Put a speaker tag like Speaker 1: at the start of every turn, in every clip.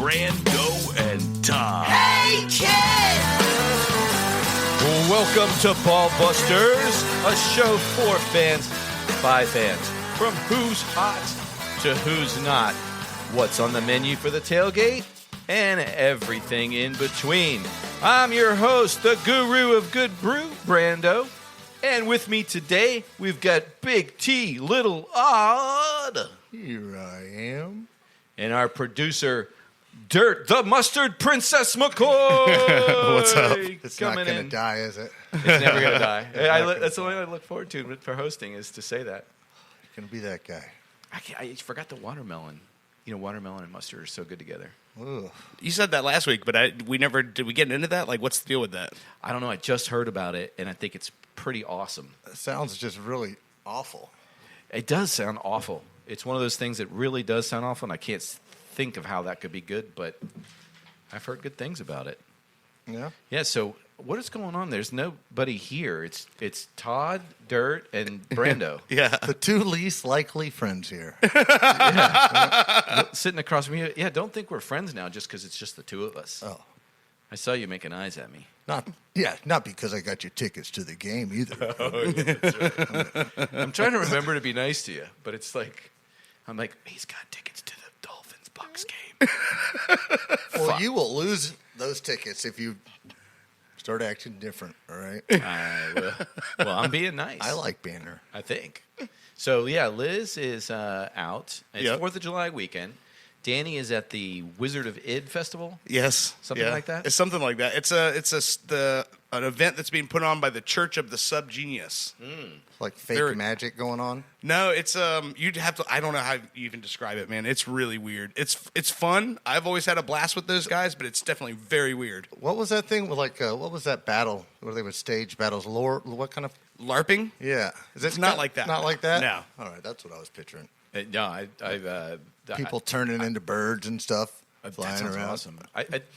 Speaker 1: Brando and Todd.
Speaker 2: Hey, kid!
Speaker 3: Welcome to Ball Busters, a show for fans, by fans, from who's hot to who's not, what's on the menu for the tailgate, and everything in between. I'm your host, the guru of good brew, Brando, and with me today, we've got Big T, Little Odd.
Speaker 4: Here I am.
Speaker 3: And our producer, Dirt, the Mustard Princess McCoy.
Speaker 5: What's up?
Speaker 4: It's not going to die, is it?
Speaker 3: It's never going to die. That's the only thing I look forward to for hosting is to say that.
Speaker 4: You're going to be that guy.
Speaker 3: I forgot the watermelon. You know, watermelon and mustard are so good together.
Speaker 4: Ugh.
Speaker 5: You said that last week, but we never did. We get into that? Like, what's the deal with that?
Speaker 3: I don't know. I just heard about it, and I think it's pretty awesome.
Speaker 4: That sounds just really awful.
Speaker 3: It does sound awful. It's one of those things that really does sound awful, and I can't think of how that could be good, but I've heard good things about it.
Speaker 4: Yeah?
Speaker 3: Yeah, so what is going on? There's nobody here. It's Todd, Dirt, and Brando.
Speaker 5: Yeah.
Speaker 4: The two least likely friends here.
Speaker 3: Sitting across from you. Yeah, don't think we're friends now just because it's just the two of us.
Speaker 4: Oh.
Speaker 3: I saw you making eyes at me.
Speaker 4: Not because I got you tickets to the game either.
Speaker 3: I'm trying to remember to be nice to you, but it's like, I'm like, he's got tickets to the Dolphins Bucks game.
Speaker 4: Well, you will lose those tickets if you start acting different, all right?
Speaker 3: I will. Well, I'm being nice.
Speaker 4: I like banner.
Speaker 3: I think. So, yeah, Liz is out. It's
Speaker 5: Yep.
Speaker 3: 4th of July weekend. Danny is at the Wizard of Id Festival.
Speaker 5: Yes.
Speaker 3: Something like that?
Speaker 5: It's something like that. It's an event that's being put on by the Church of the Subgenius.
Speaker 4: Like fake
Speaker 5: They're-
Speaker 4: magic going on.
Speaker 5: No, it's you'd have to. I don't know how you even describe it, man. It's really weird. It's fun. I've always had a blast with those guys, but it's definitely very weird.
Speaker 4: What was that thing? What was that battle where they would stage battles? What kind of...
Speaker 5: LARPing?
Speaker 4: Yeah. Is
Speaker 5: It's not like that.
Speaker 4: Not like that?
Speaker 5: No.
Speaker 4: All right, that's what I was picturing.
Speaker 3: No,
Speaker 4: People turning into birds and stuff,
Speaker 3: that
Speaker 4: flying
Speaker 3: sounds
Speaker 4: around.
Speaker 3: awesome.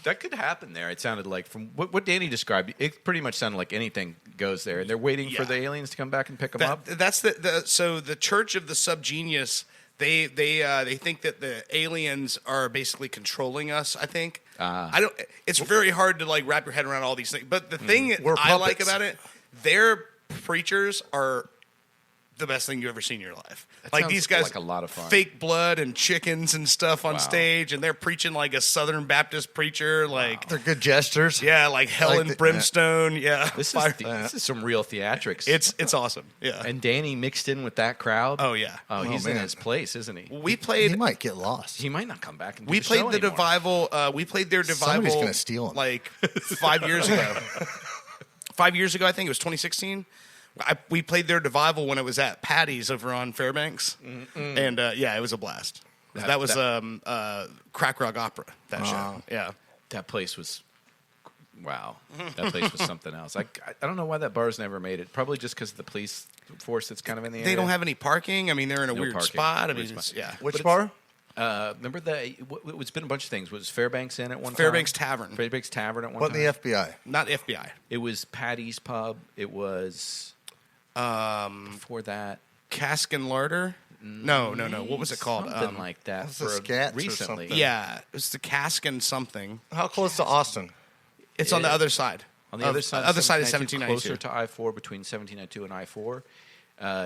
Speaker 3: That could happen there. It sounded like, from what Danny described, it pretty much sounded like anything goes there. And they're waiting for the aliens to come back and pick them up.
Speaker 5: That's so the Church of the Subgenius. They think that the aliens are basically controlling us. I think. I don't. It's very hard to like wrap your head around all these things. But the thing
Speaker 4: We're
Speaker 5: I like
Speaker 4: puppets.
Speaker 5: about it, their preachers are the best thing you've ever seen in your life.
Speaker 3: That
Speaker 5: Like
Speaker 3: sounds
Speaker 5: these guys,
Speaker 3: like a lot of fun.
Speaker 5: Fake blood and chickens and stuff on
Speaker 3: Wow.
Speaker 5: stage, and they're preaching like a Southern Baptist preacher. Like,
Speaker 4: They're good jesters.
Speaker 5: yeah, like hell
Speaker 4: Like
Speaker 5: and
Speaker 4: the-
Speaker 5: brimstone. Yeah,
Speaker 3: This
Speaker 5: Fire-
Speaker 3: is some real theatrics.
Speaker 5: it's awesome. Yeah.
Speaker 3: And Danny mixed in with that crowd.
Speaker 5: Oh yeah.
Speaker 3: Oh, he's in
Speaker 4: man.
Speaker 3: his place, isn't he?
Speaker 5: We
Speaker 4: He
Speaker 5: played.
Speaker 4: might get lost.
Speaker 3: He might not come back and do
Speaker 5: We
Speaker 3: the
Speaker 5: played
Speaker 3: show
Speaker 5: the
Speaker 3: anymore.
Speaker 5: Devival. We played their Devival.
Speaker 4: Somebody's gonna steal 'em.
Speaker 5: Like 5 years ago. 5 years ago, I think it was 2016. We played their Devival when it was at Patty's over on Fairbanks, and yeah, it was a blast. That was Crack Rock Opera. That show. Yeah.
Speaker 3: That place was, wow. That place was something else. I don't know why that bar's never made it. Probably just because of the police force that's kind of in the area.
Speaker 5: They don't have any parking. I mean, they're in a
Speaker 3: No
Speaker 5: weird
Speaker 3: parking.
Speaker 5: spot. I
Speaker 3: Weird
Speaker 5: mean,
Speaker 3: spot.
Speaker 5: yeah.
Speaker 4: Which bar?
Speaker 3: Remember that? It's been a bunch of things. Was Fairbanks in at one
Speaker 5: Fairbanks
Speaker 3: time?
Speaker 5: Tavern.
Speaker 3: Fairbanks Tavern at one
Speaker 4: What
Speaker 3: time.
Speaker 4: in the FBI?
Speaker 5: Not FBI.
Speaker 3: It was Patty's Pub. It was before that.
Speaker 5: Cask and Larder. No. What was it called?
Speaker 3: Something like that.
Speaker 4: was the
Speaker 3: for
Speaker 4: Scats or
Speaker 3: recently.
Speaker 4: something.
Speaker 5: Yeah, it was the Cask and something.
Speaker 4: How close to Austin?
Speaker 5: It's on the other side.
Speaker 3: On the other side,
Speaker 5: other side of
Speaker 3: 1792,
Speaker 5: 1792.
Speaker 3: closer to I-4, between 1792 and I-4.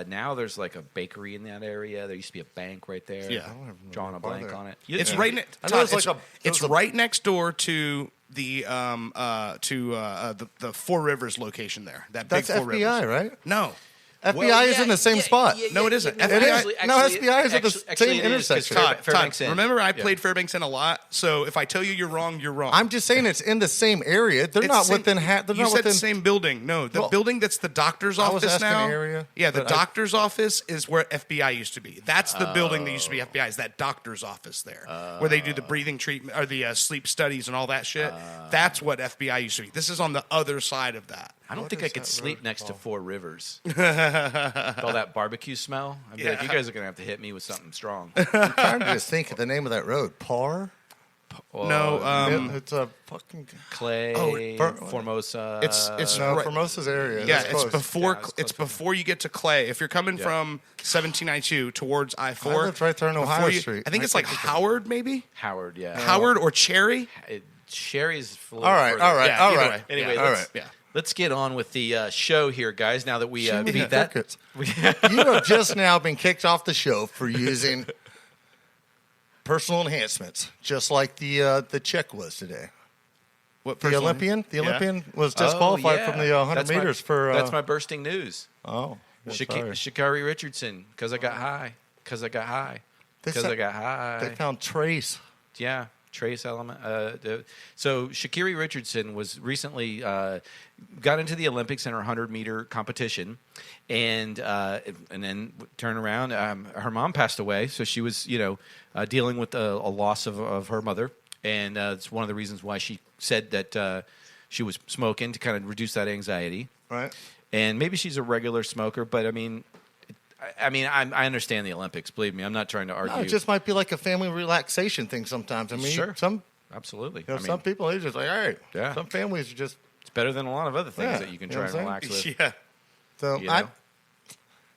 Speaker 3: Now there's like a bakery in that area. There used to be a bank right there.
Speaker 5: Yeah.
Speaker 3: Drawing a blank on it.
Speaker 5: It's right next.
Speaker 4: I know it's like
Speaker 5: it's right next door to the the Four Rivers location there. That
Speaker 4: That's
Speaker 5: big Four
Speaker 4: FBI,
Speaker 5: Rivers.
Speaker 4: right?
Speaker 5: No,
Speaker 4: FBI is in the same spot.
Speaker 5: No, it isn't.
Speaker 4: It is. No, SBI is at the same intersection.
Speaker 5: Todd,
Speaker 3: Fairbanks Inn.
Speaker 5: remember I
Speaker 3: Yeah.
Speaker 5: played Fairbanks Inn a lot. So if I tell you you're wrong, you're wrong.
Speaker 4: I'm just saying it's in the same area. They're
Speaker 5: It's
Speaker 4: not
Speaker 5: same-
Speaker 4: within half. They're
Speaker 5: you
Speaker 4: not
Speaker 5: said
Speaker 4: within.
Speaker 5: the same building. No, the
Speaker 4: Well,
Speaker 5: building that's the doctor's
Speaker 4: I was
Speaker 5: office
Speaker 4: asking
Speaker 5: now.
Speaker 4: area,
Speaker 5: Yeah, the
Speaker 4: but I-
Speaker 5: doctor's office is where FBI used to be. That's the building that used to be FBI. Is that doctor's office there, where they do the breathing treatment or the sleep studies and all that shit. That's what FBI used to be. This is on the other side of that.
Speaker 3: I don't
Speaker 4: What
Speaker 3: think I
Speaker 4: is
Speaker 3: could
Speaker 4: that
Speaker 3: sleep
Speaker 4: road
Speaker 3: next to
Speaker 4: called?
Speaker 3: Four Rivers. With all that barbecue smell. I'd be like,
Speaker 5: Yeah.
Speaker 3: you guys are going to have to hit me with something strong.
Speaker 4: I'm trying to just think of the name of that road. Parr?
Speaker 5: No,
Speaker 4: it's a fucking
Speaker 3: Clay, Formosa.
Speaker 5: It's
Speaker 4: no
Speaker 5: right-
Speaker 4: Formosa's area.
Speaker 5: Yeah,
Speaker 4: That's close.
Speaker 5: it's before you get to Clay. If you're coming from 1792 towards I-4,
Speaker 4: I lived right there on
Speaker 5: before
Speaker 4: Ohio
Speaker 5: you-
Speaker 4: Street.
Speaker 5: I think it's like Howard, maybe
Speaker 3: Howard, yeah.
Speaker 5: Howard or Cherry.
Speaker 3: Sherry's.
Speaker 4: All right.
Speaker 5: Yeah,
Speaker 4: all
Speaker 5: either
Speaker 4: right.
Speaker 5: way.
Speaker 3: Anyway,
Speaker 5: Yeah.
Speaker 3: let's,
Speaker 5: Yeah.
Speaker 3: let's get on with the show here, guys. Now that we
Speaker 4: Jimmy
Speaker 3: beat that,
Speaker 4: Crickets. You have just now been kicked off the show for using personal enhancements, just like the chick was today.
Speaker 5: What
Speaker 4: The
Speaker 5: person?
Speaker 4: Olympian
Speaker 5: Yeah.
Speaker 4: was disqualified from the 100
Speaker 3: That's
Speaker 4: meters for.
Speaker 3: That's my bursting news.
Speaker 4: Oh, sorry.
Speaker 3: Sha'Carri Richardson, because I got high. Because I got high.
Speaker 4: They
Speaker 3: Because
Speaker 4: said-
Speaker 3: I got high.
Speaker 4: They found trace.
Speaker 3: Yeah, trace element. So Sha'Carri Richardson was recently got into the Olympics in her 100-meter competition, and then turned around. Her mom passed away, so she was dealing with a loss of her mother, and it's one of the reasons why she said that she was smoking to kind of reduce that anxiety.
Speaker 4: Right.
Speaker 3: And maybe she's a regular smoker, but I understand the Olympics. Believe me, I'm not trying to argue.
Speaker 4: No, it just might be like a family relaxation thing sometimes. I mean,
Speaker 3: Sure.
Speaker 4: some
Speaker 3: Absolutely.
Speaker 4: some people are just like, all right.
Speaker 3: Yeah.
Speaker 4: Some families are just
Speaker 3: It's better than a lot of other things
Speaker 4: Yeah,
Speaker 3: that you can
Speaker 4: you
Speaker 3: try
Speaker 4: know
Speaker 3: and
Speaker 4: what I'm
Speaker 3: relax with.
Speaker 5: Yeah.
Speaker 4: so.
Speaker 3: You know?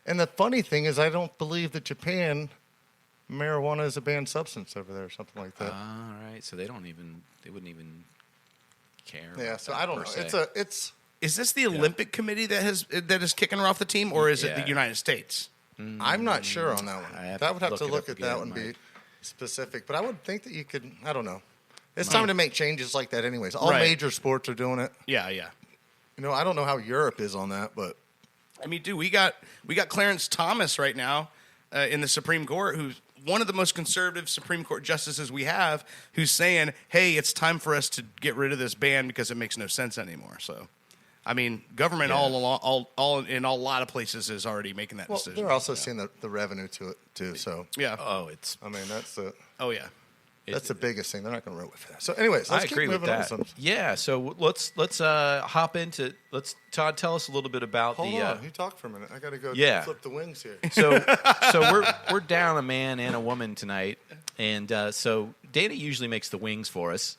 Speaker 4: And the funny thing is, I don't believe that Japan marijuana is a banned substance over there or something like that.
Speaker 3: All right, so they wouldn't even care.
Speaker 4: yeah.
Speaker 3: about
Speaker 4: So
Speaker 3: that
Speaker 4: I don't
Speaker 3: per
Speaker 4: know.
Speaker 3: se.
Speaker 5: Is this the Olympic Committee that is kicking her off the team, or is it
Speaker 3: Yeah.
Speaker 5: the United States?
Speaker 4: I'm not sure on that
Speaker 3: I
Speaker 4: one.
Speaker 3: have
Speaker 4: That would have
Speaker 3: to
Speaker 4: to
Speaker 3: look it
Speaker 4: look
Speaker 3: up
Speaker 4: at
Speaker 3: again,
Speaker 4: that one, be
Speaker 3: Mike.
Speaker 4: specific. But I would think that you could. I don't know. It's time to make changes like that, anyways. All
Speaker 5: Right.
Speaker 4: major sports are doing it.
Speaker 5: Yeah, yeah.
Speaker 4: I don't know how Europe is on that, but
Speaker 5: I mean, dude, we got Clarence Thomas right now in the Supreme Court, who's one of the most conservative Supreme Court justices we have, who's saying, "Hey, it's time for us to get rid of this ban because it makes no sense anymore." So, I mean, government in a lot of places is already making that
Speaker 4: well,
Speaker 5: decision.
Speaker 4: they're also seeing the revenue to it too. So
Speaker 5: Yeah.
Speaker 3: Oh, it's
Speaker 4: I mean, that's the
Speaker 5: Oh yeah.
Speaker 4: biggest thing. They're not going to run with that. So, anyways, let's
Speaker 3: I
Speaker 4: keep
Speaker 3: agree with
Speaker 4: moving on.
Speaker 3: that. Yeah, so let's hop into Todd, tell us a little bit about
Speaker 4: Hold
Speaker 3: the.
Speaker 4: on, you talk for a minute. I got to go flip the wings here.
Speaker 3: So we're down a man and a woman tonight, and so Dana usually makes the wings for us,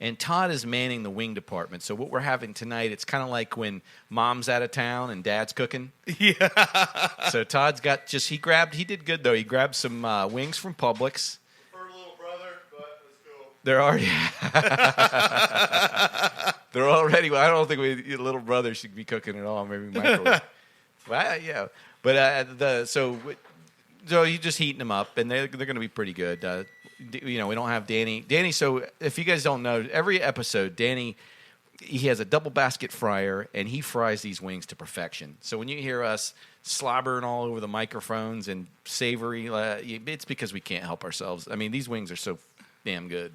Speaker 3: and Todd is manning the wing department. So what we're having tonight, it's kind of like when mom's out of town and dad's cooking.
Speaker 5: Yeah.
Speaker 3: So Todd's got he did good though. He grabbed some wings from Publix.
Speaker 4: Little brother, but let's go.
Speaker 3: They're already. They're already. Well, I don't think your little brother should be cooking at all. Maybe microwave. Well, yeah, but so you're just heating them up, and they're going to be pretty good. We don't have Danny. Danny. So if you guys don't know, every episode, Danny, he has a double basket fryer, and he fries these wings to perfection. So when you hear us slobbering all over the microphones and savory, it's because we can't help ourselves. I mean, these wings are so damn good.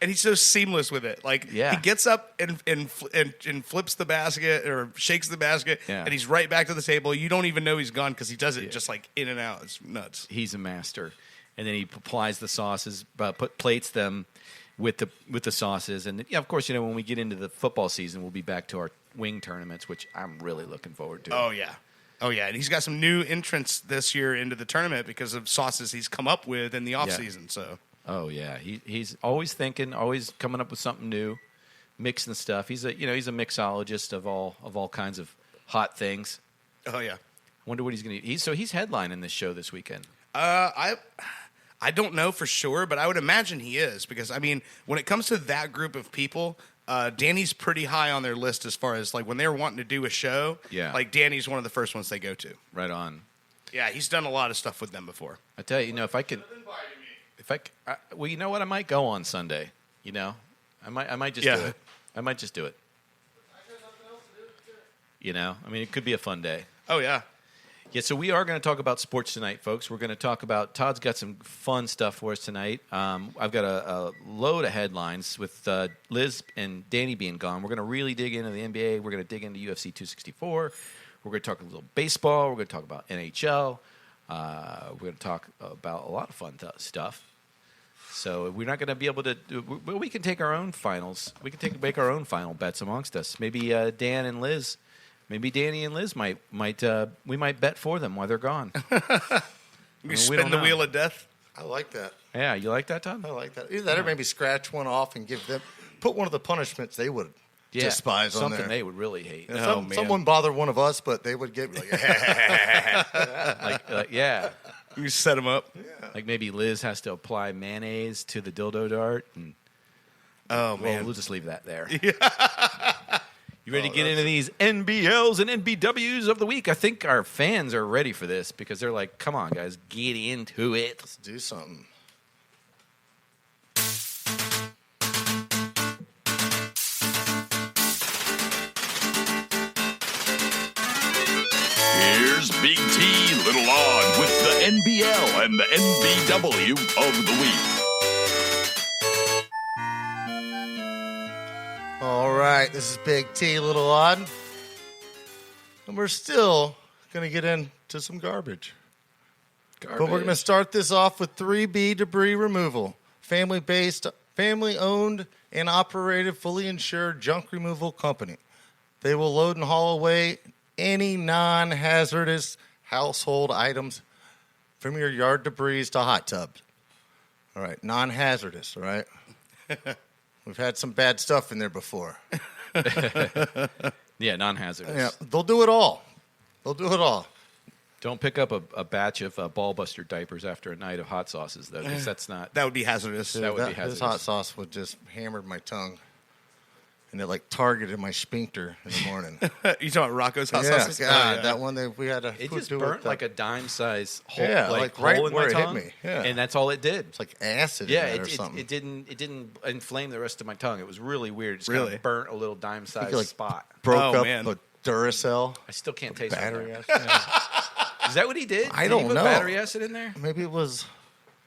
Speaker 5: And he's so seamless with it. Like
Speaker 3: Yeah.
Speaker 5: he gets up and flips the basket or shakes the basket,
Speaker 3: Yeah.
Speaker 5: and he's right back to the table. You don't even know he's gone because he does it just like in and out. It's nuts.
Speaker 3: He's a master. And then he applies the sauces, plates them with the sauces, and yeah, of course, when we get into the football season, we'll be back to our wing tournaments, which I'm really looking forward to.
Speaker 5: Oh yeah, and he's got some new entrants this year into the tournament because of sauces he's come up with in the off season. So.
Speaker 3: Oh yeah, he's always thinking, always coming up with something new, mixing stuff. He's a mixologist of all kinds of hot things.
Speaker 5: Oh yeah.
Speaker 3: Wonder what he's going to. He's headlining this show this weekend.
Speaker 5: I don't know for sure, but I would imagine he is because I mean, when it comes to that group of people, Danny's pretty high on their list as far as like when they're wanting to do a show.
Speaker 3: Yeah.
Speaker 5: Like Danny's one of the first ones they go to.
Speaker 3: Right on.
Speaker 5: Yeah, he's done a lot of stuff with them before.
Speaker 3: I tell you, if I could. Well, you know what? I might go on Sunday. I might just do it. I might just do it. I mean, it could be a fun day.
Speaker 5: Oh yeah.
Speaker 3: Yeah, so we are going to talk about sports tonight, folks. We're going to talk about Todd's got some fun stuff for us tonight. I've got a load of headlines with Liz and Danny being gone. We're going to really dig into the NBA. We're going to dig into UFC 264. We're going to talk a little baseball. We're going to talk about NHL. We're going to talk about a lot of fun stuff. So we're not going to be able to. We can take our own finals. We can make our own final bets amongst us. Maybe Dan and Liz. Maybe Danny and Liz might we might bet for them while they're gone.
Speaker 5: You spin the wheel of death.
Speaker 4: I like that.
Speaker 3: Yeah, you like that, Todd?
Speaker 4: I like that. Either that or maybe scratch one off and put one of the punishments they would despise on there.
Speaker 3: Something they would really hate.
Speaker 4: Someone bother one of us, but they would get like,
Speaker 3: Yeah.
Speaker 5: You set them up.
Speaker 3: Like maybe Liz has to apply mayonnaise to the dildo dart. And, we'll just leave that there. You ready to get into these NBLs and NBWs of the week? I think our fans are ready for this because they're like, come on, guys, get into it.
Speaker 4: Let's do something.
Speaker 1: Here's Big T, Little On with the NBL and the NBW of the week.
Speaker 4: All right, this is Big T, Little Odd. And we're still going to get into some garbage. But we're going to start this off with 3B debris removal. Family-based, family-owned, and operated, fully insured junk removal company. They will load and haul away any non-hazardous household items from your yard debris to hot tubs. All right, non-hazardous, all right? We've had some bad stuff in there before.
Speaker 3: Yeah, non-hazardous.
Speaker 4: Yeah, they'll do it all. They'll do it all.
Speaker 3: Don't pick up a batch of ball-buster diapers after a night of hot sauces, though, because that's not...
Speaker 5: That would be hazardous.
Speaker 3: That would be hazardous.
Speaker 4: This hot sauce would just hammered my tongue. And it like targeted my sphincter in the morning.
Speaker 5: You talking about Rocco's hot
Speaker 4: Yeah,
Speaker 5: sauce?
Speaker 4: God, that one we had to
Speaker 3: It
Speaker 4: put
Speaker 3: just
Speaker 4: do
Speaker 3: burnt
Speaker 4: with
Speaker 3: like a dime-size hole,
Speaker 4: Yeah,
Speaker 3: like
Speaker 4: like
Speaker 3: hole
Speaker 4: right
Speaker 3: in
Speaker 4: where
Speaker 3: my
Speaker 4: it hit
Speaker 3: tongue,
Speaker 4: me. Yeah.
Speaker 3: and that's all it did.
Speaker 4: It's like acid
Speaker 3: Yeah,
Speaker 4: in that or
Speaker 3: it
Speaker 4: something.
Speaker 3: didn't inflame the rest of my tongue. It was really weird. It just kind
Speaker 5: Really?
Speaker 3: of burnt a little dime-sized
Speaker 4: like,
Speaker 3: spot.
Speaker 4: Broke
Speaker 5: Oh,
Speaker 4: up
Speaker 5: man.
Speaker 4: a Duracell
Speaker 3: I still can't taste
Speaker 4: battery
Speaker 3: it.
Speaker 4: acid.
Speaker 3: Is that what he did?
Speaker 4: I
Speaker 3: Did
Speaker 4: don't
Speaker 3: he put
Speaker 4: know.
Speaker 3: battery acid in there?
Speaker 4: Maybe it was...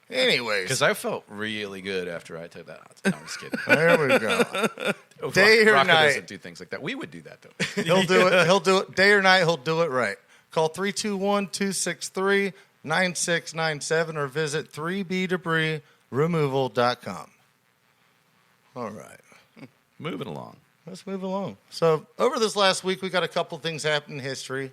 Speaker 4: Anyways,
Speaker 3: Because I felt really good after I took that. No, I'm just kidding.
Speaker 4: there we go. Day or
Speaker 3: Rocco
Speaker 4: night.
Speaker 3: doesn't do things like that. We would do that, though.
Speaker 4: He'll do it. He'll do it. Day or night, he'll do it right. Call 321-263-9697 or visit 3bdebrisremoval.com. All right.
Speaker 3: Moving along.
Speaker 4: Let's move along. So over this last week, we got a couple things happen in history.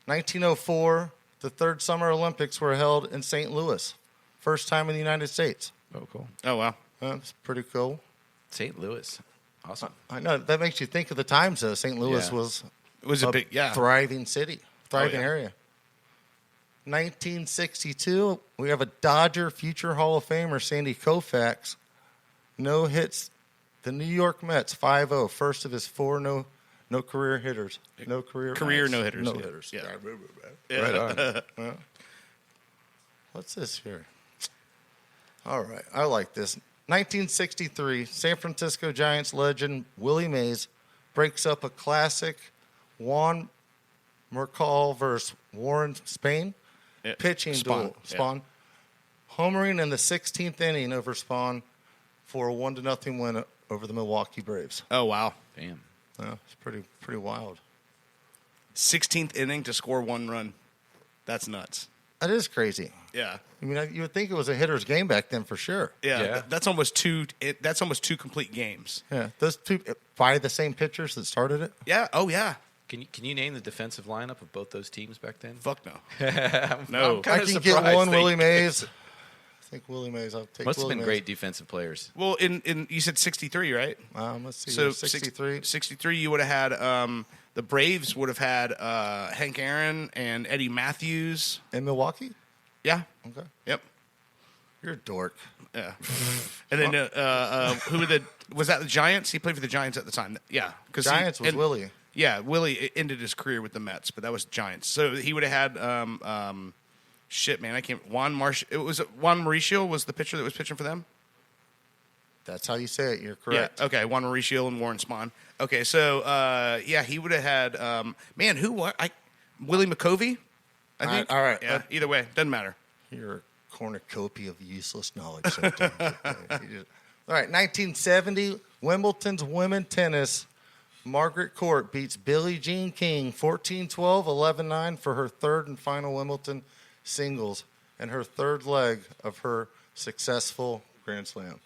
Speaker 4: 1904, the third Summer Olympics were held in St. Louis. First time in the United States.
Speaker 3: Oh, cool.
Speaker 5: Oh, wow.
Speaker 4: That's pretty cool.
Speaker 3: St. Louis. Awesome.
Speaker 4: I know. That makes you think of the times, though. St. Louis
Speaker 3: Yeah.
Speaker 4: was
Speaker 5: It was a big, yeah.
Speaker 4: thriving city, thriving
Speaker 5: yeah.
Speaker 4: area. 1962, we have a Dodger future Hall of Famer, Sandy Koufax. No hits. The New York Mets, 5-0. First of his four no career hitters. No career
Speaker 5: no-hitters.
Speaker 4: No
Speaker 5: Yeah.
Speaker 4: hitters.
Speaker 5: Yeah.
Speaker 3: Right on.
Speaker 4: What's this here? All right. I like this. 1963, San Francisco Giants legend Willie Mays breaks up a classic Juan Mercal versus Warren Spain
Speaker 5: Yeah.
Speaker 4: pitching
Speaker 5: Spawn.
Speaker 4: duel.
Speaker 5: Yeah.
Speaker 4: Spawn. Homering in the 16th inning over Spawn for a 1-0 win over the Milwaukee Braves.
Speaker 5: Oh, wow.
Speaker 3: Damn.
Speaker 4: It's pretty wild.
Speaker 5: 16th inning to score one run. That's nuts.
Speaker 4: That is crazy.
Speaker 5: Yeah.
Speaker 4: I mean, you would think it was a hitter's game back then for sure.
Speaker 5: Yeah.
Speaker 3: Yeah.
Speaker 5: That's almost two complete games.
Speaker 4: Yeah, those two by the same pitchers that started it.
Speaker 5: Yeah. Oh, yeah.
Speaker 3: Can you name the defensive lineup of both those teams back then?
Speaker 5: Fuck no.
Speaker 3: No.
Speaker 4: I
Speaker 3: Kinda
Speaker 4: can get
Speaker 3: surprised
Speaker 4: one
Speaker 3: they-
Speaker 4: Willie Mays. I think Willie Mays. I'll take
Speaker 3: Must have
Speaker 4: Willie
Speaker 3: been
Speaker 4: Mays.
Speaker 3: great defensive players.
Speaker 5: Well, in you said 63, right?
Speaker 4: Let's see.
Speaker 5: So
Speaker 4: 63.
Speaker 5: 63, you would have had the Braves would have had Hank Aaron and Eddie Matthews.
Speaker 4: In Milwaukee?
Speaker 5: Yeah.
Speaker 4: Okay.
Speaker 5: Yep.
Speaker 4: You're a dork.
Speaker 5: Yeah. And then who were was that the Giants? He played for the Giants at the time. Yeah.
Speaker 4: Giants was Willie.
Speaker 5: Yeah, Willie ended his career with the Mets, but that was Giants. So he would have had shit, man. I can't. Juan Mauricio was the pitcher that was pitching for them.
Speaker 4: That's how you say it. You're correct.
Speaker 5: Yeah. Okay. Juan Mauricio and Warren Spahn. Okay. So yeah, he would have had man. Who? What? Willie McCovey. I think.
Speaker 4: All right.
Speaker 5: Yeah. Either way, doesn't matter.
Speaker 4: You're a cornucopia of useless knowledge. Sometimes. All right. 1970, Wimbledon's women tennis. Margaret Court beats Billie Jean King 14-12, 11-9 for her third and final Wimbledon singles and her third leg of her successful Grand Slam.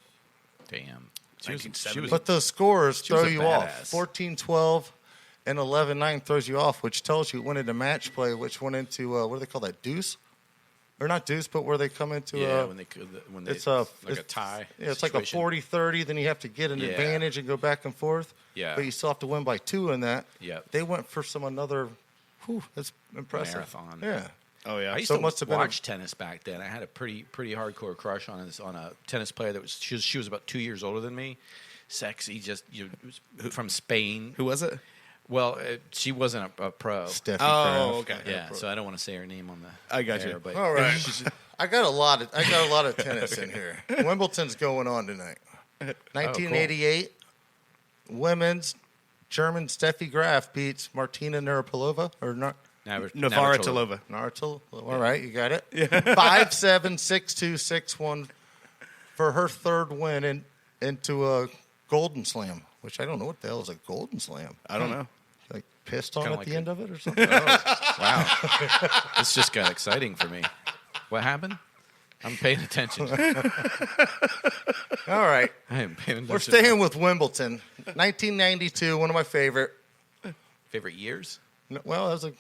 Speaker 3: Damn.
Speaker 5: She was
Speaker 4: But those scores
Speaker 3: She was
Speaker 4: throw
Speaker 3: a
Speaker 4: you
Speaker 3: badass.
Speaker 4: off. 14-12 and 11-9 throws you off, which tells you it went into match play, which went into, what do they call that, deuce? or not deuce, but where they come into
Speaker 3: when they
Speaker 4: it's
Speaker 3: a tie.
Speaker 4: Yeah, it's like a
Speaker 3: situation.
Speaker 4: 40-30. Then you have to get an advantage and go back and forth.
Speaker 3: Yeah.
Speaker 4: But you still have to win by 2 in that.
Speaker 3: Yeah.
Speaker 4: They went for some another. Whew, that's impressive.
Speaker 3: Marathon.
Speaker 4: Yeah.
Speaker 5: Oh yeah.
Speaker 3: I used
Speaker 4: So it
Speaker 3: to
Speaker 4: must have been
Speaker 3: watch tennis back then. I had a pretty hardcore crush on a tennis player that was she was about 2 years older than me. Sexy, just from Spain.
Speaker 5: Who was it?
Speaker 3: Well, she wasn't a pro.
Speaker 4: Steffi
Speaker 5: Oh,
Speaker 4: Graf.
Speaker 5: okay.
Speaker 3: Yeah, so I don't want to say her name on the.
Speaker 5: I got
Speaker 3: air,
Speaker 5: you.
Speaker 3: But
Speaker 4: All right. I got a lot of tennis in here. Wimbledon's going on tonight. 1988, women's German Steffi Graf beats Martina Navratilova or not.
Speaker 5: Navratilova.
Speaker 4: Navratilova. All right, you got it. 5-7, 6-2, 6-1 for her third win into a Golden Slam, which I don't know what the hell is a Golden Slam.
Speaker 5: I don't know.
Speaker 4: Like pissed on
Speaker 3: Kinda
Speaker 4: at
Speaker 3: like
Speaker 4: the
Speaker 3: a-
Speaker 4: end of it or something.
Speaker 3: Wow, this just got exciting for me. What happened? I'm paying attention.
Speaker 4: All right.
Speaker 3: I am paying attention.
Speaker 4: We're staying with Wimbledon. 1992, one of my favorite
Speaker 3: years.
Speaker 4: Well, I don't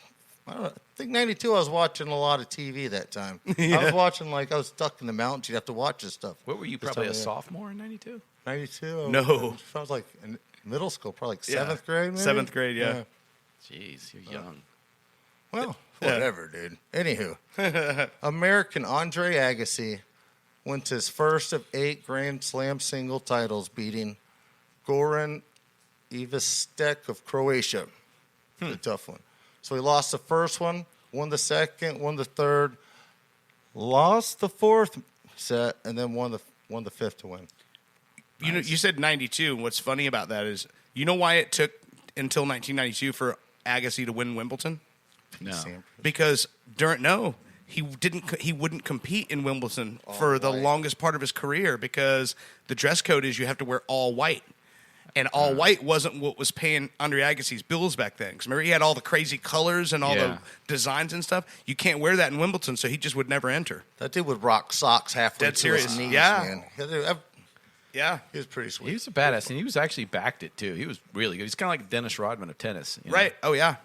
Speaker 4: know. I think 92, I was watching a lot of TV that time. I was watching, I was stuck in the mountains. You'd have to watch this stuff.
Speaker 3: What were you?
Speaker 4: This
Speaker 3: Probably
Speaker 4: time
Speaker 3: a
Speaker 4: of year.
Speaker 3: sophomore in '92.
Speaker 4: 92?
Speaker 5: No.
Speaker 4: I was like in middle school, probably like
Speaker 5: Yeah.
Speaker 4: 7th grade, maybe?
Speaker 5: 7th grade, yeah.
Speaker 3: Jeez, you're young.
Speaker 4: Well, whatever, dude. Anywho, American Andre Agassi wins his first of 8 Grand Slam single titles, beating Goran Ivestek of Croatia. A tough one. So he lost the first one, won the second, won the third, lost the fourth set, and then won the fifth to win.
Speaker 5: You know, you said 92. And what's funny about that is, you know why it took until 1992 for Agassi to win Wimbledon?
Speaker 3: No.
Speaker 5: Because he wouldn't compete in Wimbledon for the longest part of his career because the dress code is you have to wear all white. And all white wasn't what was paying Andre Agassi's bills back then. Because remember, he had all the crazy colors and all the designs and stuff. You can't wear that in Wimbledon, so he just would never enter.
Speaker 4: That dude would rock socks halfway
Speaker 5: Dead
Speaker 4: to
Speaker 5: serious.
Speaker 4: his knees,
Speaker 5: Yeah.
Speaker 4: man.
Speaker 5: Yeah.
Speaker 4: He was pretty sweet.
Speaker 3: He was a badass, and he was actually backed it too. He was really good. He's kind of like Dennis Rodman of tennis, you know?
Speaker 5: Right. Oh, yeah.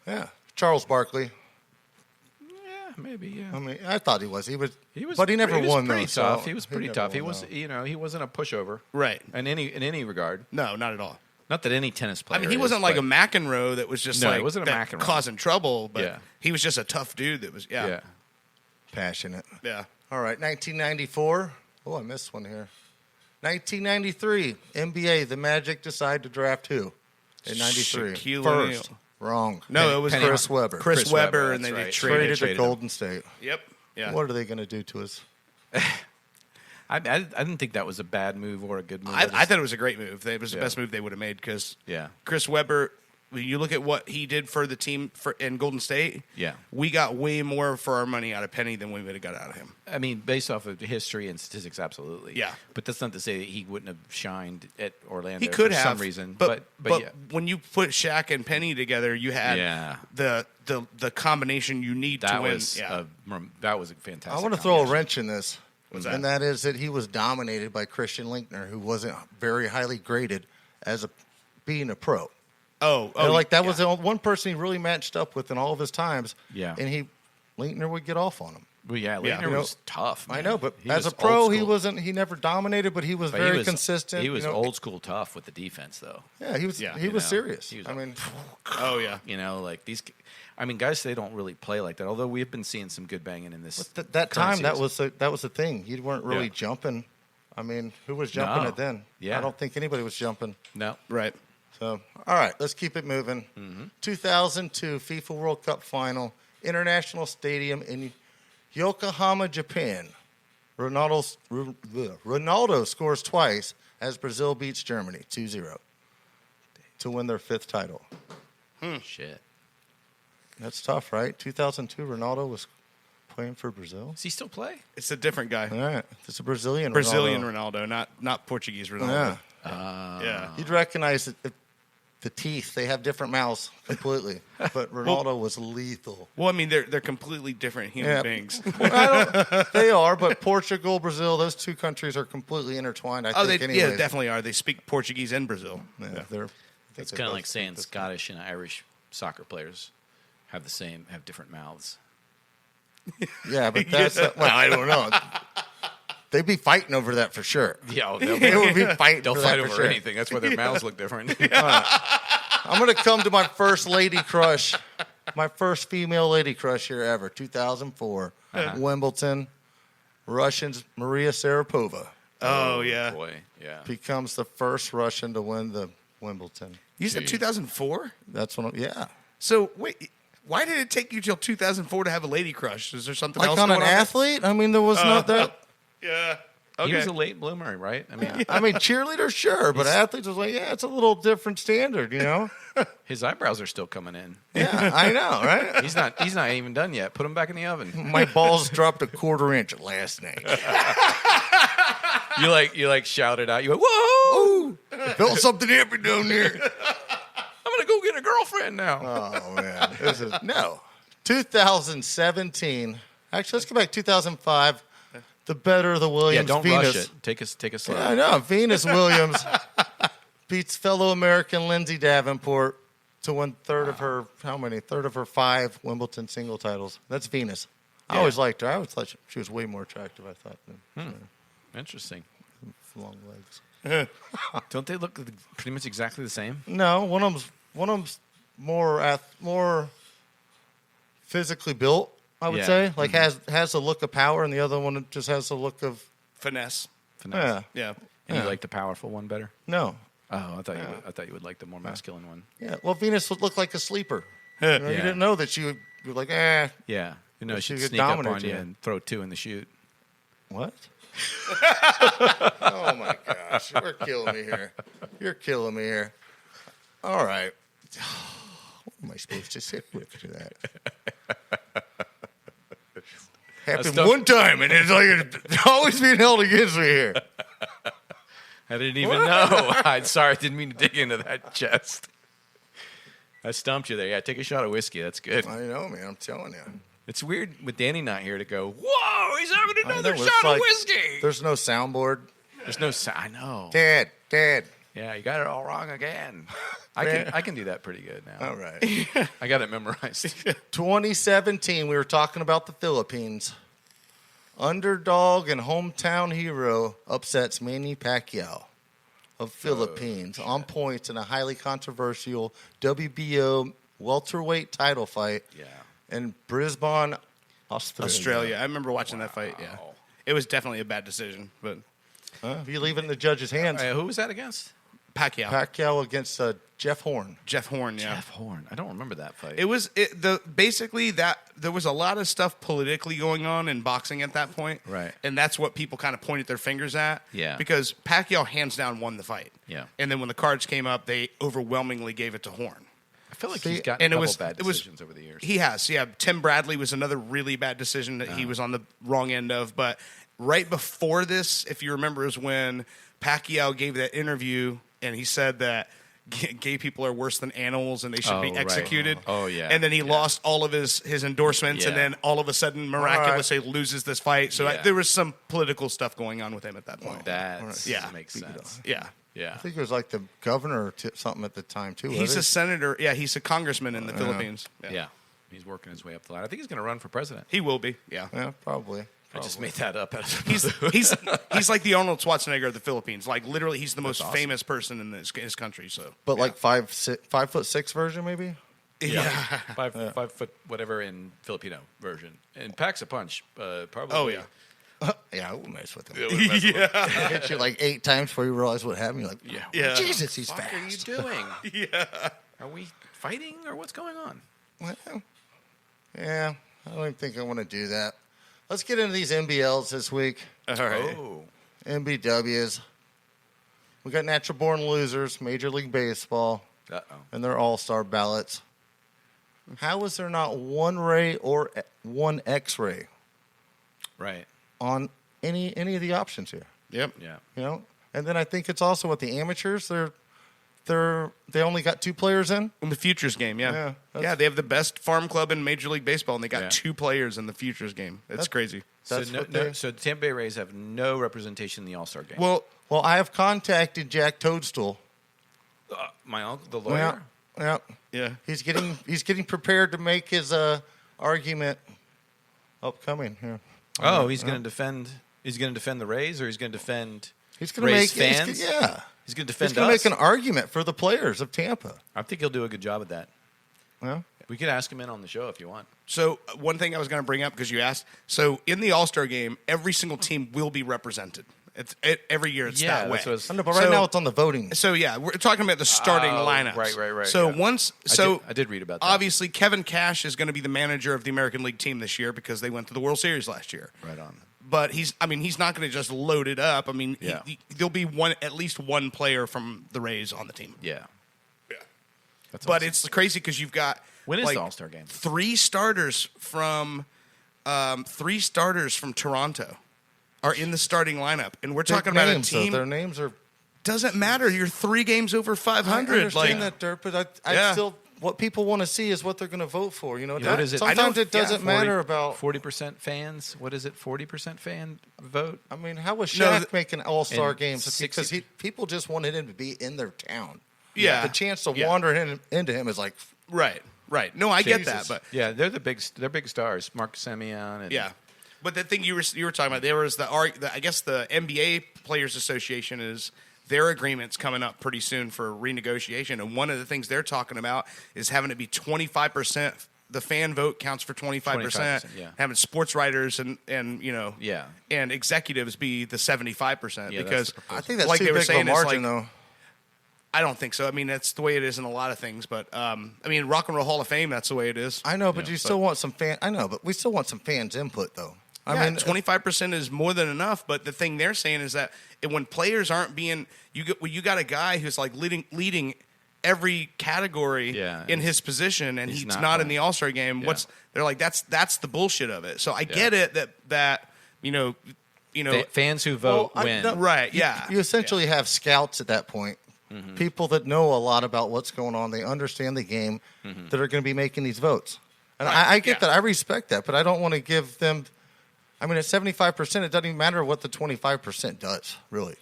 Speaker 4: Yeah. Charles Barkley.
Speaker 3: Yeah, maybe. Yeah.
Speaker 4: I mean, I thought he was. He was,
Speaker 3: He was,
Speaker 4: but he never
Speaker 3: he was
Speaker 4: won.
Speaker 3: Pretty
Speaker 4: though,
Speaker 3: tough.
Speaker 4: so
Speaker 3: He was pretty
Speaker 4: never
Speaker 3: tough. He
Speaker 4: won,
Speaker 3: was,
Speaker 4: though.
Speaker 3: he wasn't a pushover,
Speaker 5: Right.
Speaker 3: in any regard.
Speaker 5: No, not at all.
Speaker 3: Not that any tennis player.
Speaker 5: I mean, he
Speaker 3: is,
Speaker 5: wasn't like a
Speaker 3: but-
Speaker 5: McEnroe that was just
Speaker 3: No,
Speaker 5: like
Speaker 3: he wasn't a
Speaker 5: that
Speaker 3: McEnroe.
Speaker 5: causing trouble, but
Speaker 3: Yeah.
Speaker 5: he was just a tough dude that was,
Speaker 3: Yeah.
Speaker 4: Passionate.
Speaker 5: Yeah.
Speaker 4: All right, 1994. Oh, I missed one here. 1993, NBA. The Magic decide to draft who in '93?
Speaker 5: Shaquille
Speaker 4: First,
Speaker 5: O'Neal.
Speaker 4: wrong.
Speaker 5: No, it was
Speaker 4: Chris Webber.
Speaker 5: Chris Webber, and
Speaker 3: that's
Speaker 5: then they
Speaker 3: right.
Speaker 5: traded.
Speaker 4: Traded to
Speaker 3: him.
Speaker 4: Golden State.
Speaker 5: Yep. Yeah.
Speaker 4: What are they going to do to us?
Speaker 3: I didn't think that was a bad move or a good move.
Speaker 5: I thought it was a great move. It was the
Speaker 3: Yeah.
Speaker 5: best move they would have made because
Speaker 3: Yeah.
Speaker 5: Chris Webber, when you look at what he did for the team in Golden State,
Speaker 3: Yeah.
Speaker 5: we got way more for our money out of Penny than we would have got out of him.
Speaker 3: I mean, based off of history and statistics, absolutely.
Speaker 5: Yeah.
Speaker 3: But that's not to say that he wouldn't have shined at Orlando
Speaker 5: He could
Speaker 3: for
Speaker 5: have
Speaker 3: some reason.
Speaker 5: but
Speaker 3: yeah.
Speaker 5: when you put Shaq and Penny together, you had
Speaker 3: Yeah.
Speaker 5: the combination you need to
Speaker 3: That
Speaker 5: win.
Speaker 3: was
Speaker 5: Yeah.
Speaker 3: that was a fantastic.
Speaker 4: I want to throw a
Speaker 3: combination.
Speaker 4: wrench in this,
Speaker 5: What's that?
Speaker 4: and that is that he was dominated by Christian Linkner, who wasn't very highly graded as being a pro.
Speaker 5: Oh,
Speaker 4: That was the only one person he really matched up with in all of his times.
Speaker 3: Yeah.
Speaker 4: and Linkner would get off on him.
Speaker 3: Well, yeah,
Speaker 5: Yeah.
Speaker 3: Linkner
Speaker 5: You
Speaker 4: know,
Speaker 3: was tough.
Speaker 4: I
Speaker 3: man.
Speaker 4: know, but
Speaker 3: He
Speaker 4: as
Speaker 3: was
Speaker 4: a pro,
Speaker 3: old
Speaker 4: he
Speaker 3: school.
Speaker 4: wasn't. He never dominated, but he was
Speaker 3: But
Speaker 4: very
Speaker 3: he was
Speaker 4: consistent.
Speaker 3: He was
Speaker 4: you know.
Speaker 3: old school tough with the defense, though.
Speaker 4: Yeah, he was.
Speaker 5: Yeah.
Speaker 4: he was
Speaker 3: know,
Speaker 4: serious.
Speaker 3: he was
Speaker 4: I
Speaker 3: a-
Speaker 4: mean,
Speaker 5: oh yeah.
Speaker 3: You know, like these. I mean, guys, they don't really play like that. Although we've been seeing some good banging in this.
Speaker 4: that time
Speaker 3: current season.
Speaker 4: that was the thing. You weren't really
Speaker 3: Yeah.
Speaker 4: jumping. I mean, who was jumping
Speaker 3: No.
Speaker 4: it then?
Speaker 3: Yeah.
Speaker 4: I don't think anybody was jumping.
Speaker 3: No.
Speaker 5: Right.
Speaker 4: So, all right, let's keep it moving. 2002 FIFA World Cup Final, International Stadium in Yokohama, Japan. Ronaldo scores twice as Brazil beats Germany 2-0 to win their 5th title.
Speaker 3: Shit.
Speaker 4: That's tough, right? 2002, Ronaldo was playing for Brazil.
Speaker 3: Does he still play?
Speaker 5: It's a different guy.
Speaker 4: All right, it's a Brazilian
Speaker 5: Ronaldo, not Portuguese Ronaldo.
Speaker 4: Yeah.
Speaker 5: Yeah.
Speaker 4: You'd recognize that the teeth, they have different mouths completely. But Ronaldo was lethal.
Speaker 5: Well, I mean, they're completely different human
Speaker 4: Yeah.
Speaker 5: beings.
Speaker 4: They are, but Portugal, Brazil, those two countries are completely intertwined, I think,
Speaker 5: They
Speaker 4: anyways.
Speaker 5: definitely are. They speak Portuguese in Brazil.
Speaker 4: Yeah, they're,
Speaker 3: It's kind of like saying Scottish and Irish soccer players have different mouths.
Speaker 4: Yeah, but that's well, I don't know. They'd be fighting over that for sure.
Speaker 3: Yeah,
Speaker 4: They would be fighting.
Speaker 3: they'll
Speaker 4: for
Speaker 3: fight
Speaker 4: that
Speaker 3: over
Speaker 4: for sure.
Speaker 3: anything. That's why their mouths look different.
Speaker 4: I'm going to come to my first lady crush, my first female lady crush here ever, 2004, Wimbledon, Russians, Maria Sharapova
Speaker 5: Oh, yeah.
Speaker 3: Boy, yeah.
Speaker 4: becomes the first Russian to win the Wimbledon.
Speaker 5: You said 2004?
Speaker 4: That's when, yeah.
Speaker 5: So, wait, why did it take you till 2004 to have a lady crush? Is there something
Speaker 4: Like
Speaker 5: else
Speaker 4: on
Speaker 5: going
Speaker 4: an
Speaker 5: on?
Speaker 4: athlete? I mean, there was not that.
Speaker 5: Yeah. Okay.
Speaker 3: He was a late bloomer, right? I mean,
Speaker 4: I mean, cheerleaders, sure, but athletes was like, yeah, it's a little different standard, you know?
Speaker 3: his eyebrows are still coming in.
Speaker 4: Yeah, I know, right?
Speaker 3: He's not even done yet. Put him back in the oven.
Speaker 4: My balls dropped a quarter inch last night.
Speaker 3: You like shouted out. You went, whoa!
Speaker 4: Felt something happen down there.
Speaker 3: I'm gonna go get a girlfriend now.
Speaker 4: Oh, man. This is, no. 2017. Actually, let's go back 2005. The better the
Speaker 3: yeah,
Speaker 4: Williams.
Speaker 3: don't
Speaker 4: Venus.
Speaker 3: rush it. Take a slow.
Speaker 4: Yeah, I know. Venus Williams beats fellow American Lindsay Davenport to win third of her, how many? Third of her 5 Wimbledon single titles. That's Venus. I always liked her. I always thought she was way more attractive, I thought, than
Speaker 3: Interesting.
Speaker 4: long legs.
Speaker 3: Don't they look pretty much exactly the same?
Speaker 4: No, one of them's more physically built, I would
Speaker 3: Yeah.
Speaker 4: say. Like has the look of power, and the other one just has the look of
Speaker 5: Finesse.
Speaker 3: Finesse.
Speaker 4: yeah.
Speaker 5: Yeah.
Speaker 3: And you like the powerful one better?
Speaker 4: No.
Speaker 3: Oh, I thought you would like the more masculine one.
Speaker 4: Yeah. Well, Venus would look like a sleeper. You
Speaker 3: Yeah.
Speaker 4: didn't know that she would be like,
Speaker 3: Yeah. You know,
Speaker 4: She
Speaker 3: she'd
Speaker 4: could
Speaker 3: sneak up
Speaker 4: dominate
Speaker 3: on you
Speaker 4: you.
Speaker 3: and throw 2 in the chute.
Speaker 4: what? Oh my gosh, you're killing me here. You're killing me here. All right. What am I supposed to sit with for that? Happened
Speaker 3: stuff-
Speaker 4: one time, and it's like it's always being held against me here.
Speaker 3: I didn't even know. I'm sorry, I didn't mean to dig into that chest. I stumped you there. Yeah, take a shot of whiskey. That's good.
Speaker 4: I know, man. I'm telling you.
Speaker 3: It's weird with Danny not here to go, whoa, he's having
Speaker 4: I
Speaker 3: another
Speaker 4: know, it's
Speaker 3: shot
Speaker 4: like-
Speaker 3: of whiskey.
Speaker 4: There's no soundboard.
Speaker 3: There's no sound. I know.
Speaker 4: Dad.
Speaker 3: Yeah, you got it all wrong again. I can do that pretty good now.
Speaker 4: All right.
Speaker 3: I got it memorized.
Speaker 4: 2017, we were talking about the Philippines. Underdog and hometown hero upsets Manny Pacquiao of Philippines on points in a highly controversial WBO welterweight title fight
Speaker 3: Yeah.
Speaker 4: in Brisbane,
Speaker 5: Australia. I remember watching that fight. Yeah. It was definitely a bad decision, but
Speaker 4: If you leave it in the judge's hands,
Speaker 3: Who was that against?
Speaker 5: Pacquiao.
Speaker 4: Pacquiao against Jeff Horn.
Speaker 5: Jeff Horn, yeah.
Speaker 3: Jeff Horn. I don't remember that fight.
Speaker 5: It was basically that there was a lot of stuff politically going on in boxing at that point,
Speaker 3: Right.
Speaker 5: And that's what people kind of pointed their fingers at,
Speaker 3: Yeah.
Speaker 5: Because Pacquiao hands down won the fight,
Speaker 3: Yeah.
Speaker 5: And then when the cards came up, they overwhelmingly gave it to Horn.
Speaker 3: I feel like
Speaker 4: See,
Speaker 3: he's gotten
Speaker 5: and
Speaker 3: a
Speaker 5: it
Speaker 3: couple
Speaker 5: was-
Speaker 3: bad
Speaker 5: it was-
Speaker 3: decisions over the years.
Speaker 5: He has, yeah. Tim Bradley was another really bad decision that he was on the wrong end of. But right before this, if you remember, is when Pacquiao gave that interview and he said that gay people are worse than animals and they should be
Speaker 3: right.
Speaker 5: executed.
Speaker 3: Oh, yeah.
Speaker 5: And then he lost all of his endorsements, and
Speaker 3: Yeah.
Speaker 5: then all of a sudden, miraculously loses this fight. So
Speaker 3: Yeah.
Speaker 5: there was some political stuff going on with him at that point.
Speaker 3: That
Speaker 5: Yeah.
Speaker 3: makes sense.
Speaker 5: Yeah.
Speaker 3: Yeah.
Speaker 4: I think it was like the governor or something at the time, too.
Speaker 5: He's
Speaker 4: wasn't
Speaker 5: a senator. Yeah, he's a congressman in the Philippines.
Speaker 3: Yeah. He's working his way up the ladder. I think he's going to run for president.
Speaker 5: He will be. Yeah.
Speaker 4: he? Yeah, probably.
Speaker 3: I just made that up.
Speaker 5: He's like the Arnold Schwarzenegger of the Philippines. Like literally, he's the most
Speaker 3: awesome.
Speaker 5: famous person in his country. So
Speaker 4: But like 5'6" version, maybe?
Speaker 3: Yeah. Five foot whatever in Filipino version. And packs a punch. Probably.
Speaker 5: Oh, yeah.
Speaker 4: Yeah, I wouldn't mess with him.
Speaker 5: Yeah.
Speaker 4: Hit you like 8 times before you realize what happened. You're like,
Speaker 3: Yeah.
Speaker 5: Yeah.
Speaker 4: Jesus, he's
Speaker 3: What are you
Speaker 4: fast.
Speaker 3: doing?
Speaker 5: Yeah.
Speaker 3: Are we fighting or what's going on?
Speaker 4: Well, yeah, I don't even think I want to do that. Let's get into these NBLs this week.
Speaker 5: All right.
Speaker 3: Oh.
Speaker 4: NBWs. We got natural born losers, Major League Baseball,
Speaker 3: Uh-oh.
Speaker 4: and their all-star ballots. How is there not one Ray or one X-ray
Speaker 3: Right.
Speaker 4: on any of the options here?
Speaker 5: Yep.
Speaker 3: Yeah.
Speaker 4: You know, and then I think it's also with the amateurs. They only got 2 players in.
Speaker 5: In the futures game,
Speaker 4: Yeah,
Speaker 5: yeah.
Speaker 4: that's-
Speaker 5: Yeah, they have the best farm club in Major League Baseball, and they got
Speaker 3: Yeah.
Speaker 5: 2 players in the futures game. It's crazy.
Speaker 4: That's
Speaker 3: so,
Speaker 4: what they.
Speaker 3: so the Tampa Bay Rays have no representation in the All-Star game.
Speaker 5: Well,
Speaker 4: Well, I have contacted Jack Toadstool.
Speaker 3: My uncle, the lawyer.
Speaker 4: Yeah.
Speaker 5: yeah.
Speaker 4: He's getting prepared to make his argument upcoming here.
Speaker 3: Oh, he's going to defend. He's going to defend the Rays, or he's going to defend.
Speaker 4: He's going to
Speaker 3: Rays
Speaker 4: make
Speaker 3: fans.
Speaker 4: He's
Speaker 3: going to defend
Speaker 4: going to
Speaker 3: us.
Speaker 4: make an argument for the players of Tampa.
Speaker 3: I think he'll do a good job at that.
Speaker 4: Yeah.
Speaker 3: We could ask him in on the show if you want.
Speaker 5: So one thing I was going to bring up because you asked. So in the All-Star game, every single team will be represented. Every year it's that way.
Speaker 3: That's
Speaker 4: I know, but right now it's on the voting.
Speaker 5: So yeah, we're talking about the starting lineups.
Speaker 3: Right.
Speaker 5: So
Speaker 3: yeah. I did read about that.
Speaker 5: Obviously, Kevin Cash is going to be the manager of the American League team this year because they went to the World Series last year.
Speaker 3: Right on.
Speaker 5: But he's not going to just load it up. I mean,
Speaker 3: Yeah.
Speaker 5: there'll be at least one player from the Rays on the team.
Speaker 3: Yeah. That's
Speaker 5: But
Speaker 3: awesome.
Speaker 5: it's crazy because you've got
Speaker 3: When is the All-Star game?
Speaker 5: Three starters from Toronto are in the starting lineup, and we're talking about
Speaker 4: names,
Speaker 5: a team.
Speaker 4: Their names are.
Speaker 5: Doesn't matter. You're 3 games over 500.
Speaker 4: I understand that, Dirk, but I
Speaker 5: Yeah.
Speaker 4: still. What people want to see is what they're going to vote for. You know,
Speaker 3: Yeah, what is it?
Speaker 4: Sometimes it doesn't matter about
Speaker 3: 40% fans. What is it? 40% fan vote.
Speaker 4: I mean, how was
Speaker 5: No,
Speaker 4: Shaq making All-Star
Speaker 3: and
Speaker 4: games?
Speaker 3: 60
Speaker 4: Because people just wanted him to be in their town.
Speaker 5: Yeah.
Speaker 4: The chance to
Speaker 5: Yeah.
Speaker 4: wander into him is like,
Speaker 5: Right. No, I get that,
Speaker 3: Jesus.
Speaker 5: but
Speaker 3: yeah, they're big stars. Mark Semien. And
Speaker 5: yeah. But the thing you were talking about, there was I guess the NBA Players Association is their agreement's coming up pretty soon for renegotiation, and one of the things they're talking about is having it be 25%. The fan vote counts for 25%.
Speaker 3: yeah.
Speaker 5: Having sports writers and
Speaker 3: Yeah.
Speaker 5: and executives be the 75%
Speaker 3: Yeah, that's
Speaker 5: because
Speaker 3: the proposal.
Speaker 4: I think that's
Speaker 5: like
Speaker 4: too
Speaker 5: they were
Speaker 4: big of a
Speaker 5: saying, it's
Speaker 4: margin,
Speaker 5: like-
Speaker 4: though.
Speaker 5: I don't think so. I mean, that's the way it is in a lot of things. But I mean, Rock and Roll Hall of Fame, that's the way it is.
Speaker 4: I know, but you still want some fan. I know, but we still want some fans' input, though. I
Speaker 5: Yeah,
Speaker 4: mean,
Speaker 5: 25% is more than enough. But the thing they're saying is that when players aren't being, you got a guy who's like leading every category
Speaker 3: Yeah,
Speaker 5: in his position, and
Speaker 3: he's
Speaker 5: he's
Speaker 3: not
Speaker 5: not in
Speaker 3: playing.
Speaker 5: the All-Star game.
Speaker 3: Yeah.
Speaker 5: They're like that's the bullshit of it. So I get it that
Speaker 3: fans who vote
Speaker 4: Well,
Speaker 3: win.
Speaker 5: right? Yeah,
Speaker 4: you essentially have scouts at that point.
Speaker 3: Mm-hmm.
Speaker 4: People that know a lot about what's going on. They understand the game
Speaker 3: Mm-hmm.
Speaker 4: that are going to be making these votes. And
Speaker 5: Right,
Speaker 4: I get
Speaker 5: yeah.
Speaker 4: that. I respect that. But I don't want to give them. I mean, at 75%, it doesn't even matter what the 25% does, really.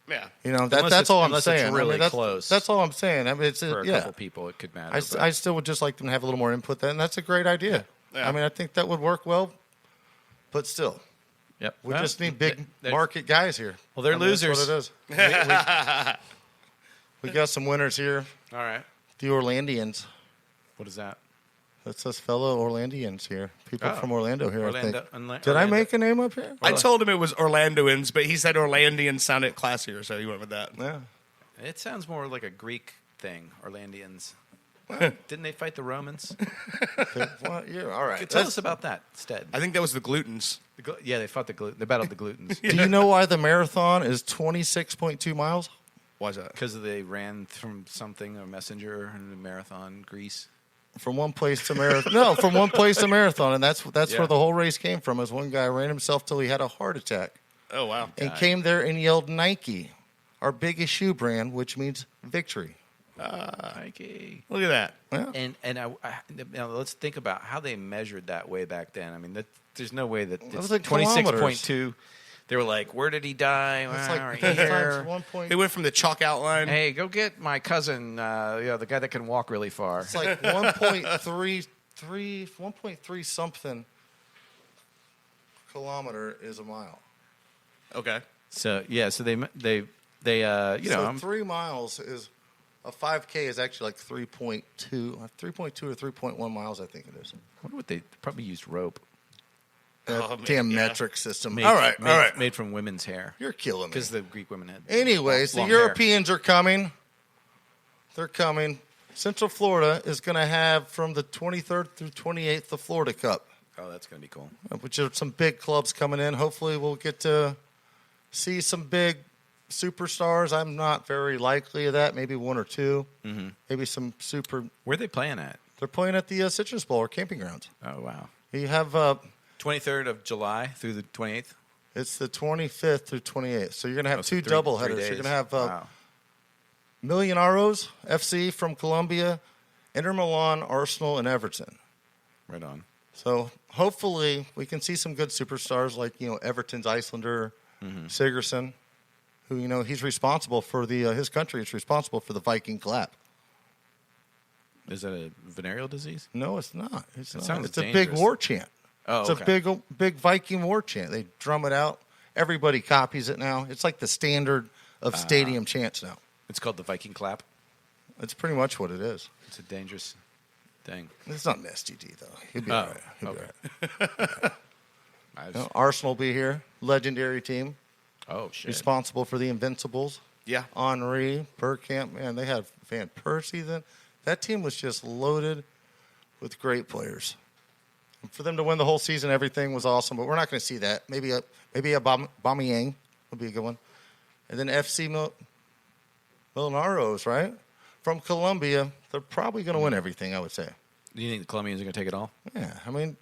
Speaker 5: yeah.
Speaker 4: You know,
Speaker 3: Unless
Speaker 4: that's all I'm
Speaker 3: unless it's
Speaker 4: saying.
Speaker 3: really
Speaker 4: that's,
Speaker 3: close.
Speaker 4: That's all I'm saying. I mean, it's
Speaker 3: For a
Speaker 4: yeah.
Speaker 3: couple people, it could matter.
Speaker 4: I still would just like them to have a little more input there, and that's a great idea.
Speaker 5: Yeah.
Speaker 4: I mean, I think that would work well, but still,
Speaker 3: yep.
Speaker 4: we
Speaker 3: Well,
Speaker 4: just need big
Speaker 3: they're-
Speaker 4: market guys here.
Speaker 3: Well, they're
Speaker 4: I mean, that's
Speaker 3: losers.
Speaker 4: what it is. We got some winners here.
Speaker 3: All right.
Speaker 4: The Orlandians.
Speaker 3: What is that?
Speaker 4: That's us fellow Orlandians here. People
Speaker 3: Oh.
Speaker 4: from Orlando here,
Speaker 3: Orlando-
Speaker 4: I think.
Speaker 3: Orla-
Speaker 4: Did I
Speaker 3: Orlando.
Speaker 4: make a name up here?
Speaker 5: I told him it was Orlandoans, but he said Orlandians sounded classier, so he went with that.
Speaker 4: Yeah.
Speaker 3: It sounds more like a Greek thing. Orlandians. Didn't they fight the Romans?
Speaker 4: Well, yeah, all right.
Speaker 3: Tell us about that instead.
Speaker 5: I think that was the glutens.
Speaker 3: Yeah, they fought they battled the glutens
Speaker 4: Do you know why the marathon is 26.2 miles?
Speaker 5: Why is that?
Speaker 3: because they ran from something, a messenger in the marathon, Greece.
Speaker 4: From one place to marathon. No, from one place to marathon, and that's
Speaker 3: Yeah.
Speaker 4: where the whole race came from. Is one guy ran himself till he had a heart attack,
Speaker 5: Oh wow.
Speaker 4: and came there and yelled Nike, our biggest shoe brand, which means victory.
Speaker 3: Nike.
Speaker 5: Look at that.
Speaker 4: Yeah.
Speaker 3: And now let's think about how they measured that way back then. I mean, there's no way that
Speaker 4: was
Speaker 3: it's
Speaker 4: in
Speaker 3: 26.2. They were like, where did he die?
Speaker 4: It's
Speaker 3: Well,
Speaker 4: like
Speaker 3: right here.
Speaker 4: times 1 point.
Speaker 5: They went from the chalk outline.
Speaker 3: Hey, go get my cousin, the guy that can walk really far.
Speaker 4: It's like 1.3 something kilometer is a mile.
Speaker 5: Okay.
Speaker 3: So yeah, so they you
Speaker 4: So
Speaker 3: know,
Speaker 4: 3 miles is a 5K is actually like 3.2 or 3.1 miles, I think it is.
Speaker 3: I wonder what they probably used rope.
Speaker 4: That
Speaker 5: Oh, man,
Speaker 4: damn
Speaker 5: yeah.
Speaker 4: metric system.
Speaker 3: Made,
Speaker 4: all right.
Speaker 3: made from women's hair
Speaker 4: You're killing me.
Speaker 3: because the Greek women had.
Speaker 4: Anyways, the
Speaker 3: long hair.
Speaker 4: Europeans are coming. They're coming. Central Florida is going to have from the 23rd through 28th the Florida Cup,
Speaker 3: Oh, that's gonna be cool.
Speaker 4: which are some big clubs coming in. Hopefully, we'll get to see some big superstars. I'm not very likely of that. Maybe one or two.
Speaker 3: Mm-hmm.
Speaker 4: Maybe some super.
Speaker 3: Where are they playing at?
Speaker 4: They're playing at the Citrus Bowl or camping grounds.
Speaker 3: Oh wow.
Speaker 4: You have
Speaker 3: 23rd of July through the 28th.
Speaker 4: it's the 25th through 28th. So you're going to have
Speaker 3: Oh, so
Speaker 4: two
Speaker 3: 3
Speaker 4: double
Speaker 3: days.
Speaker 4: headers. You're going to have
Speaker 3: wow.
Speaker 4: Millonarios FC from Colombia, Inter Milan, Arsenal, and Everton.
Speaker 3: Right on.
Speaker 4: So hopefully we can see some good superstars like Everton's Icelander, Sigurdsson, who he's responsible for the his country is responsible for the Viking clap.
Speaker 3: Is that a venereal disease?
Speaker 4: No, it's not. It's
Speaker 3: It
Speaker 4: not.
Speaker 3: sounds
Speaker 4: It's a
Speaker 3: dangerous.
Speaker 4: big war chant.
Speaker 3: Oh,
Speaker 4: it's
Speaker 3: okay.
Speaker 4: a big Viking war chant. They drum it out. Everybody copies it now. It's like the standard of stadium chants now.
Speaker 3: It's called the Viking clap.
Speaker 4: It's pretty much what it is.
Speaker 3: It's a dangerous thing.
Speaker 4: It's not an STD, though. He'll be all right. He'll be all right. Arsenal will be here. Legendary team.
Speaker 3: Oh, shit.
Speaker 4: Responsible for the Invincibles.
Speaker 5: Yeah.
Speaker 4: Henry, Bergkamp. Man, they had Van Persie then. That team was just loaded with great players. And for them to win the whole season, everything was awesome. But we're not going to see that. Maybe a Aubameyang would be a good one. And then FC Millonarios, right? From Colombia, they're probably going to win everything, I would say.
Speaker 3: Do you think the Colombians are going to take it all?
Speaker 4: Yeah, I mean,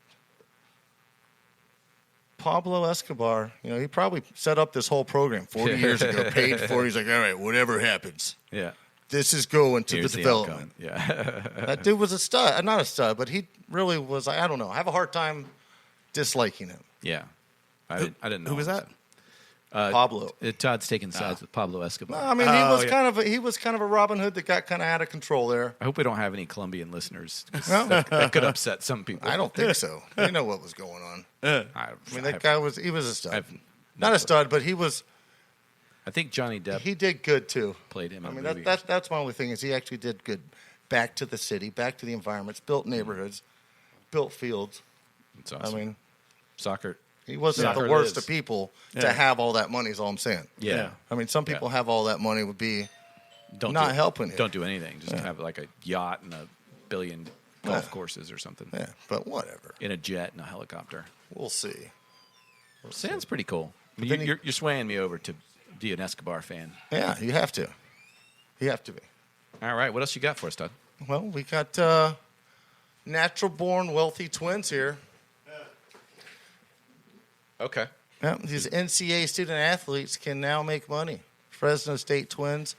Speaker 4: Pablo Escobar, he probably set up this whole program 40 years ago, paid for it. He's like, all right, whatever happens,
Speaker 3: Yeah.
Speaker 4: this is going to
Speaker 3: Here's
Speaker 4: the
Speaker 3: the
Speaker 4: development.
Speaker 3: outcome. Yeah.
Speaker 4: That dude was a stud. Not a stud, but he really was, I don't know. I have a hard time disliking him.
Speaker 3: Yeah. I didn't know.
Speaker 5: Who was that?
Speaker 4: Pablo.
Speaker 3: Todd's taking sides with Pablo Escobar.
Speaker 4: I mean, he was kind of a Robin Hood that got kind of out of control there.
Speaker 3: I hope we don't have any Colombian listeners. 'Cause
Speaker 4: No.
Speaker 3: that could upset some people.
Speaker 4: I don't think so. They know what was going on. I mean, that guy was a stud.
Speaker 3: I've
Speaker 4: Not a stud, but he was.
Speaker 3: I think Johnny Depp
Speaker 4: He did good too.
Speaker 3: played him.
Speaker 4: I
Speaker 3: in
Speaker 4: mean,
Speaker 3: a movie.
Speaker 4: that's my only thing is he actually did good. Back to the city, back to the environments, built neighborhoods, built fields.
Speaker 3: It's awesome.
Speaker 4: I mean,
Speaker 3: soccer.
Speaker 4: he wasn't
Speaker 3: Soccer
Speaker 4: the worst
Speaker 3: lives.
Speaker 4: of people to have all that money. Is all I'm saying.
Speaker 3: Yeah.
Speaker 4: I mean, some people have all that money would be
Speaker 3: Don't
Speaker 4: not
Speaker 3: do,
Speaker 4: helping you.
Speaker 3: Don't do anything. Just have like a yacht and a billion golf courses or something.
Speaker 4: Yeah, but whatever.
Speaker 3: In a jet and a helicopter.
Speaker 4: We'll see.
Speaker 3: Sounds pretty cool.
Speaker 4: then
Speaker 3: You're swaying me over to be an Escobar fan.
Speaker 4: Yeah, you have to. You have to be.
Speaker 3: All right. What else you got for us, Todd?
Speaker 4: Well, we got natural-born wealthy twins here.
Speaker 3: Okay.
Speaker 4: Yeah, these NCAA student athletes can now make money. Fresno State twins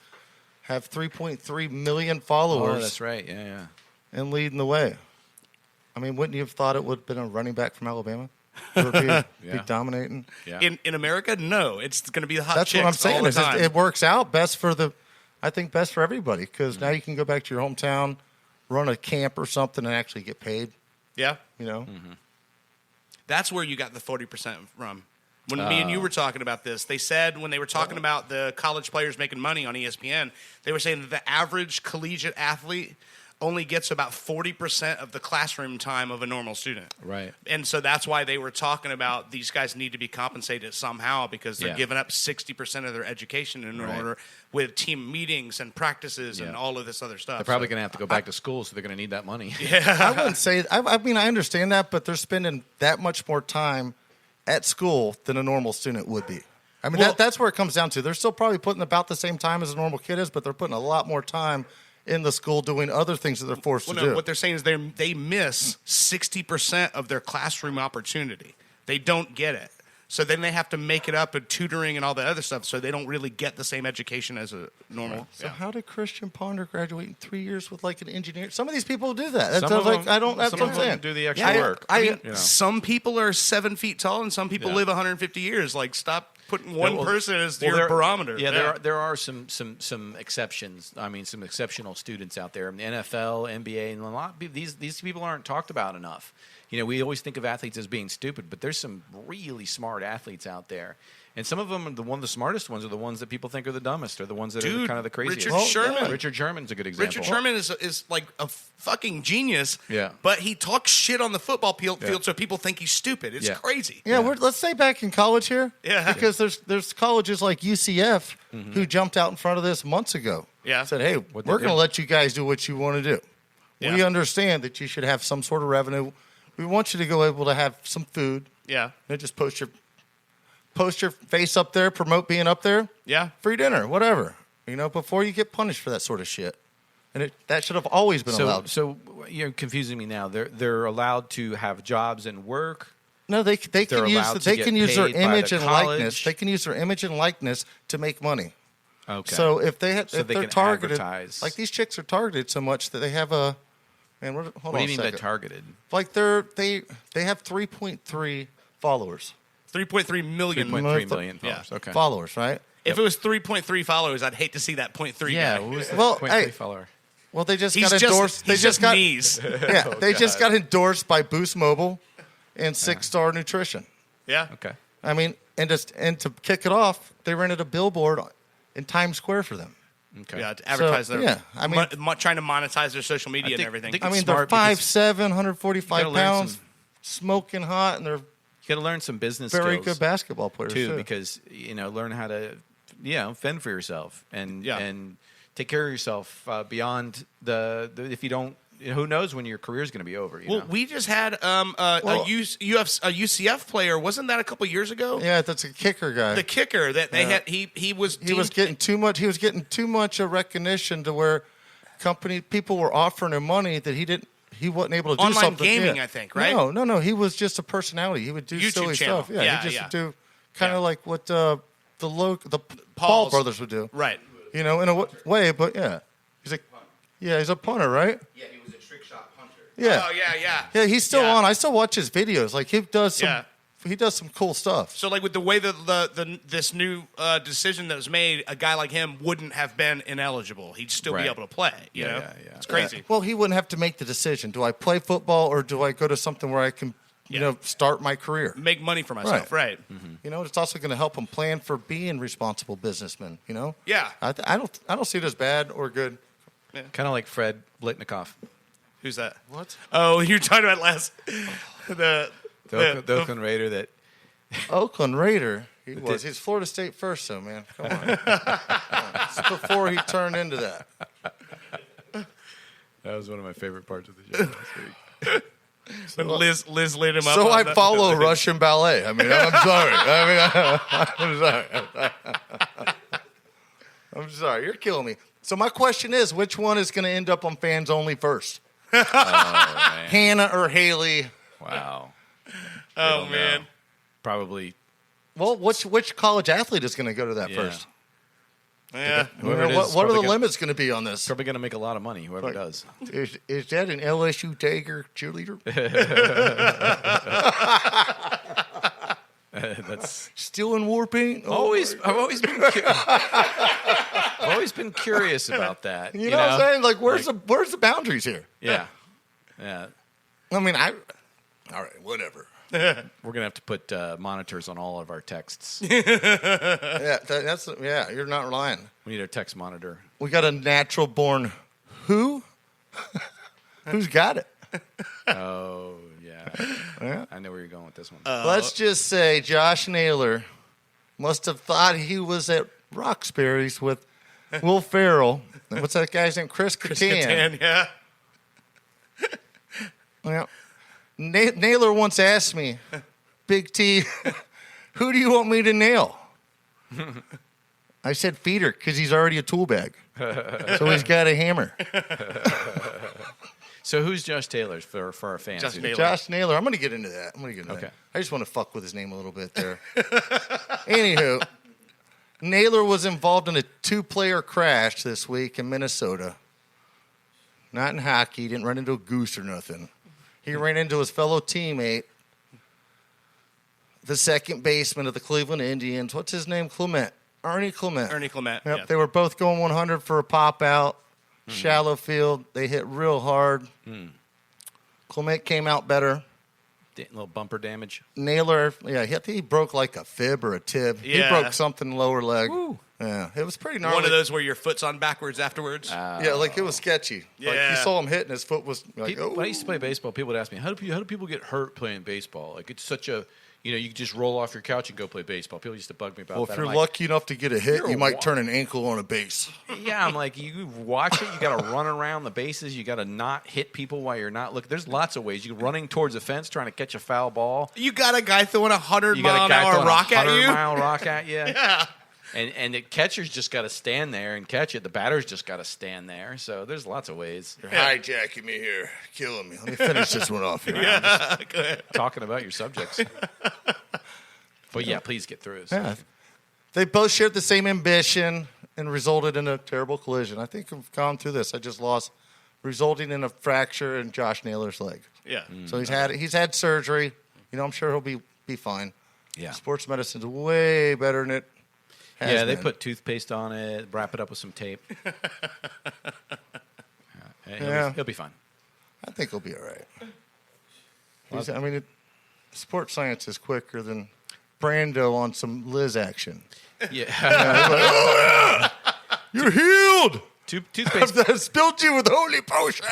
Speaker 4: have 3.3 million followers
Speaker 3: Oh, that's right. Yeah.
Speaker 4: and leading the way. I mean, wouldn't you have thought it would have been a running back from Alabama? Would be
Speaker 3: Yeah.
Speaker 4: dominating.
Speaker 3: Yeah.
Speaker 5: In America, no. It's going to be the hot
Speaker 4: That's
Speaker 5: chicks
Speaker 4: what I'm saying.
Speaker 5: all the
Speaker 4: It's just,
Speaker 5: time.
Speaker 4: it works out best for best for everybody because now you can go back to your hometown, run a camp or something, and actually get paid.
Speaker 5: yeah.
Speaker 4: You know,
Speaker 5: That's where you got the 40% from. When me and you were talking about this, they said when they were talking about the college players making money on ESPN, they were saying that the average collegiate athlete only gets about 40% of the classroom time of a normal student.
Speaker 3: Right.
Speaker 5: And so that's why they were talking about these guys need to be compensated somehow because they're
Speaker 3: Yeah.
Speaker 5: giving up 60% of their education in
Speaker 3: Right.
Speaker 5: order with team meetings and practices and
Speaker 3: Yeah.
Speaker 5: all of this other stuff.
Speaker 3: They're probably going to have to go back to school, so they're going to need that money.
Speaker 4: I wouldn't say. I mean, I understand that, but they're spending that much more time at school than a normal student would be. I mean,
Speaker 5: Well-
Speaker 4: that's where it comes down to. They're still probably putting about the same time as a normal kid is, but they're putting a lot more time in the school doing other things that they're forced
Speaker 5: Well,
Speaker 4: to
Speaker 5: no,
Speaker 4: do.
Speaker 5: what they're saying is they miss 60% of their classroom opportunity. They don't get it. So then they have to make it up in tutoring and all that other stuff, so they don't really get the same education as a normal.
Speaker 4: So
Speaker 5: Yeah.
Speaker 4: how did Christian Ponder graduate in 3 years with like an engineer? Some of these people do that. That's
Speaker 3: Some of
Speaker 4: like
Speaker 3: them-
Speaker 4: I don't. That's
Speaker 3: some
Speaker 4: what
Speaker 3: of
Speaker 4: I'm
Speaker 3: them
Speaker 4: saying.
Speaker 3: do the extra
Speaker 5: Yeah,
Speaker 3: work.
Speaker 5: I mean,
Speaker 3: you know.
Speaker 5: some people are 7 feet tall and some people
Speaker 3: Yeah.
Speaker 5: live 150 years. Like, stop putting one
Speaker 3: Well,
Speaker 5: person as
Speaker 3: well,
Speaker 5: your
Speaker 3: there-
Speaker 5: barometer.
Speaker 3: Yeah, there are some exceptions. I mean, some exceptional students out there in the NFL, NBA, and a lot of people, these people aren't talked about enough. You know, we always think of athletes as being stupid, but there's some really smart athletes out there. And some of them, the smartest ones are the ones that people think are the dumbest, or the ones that are
Speaker 5: Dude,
Speaker 3: kind of the craziest.
Speaker 5: Richard Sherman.
Speaker 3: Richard Sherman's a good example.
Speaker 5: Richard Sherman is like a fucking genius.
Speaker 3: Yeah.
Speaker 5: But he talks shit on the football field,
Speaker 3: Yeah.
Speaker 5: so people think he's stupid. It's
Speaker 3: Yeah.
Speaker 5: crazy.
Speaker 4: Yeah, let's stay back in college here.
Speaker 5: Yeah.
Speaker 4: Because there's colleges like UCF who jumped out in front of this months ago.
Speaker 5: Yeah.
Speaker 4: Said, hey,
Speaker 3: What'd
Speaker 4: we're
Speaker 3: they
Speaker 4: going to
Speaker 3: do?
Speaker 4: let you guys do what you want to do. We
Speaker 5: Yeah.
Speaker 4: understand that you should have some sort of revenue. We want you to go able to have some food.
Speaker 5: Yeah.
Speaker 4: And just post your face up there, promote being up there.
Speaker 5: Yeah.
Speaker 4: Free dinner, whatever. You know, before you get punished for that sort of shit. And that should have always been allowed.
Speaker 3: So you're confusing me now. They're allowed to have jobs and work.
Speaker 4: No, they
Speaker 3: They're
Speaker 4: can use
Speaker 3: allowed to
Speaker 4: they
Speaker 3: get
Speaker 4: can use their
Speaker 3: paid by
Speaker 4: image
Speaker 3: the
Speaker 4: and
Speaker 3: college.
Speaker 4: likeness. They can use their image and likeness to make money.
Speaker 3: Okay.
Speaker 4: So if they
Speaker 3: So
Speaker 4: if
Speaker 3: they
Speaker 4: they're
Speaker 3: can
Speaker 4: targeted,
Speaker 3: advertise.
Speaker 4: like these chicks are targeted so much that they have a man. Hold
Speaker 3: what
Speaker 4: on
Speaker 3: do you
Speaker 4: a
Speaker 3: mean by
Speaker 4: second.
Speaker 3: targeted?
Speaker 4: Like they have 3.3 followers.
Speaker 5: 3.3 million.
Speaker 3: 3.3
Speaker 4: Month-
Speaker 3: million
Speaker 5: Yeah.
Speaker 3: followers. Okay.
Speaker 4: Followers, right?
Speaker 5: If it was 3.3 followers, I'd hate to see that 0.3
Speaker 3: Yeah.
Speaker 5: guy.
Speaker 3: What was the
Speaker 4: Well,
Speaker 3: 0.3
Speaker 4: hey,
Speaker 3: follower?
Speaker 4: Well, they just
Speaker 5: He's
Speaker 4: got endorsed.
Speaker 5: He's just
Speaker 4: got
Speaker 5: knees.
Speaker 4: yeah. They just got endorsed by Boost Mobile. and 6-star nutrition.
Speaker 5: Yeah.
Speaker 3: Okay.
Speaker 4: I mean, and to kick it off, they rented a billboard in Times Square for them.
Speaker 3: Okay.
Speaker 5: Yeah, to advertise their.
Speaker 4: yeah, I mean,
Speaker 5: trying to monetize their social media and
Speaker 3: think-
Speaker 5: everything.
Speaker 3: I think
Speaker 4: I mean,
Speaker 3: it's
Speaker 4: they're
Speaker 3: smart because
Speaker 4: 5'7",
Speaker 3: you
Speaker 4: 145
Speaker 3: gotta learn
Speaker 4: pounds,
Speaker 3: some-
Speaker 4: smoking hot, and they're
Speaker 3: You got to learn some business
Speaker 4: very
Speaker 3: skills
Speaker 4: good basketball players
Speaker 3: too, because learn how to fend for yourself and take care of yourself beyond the if you don't. Who knows when your career is going to be over?
Speaker 5: Well, we just had a UCF player. Wasn't that a couple years ago?
Speaker 4: Yeah, that's a kicker guy.
Speaker 5: The kicker that they had. He was
Speaker 4: getting too much. He was getting too much recognition to where people were offering him money that he didn't. He wasn't able to do
Speaker 5: online
Speaker 4: something.
Speaker 5: gaming.
Speaker 4: Yeah.
Speaker 5: I think, right?
Speaker 4: No. He was just a personality. He would do
Speaker 5: YouTube
Speaker 4: silly
Speaker 5: channel.
Speaker 4: stuff. Yeah, he just would do kind of
Speaker 5: Yeah.
Speaker 4: like what the Paul brothers would do.
Speaker 5: Right.
Speaker 4: In a way, but yeah, he's a punter, right?
Speaker 2: Yeah, he was a trick shot punter.
Speaker 4: Yeah.
Speaker 5: Oh yeah.
Speaker 4: Yeah, he's still
Speaker 5: Yeah.
Speaker 4: on. I still watch his videos. Like he does some.
Speaker 5: Yeah.
Speaker 4: He does some cool stuff.
Speaker 5: So, like with the way that this new decision that was made, a guy like him wouldn't have been ineligible. He'd still
Speaker 3: Right.
Speaker 5: be able to play. You know,
Speaker 3: yeah.
Speaker 5: It's crazy.
Speaker 4: Yeah. Well, he wouldn't have to make the decision. Do I play football or do I go to something where I can, start my career?
Speaker 5: Make money for myself, right?
Speaker 4: It's also going to help him plan for being responsible businessmen.
Speaker 5: Yeah.
Speaker 4: I don't see it as bad or good.
Speaker 3: kind of like Fred Blitnikoff,
Speaker 5: Who's that?
Speaker 4: What?
Speaker 5: Oh, you're talking about the
Speaker 3: the Oakland Raider that
Speaker 4: Oakland Raider. He was. He's Florida State first, though, man. Come on. This is before he turned into that.
Speaker 3: that was one of my favorite parts of the show last week.
Speaker 5: when Liz laid him up.
Speaker 4: So
Speaker 5: on
Speaker 4: I
Speaker 5: the-
Speaker 4: follow Russian ballet. I mean, I'm sorry. I'm sorry. I'm sorry. You're killing me. So my question is, which one is going to end up on Fans Only first?
Speaker 3: Oh, man.
Speaker 4: Hannah or Haley?
Speaker 3: Wow.
Speaker 5: Oh
Speaker 3: don't
Speaker 5: man.
Speaker 3: know. Probably
Speaker 4: Well, which college athlete is going to go to that
Speaker 3: Yeah.
Speaker 4: first?
Speaker 5: Yeah.
Speaker 3: whoever it is
Speaker 4: What are
Speaker 3: probably
Speaker 4: the
Speaker 3: gonna-
Speaker 4: limits going to be on this?
Speaker 3: probably going to make a lot of money. Whoever does.
Speaker 4: Is that an LSU Tiger cheerleader?
Speaker 3: That's
Speaker 4: Still in war paint? Oh,
Speaker 3: I've always been curious about that.
Speaker 4: you know what I'm saying? Like, where's the boundaries here?
Speaker 3: Yeah.
Speaker 4: I mean, all right, whatever.
Speaker 3: We're gonna have to put monitors on all of our texts.
Speaker 4: Yeah, you're not lying.
Speaker 3: We need a text monitor.
Speaker 4: We got a natural born who? Who's got it?
Speaker 3: Oh yeah.
Speaker 4: Yeah.
Speaker 3: I know where you're going with this one.
Speaker 4: Let's just say Josh Naylor must have thought he was at Roxbury's with Will Ferrell. What's that guy's name? Chris Kattan.
Speaker 5: Catan, yeah.
Speaker 4: Yeah. Naylor once asked me, Big T, who do you want me to nail? I said Feeder because he's already a tool bag. So he's got a hammer.
Speaker 3: So who's Josh Taylor for our fans?
Speaker 5: Josh
Speaker 3: Who-
Speaker 5: Naylor.
Speaker 4: Josh Naylor. I'm going to get into that.
Speaker 3: Okay.
Speaker 4: I just want to fuck with his name a little bit there. Anywho, Naylor was involved in a 2-player crash this week in Minnesota. Not in hockey. He didn't run into a goose or nothing. He ran into his fellow teammate, the second baseman of the Cleveland Indians. What's his name? Ernie Clement.
Speaker 5: Ernie Clement.
Speaker 4: Yep,
Speaker 5: Yeah.
Speaker 4: they were both going 100 for a pop out. Shallow field. They hit real hard. Clement came out better.
Speaker 3: little bumper damage.
Speaker 4: Naylor, I think he broke like a fib or a tib.
Speaker 5: Yeah.
Speaker 4: He broke something lower leg.
Speaker 3: Woo.
Speaker 4: Yeah, it was pretty gnarly.
Speaker 5: One of those where your foot's on backwards afterwards.
Speaker 4: Yeah, like it was sketchy. Like
Speaker 5: Yeah.
Speaker 4: you saw him hit and his foot was like,
Speaker 3: When I used to play baseball, people would ask me, how do people get hurt playing baseball? Like, it's such a, you just roll off your couch and go play baseball. People used to bug me about
Speaker 4: well,
Speaker 3: that.
Speaker 4: if you're
Speaker 3: I'm like,
Speaker 4: lucky enough to get a hit,
Speaker 3: You're
Speaker 4: you
Speaker 3: a
Speaker 4: might
Speaker 3: wa-
Speaker 4: turn an ankle on a base.
Speaker 3: yeah, I'm like, you watch it, you got to run around the bases, you got to not hit people while you're not looking. There's lots of ways. You're running towards a fence trying to catch a foul ball.
Speaker 5: You got a guy throwing a 100
Speaker 3: You
Speaker 5: mile
Speaker 3: got a
Speaker 5: an
Speaker 3: guy
Speaker 5: hour
Speaker 3: throwing
Speaker 5: rock
Speaker 3: a
Speaker 5: at you.
Speaker 3: 100-mile rock at you.
Speaker 5: Yeah.
Speaker 3: And the catcher's just got to stand there and catch it. The batter's just got to stand there. So there's lots of ways.
Speaker 4: You're hijacking me here, killing me. Let me finish this one off here.
Speaker 5: Yeah. Go ahead.
Speaker 3: Talking about your subjects. But yeah, please get through. So.
Speaker 4: Yeah. They both shared the same ambition and resulted in a terrible collision. I think I've gone through this. I just lost, resulting in a fracture in Josh Naylor's leg.
Speaker 5: Yeah.
Speaker 4: So he's had surgery. I'm sure he'll be fine.
Speaker 3: Yeah.
Speaker 4: Sports medicine's way better than it has
Speaker 3: Yeah, they
Speaker 4: been.
Speaker 3: put toothpaste on it, wrap it up with some tape. He'll be fine.
Speaker 4: I think he'll be all right. sports science is quicker than Brando on some Liz action.
Speaker 3: Yeah.
Speaker 4: You're healed.
Speaker 3: Toothpaste.
Speaker 4: I've spilled you with holy potion.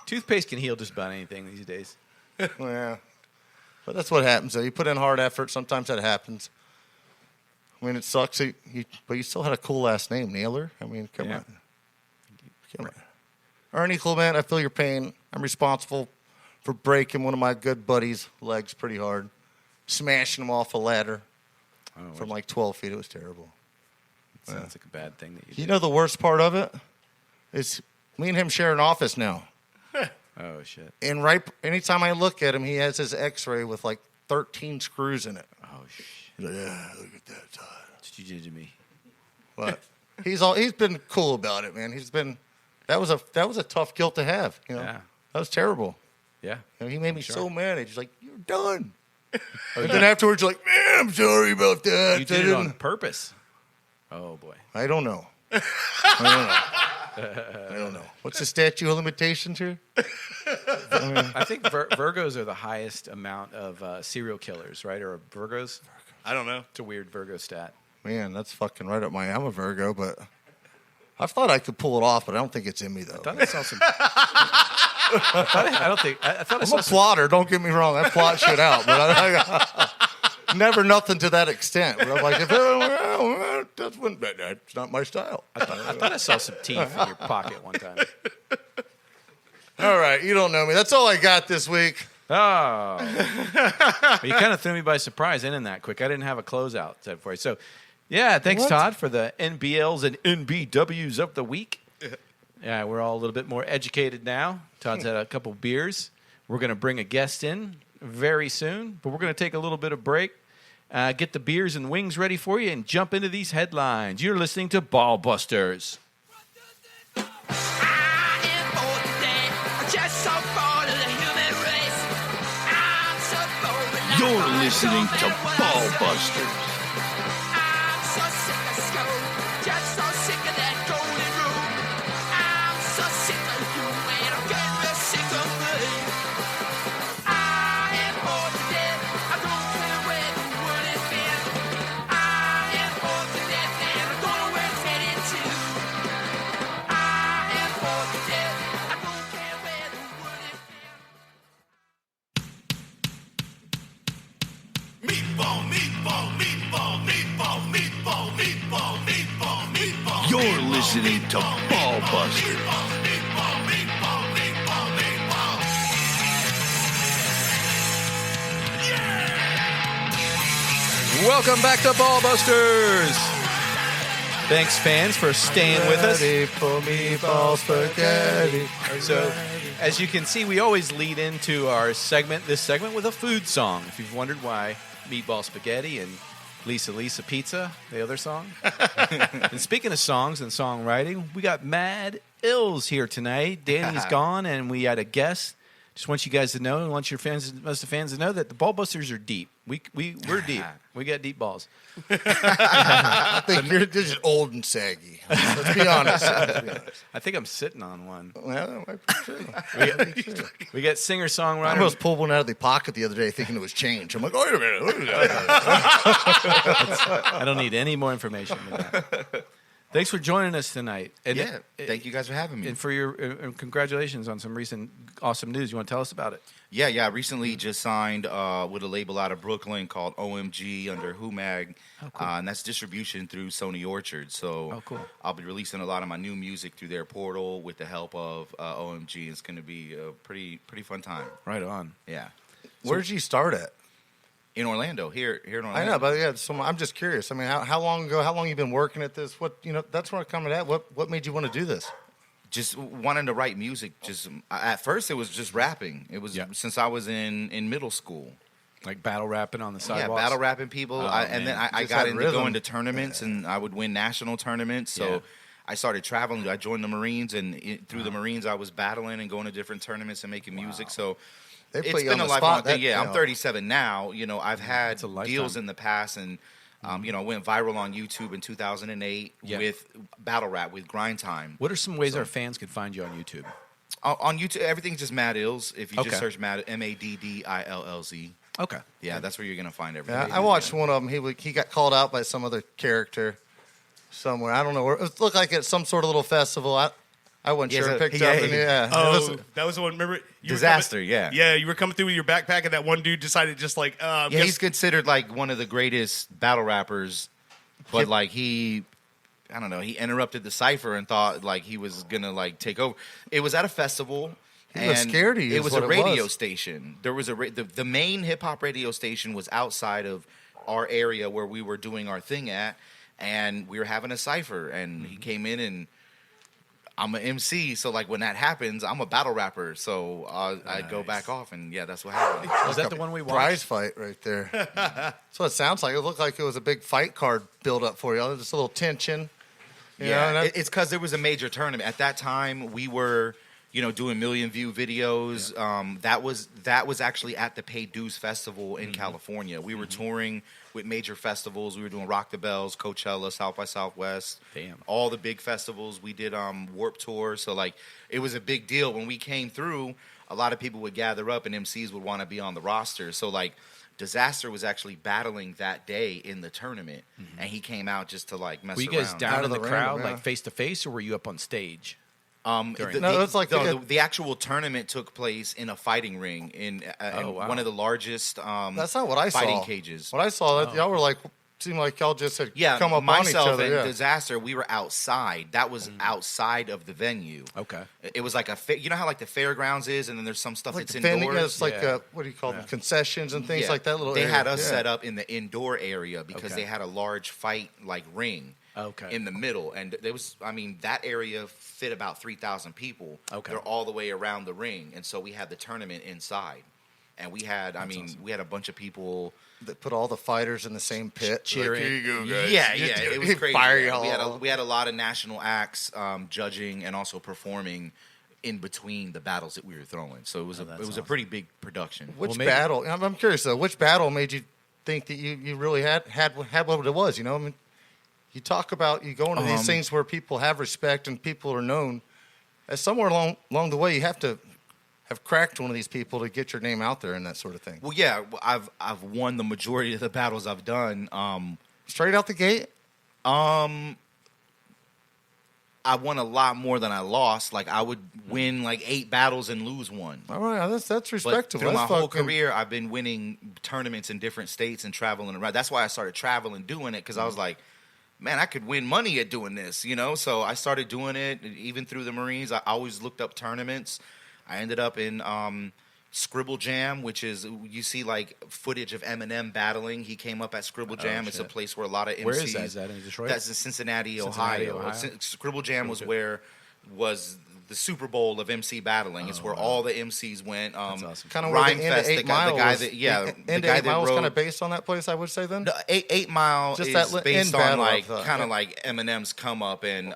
Speaker 3: Toothpaste can heal just about anything these days.
Speaker 4: Yeah. But that's what happens, though. You put in hard effort. Sometimes that happens. I mean, it sucks. But you still had a cool last name, Naylor. I mean, come on. Ernie Clement, I feel your pain. I'm responsible for breaking one of my good buddies' legs pretty hard. Smashing him off a ladder from like 12 feet. It was terrible.
Speaker 3: Sounds like a bad thing that you
Speaker 4: You
Speaker 3: did.
Speaker 4: know the worst part of it? Is me and him share an office now.
Speaker 3: Oh, shit.
Speaker 4: And anytime I look at him, he has his x-ray with like 13 screws in it.
Speaker 3: Oh, shit.
Speaker 4: He's like, yeah, look at that, Todd.
Speaker 3: What you did to me.
Speaker 4: But he's been cool about it, man. That was a tough guilt to have, you know.
Speaker 3: Yeah.
Speaker 4: That was terrible.
Speaker 3: Yeah.
Speaker 4: You know, he made me so mad. He's like, "You're done." And then afterwards, you're like, "Man, I'm sorry about that."
Speaker 3: You did it on purpose. Oh, boy.
Speaker 4: I don't know. I don't know. What's the statute of limitations here?
Speaker 3: I think Virgos are the highest amount of serial killers, right? Or Virgos?
Speaker 5: I don't know.
Speaker 3: It's a weird Virgo stat.
Speaker 4: Man, that's fucking right up my. I'm a Virgo, but I thought I could pull it off, but I don't think it's in me though.
Speaker 3: I thought I saw some. I thought I
Speaker 4: I'm
Speaker 3: saw
Speaker 4: a
Speaker 3: some.
Speaker 4: plotter. Don't get me wrong. I plot shit out, but I never nothing to that extent. But I'm like, that's not my style.
Speaker 3: I thought I saw some teeth in your pocket one time.
Speaker 4: All right, you don't know me. That's all I got this week.
Speaker 3: Oh, you kind of threw me by surprise ending that quick. I didn't have a closeout set for you. So, yeah, thanks,
Speaker 4: What?
Speaker 3: Todd, for the NBLs and NBWs of the week. Yeah, we're all a little bit more educated now. Todd's had a couple beers. We're going to bring a guest in very soon, but we're going to take a little bit of break, get the beers and wings ready for you, and jump into these headlines. You're listening to Ball Busters.
Speaker 1: You're listening to Ball Busters. You're listening to Ball Busters.
Speaker 3: Welcome back to Ball Busters. Thanks, fans, for staying with us.
Speaker 4: Ready for meatball spaghetti.
Speaker 3: So, as you can see, we always lead into this segment with a food song. If you've wondered why meatball spaghetti and Lisa Pizza, the other song. And speaking of songs and songwriting, we got Mad Illz here tonight. Danny's gone, and we had a guest. Just want you guys to know, and want your fans, most of the fans to know that the Ball Busters are deep. We're deep. We got deep balls.
Speaker 4: I think you're just old and saggy. Let's be honest.
Speaker 3: I think I'm sitting on one.
Speaker 4: Well, that might be true.
Speaker 3: We got singer-songwriter.
Speaker 4: I almost pulled one out of the pocket the other day thinking it was change. I'm like, wait a minute.
Speaker 3: I don't need any more information than that. Thanks for joining us tonight. And
Speaker 2: thank you guys for having me.
Speaker 3: And for your congratulations on some recent awesome news. You want to tell us about it?
Speaker 2: Yeah. I recently just signed with a label out of Brooklyn called OMG under WhoMag, and that's distribution through Sony Orchard. So
Speaker 3: cool.
Speaker 2: I'll be releasing a lot of my new music through their portal with the help of OMG. It's going to be a pretty fun time.
Speaker 3: Right on.
Speaker 2: Yeah.
Speaker 4: Where did you start at?
Speaker 2: In Orlando, here in Orlando.
Speaker 4: I know, but yeah, so I'm just curious. I mean, how long ago? How long you been working at this? That's where I'm coming at. What made you want to do this?
Speaker 2: Just wanting to write music. Just at first, it was just rapping. It was since I was in middle school.
Speaker 3: Like battle rapping on the sidewalks?
Speaker 2: Yeah, battle rapping people. And then I got into going to tournaments, and I would win national tournaments. So I started traveling. I joined the Marines, and through the Marines, I was battling and going to different tournaments and making music. So
Speaker 4: They
Speaker 2: it's
Speaker 4: put you
Speaker 2: been
Speaker 4: on
Speaker 2: a
Speaker 4: the
Speaker 2: lifelong
Speaker 4: spot.
Speaker 2: thing. Yeah, I'm 37 now. I've had
Speaker 3: a lifetime.
Speaker 2: deals in the past, and I went viral on YouTube in 2008 with battle rap with Grind Time.
Speaker 3: What are some ways our fans can find you on YouTube?
Speaker 2: On YouTube, everything's just Mad Illz. If you
Speaker 3: Okay.
Speaker 2: just search Mad, MADDILLZ.
Speaker 3: Okay.
Speaker 2: Yeah, that's where you're gonna find everything.
Speaker 4: Yeah, I watched one of them. He got called out by some other character somewhere. I don't know where. It looked like at some sort of little festival. I wasn't
Speaker 2: Yeah,
Speaker 4: sure.
Speaker 2: so-
Speaker 4: It picked
Speaker 2: yeah,
Speaker 4: up. And
Speaker 5: Oh, that was the one. Remember? You were
Speaker 2: Disaster,
Speaker 5: coming-
Speaker 2: yeah.
Speaker 5: Yeah, you were coming through with your backpack, and that one dude decided just like,
Speaker 2: Yeah, he's considered like one of the greatest battle rappers, but like I don't know, he interrupted the cipher and thought like he was gonna like take over. It was at a festival.
Speaker 4: He was scared of you
Speaker 2: It
Speaker 4: is
Speaker 2: was
Speaker 4: what
Speaker 2: a
Speaker 4: it
Speaker 2: radio
Speaker 4: was.
Speaker 2: station. There was the main hip hop radio station was outside of our area where we were doing our thing at, and we were having a cipher. And he came in, and I'm an MC, so like when that happens, I'm a battle rapper. So I go back off, and yeah, that's what happened.
Speaker 3: Was that the one we watched?
Speaker 4: prize fight right there. That's what it sounds like. It looked like it was a big fight card build up for you. Just a little tension. You know,
Speaker 2: Yeah,
Speaker 4: and
Speaker 2: it's because there was a major tournament at that time. We were, doing million view videos. That was actually at the Pay Dues Festival in California. We were touring with major festivals. We were doing Rock the Bells, Coachella, South by Southwest.
Speaker 3: Damn.
Speaker 2: All the big festivals. We did Warped Tour. So like it was a big deal when we came through. A lot of people would gather up and MCs would want to be on the roster. So like Disaster was actually battling that day in the tournament, and he came out just to like mess
Speaker 3: Were you
Speaker 2: around.
Speaker 3: guys down
Speaker 4: Out
Speaker 3: in
Speaker 4: of
Speaker 3: the
Speaker 4: the
Speaker 3: crowd,
Speaker 4: random, yeah.
Speaker 3: like face to face, or were you up on stage?
Speaker 2: The,
Speaker 4: No,
Speaker 2: the-
Speaker 4: it's like
Speaker 2: the,
Speaker 4: a-
Speaker 2: the actual tournament took place in a fighting ring in
Speaker 3: wow.
Speaker 2: one of the largest
Speaker 4: that's not what I
Speaker 2: fighting
Speaker 4: saw.
Speaker 2: cages.
Speaker 4: What I saw, y'all were like, seemed like y'all just had
Speaker 2: Yeah,
Speaker 4: come up on each
Speaker 2: myself
Speaker 4: other.
Speaker 2: and
Speaker 4: Yeah.
Speaker 2: Disaster, we were outside. That was outside of the venue.
Speaker 3: Okay.
Speaker 2: It was like you know how like the fairgrounds is, and then there's some stuff
Speaker 4: Like
Speaker 2: that's
Speaker 4: the vending,
Speaker 2: indoors.
Speaker 4: yeah, it's like
Speaker 3: Yeah.
Speaker 4: what do you call them? Concessions and things
Speaker 2: Yeah.
Speaker 4: like that. Little.
Speaker 2: They
Speaker 4: area.
Speaker 2: had us
Speaker 4: Yeah.
Speaker 2: set up in the indoor area because
Speaker 3: Okay.
Speaker 2: they had a large fight like ring.
Speaker 3: Okay.
Speaker 2: In the middle, and there was, that area fit about 3,000 people.
Speaker 3: Okay.
Speaker 2: They're all the way around the ring, and so we had the tournament inside, and we had, we had a bunch of people.
Speaker 4: That put all the fighters in the same pit.
Speaker 3: Cheering.
Speaker 4: Like, here you go, guys.
Speaker 2: Yeah, it was crazy.
Speaker 4: Fire
Speaker 2: Yeah,
Speaker 4: y'all.
Speaker 2: we had a lot of national acts judging and also performing in between the battles that we were throwing. So it was a pretty big production.
Speaker 4: Which
Speaker 3: maybe-
Speaker 4: battle? I'm curious though. Which battle made you think that you really had what it was? You know, I mean, you talk about you go into these things where people have respect and people are known. And somewhere along the way, you have to have cracked one of these people to get your name out there and that sort of thing.
Speaker 2: Well, yeah, I've won the majority of the battles I've done.
Speaker 4: Straight out the gate.
Speaker 2: I won a lot more than I lost. Like I would win like 8 battles and lose 1.
Speaker 4: All right, that's
Speaker 2: But
Speaker 4: respectable.
Speaker 2: through my
Speaker 4: That's
Speaker 2: whole
Speaker 4: fucking-
Speaker 2: career, I've been winning tournaments in different states and traveling around. That's why I started traveling, doing it, because I was like, man, I could win money at doing this, So I started doing it, even through the Marines. I always looked up tournaments. I ended up in Scribble Jam, which is, you see like footage of Eminem battling. He came up at Scribble Jam. It's a
Speaker 3: shit.
Speaker 2: place where a lot of MCs.
Speaker 3: Where is that? Is that in Detroit?
Speaker 2: That's in Cincinnati,
Speaker 3: Cincinnati,
Speaker 2: Ohio.
Speaker 3: Ohio?
Speaker 2: Scribble Jam was the Super Bowl of MC battling. It's where all the MCs went.
Speaker 3: awesome.
Speaker 4: Kind of where
Speaker 2: Rhyme
Speaker 4: the end
Speaker 2: Fest,
Speaker 4: of 8 Mile
Speaker 2: the guy
Speaker 4: was.
Speaker 2: that
Speaker 4: The end of
Speaker 2: guy
Speaker 4: 8 Mile was
Speaker 2: wrote
Speaker 4: kind of based on that place, I would say then.
Speaker 2: no, 8 Mile
Speaker 4: Just
Speaker 2: is
Speaker 4: that end
Speaker 2: based on
Speaker 4: battle, I
Speaker 2: like
Speaker 4: thought.
Speaker 2: kind of like Eminem's come up, and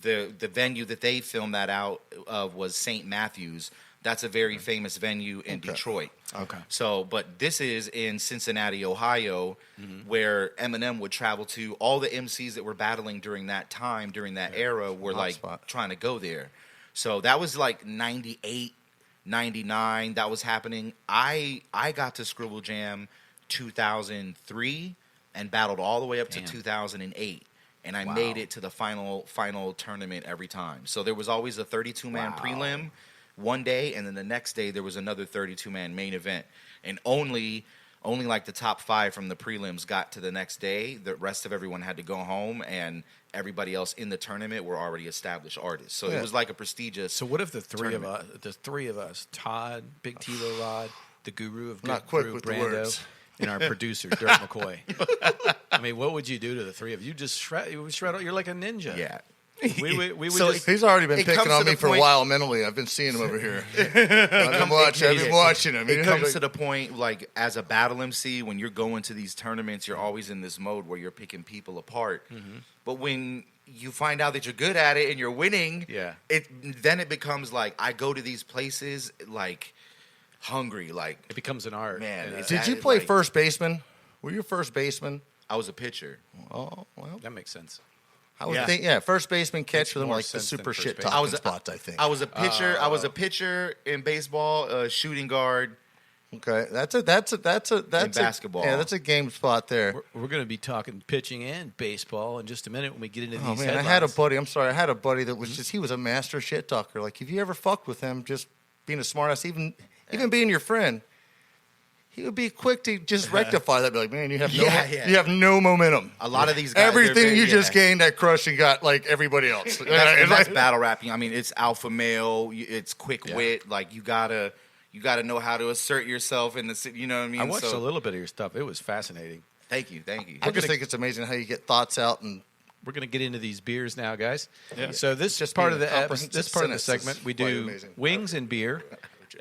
Speaker 2: the venue that they filmed that out of was St. Matthews. That's a very famous venue in Detroit.
Speaker 3: Okay.
Speaker 2: So, but this is in Cincinnati, Ohio, where Eminem would travel to. All the MCs that were battling during that time, during that era, were
Speaker 4: Hot
Speaker 2: like
Speaker 4: spot.
Speaker 2: trying to go there. So that was like 98, 99. That was happening. I got to Scribble Jam 2003 and battled all the way up to 2008. And I made it to the final tournament every time. So there was always a 32-man prelim one day, and then the next day there was another 32-man main event. And only like the top 5 from the prelims got to the next day. The rest of everyone had to go home, and everybody else in the tournament were already established artists. So it was like a prestigious.
Speaker 3: So what if the three
Speaker 2: tournament.
Speaker 3: of us, Todd, Big T-Lo Rod, the guru of
Speaker 4: Not
Speaker 3: Good
Speaker 4: quick
Speaker 3: Brew,
Speaker 4: with the
Speaker 3: Brando,
Speaker 4: words.
Speaker 3: and our producer Dirk McCoy? I mean, what would you do to the three of you? Just shred. You're like a ninja.
Speaker 2: Yeah.
Speaker 3: We would
Speaker 2: So
Speaker 3: just.
Speaker 4: He's already been
Speaker 2: It
Speaker 4: picking
Speaker 2: comes
Speaker 4: on
Speaker 2: to
Speaker 4: me
Speaker 2: the
Speaker 4: for a
Speaker 2: point-
Speaker 4: while mentally. I've been seeing him over here. I've been watching him.
Speaker 2: It comes to the point, like, as a battle MC, when you're going to these tournaments, you're always in this mode where you're picking people apart. But when you find out that you're good at it and you're winning,
Speaker 3: Yeah.
Speaker 2: then it becomes like, I go to these places, like, hungry. Like,
Speaker 3: It becomes an art.
Speaker 2: Man,
Speaker 3: And,
Speaker 2: it's-
Speaker 4: Did you
Speaker 2: That-
Speaker 4: play
Speaker 2: like-
Speaker 4: first baseman? Were you first baseman?
Speaker 2: I was a pitcher.
Speaker 4: Oh, well.
Speaker 3: that makes sense.
Speaker 4: I would think, first baseman catch for them
Speaker 3: more
Speaker 4: like the
Speaker 3: sense than
Speaker 4: super
Speaker 3: first
Speaker 4: shit
Speaker 3: baseman.
Speaker 4: talking spots. I think.
Speaker 2: I was a pitcher. I was a pitcher in baseball, shooting guard.
Speaker 4: Okay, that's a
Speaker 2: basketball.
Speaker 4: Yeah, that's a game spot there.
Speaker 3: We're going to be talking pitching and baseball in just a minute when we get into these
Speaker 4: Oh man,
Speaker 3: headlines.
Speaker 4: I had a buddy. I'm sorry, I had a buddy that was just he was a master shit talker. Like if you ever fucked with him, just being a smartass, even being your friend, he would be quick to just rectify that. Be like, man, you have you have no momentum.
Speaker 2: A lot of these guys,
Speaker 4: everything you just gained at Crush and got like everybody else.
Speaker 2: That's battle rapping. I mean, it's alpha male. It's quick wit. Like you gotta know how to assert yourself in the city. You know what I mean?
Speaker 3: I watched a little bit of your stuff. It was fascinating.
Speaker 2: Thank you.
Speaker 4: I just think it's amazing how you get thoughts out and.
Speaker 3: We're going to get into these beers now, guys.
Speaker 5: Yeah.
Speaker 3: So this
Speaker 4: Just
Speaker 3: part of
Speaker 4: being
Speaker 3: the
Speaker 4: a comprehensive
Speaker 3: this part of the
Speaker 4: sentence
Speaker 3: segment,
Speaker 4: is
Speaker 3: we
Speaker 4: quite
Speaker 3: do
Speaker 4: amazing.
Speaker 3: wings and beer,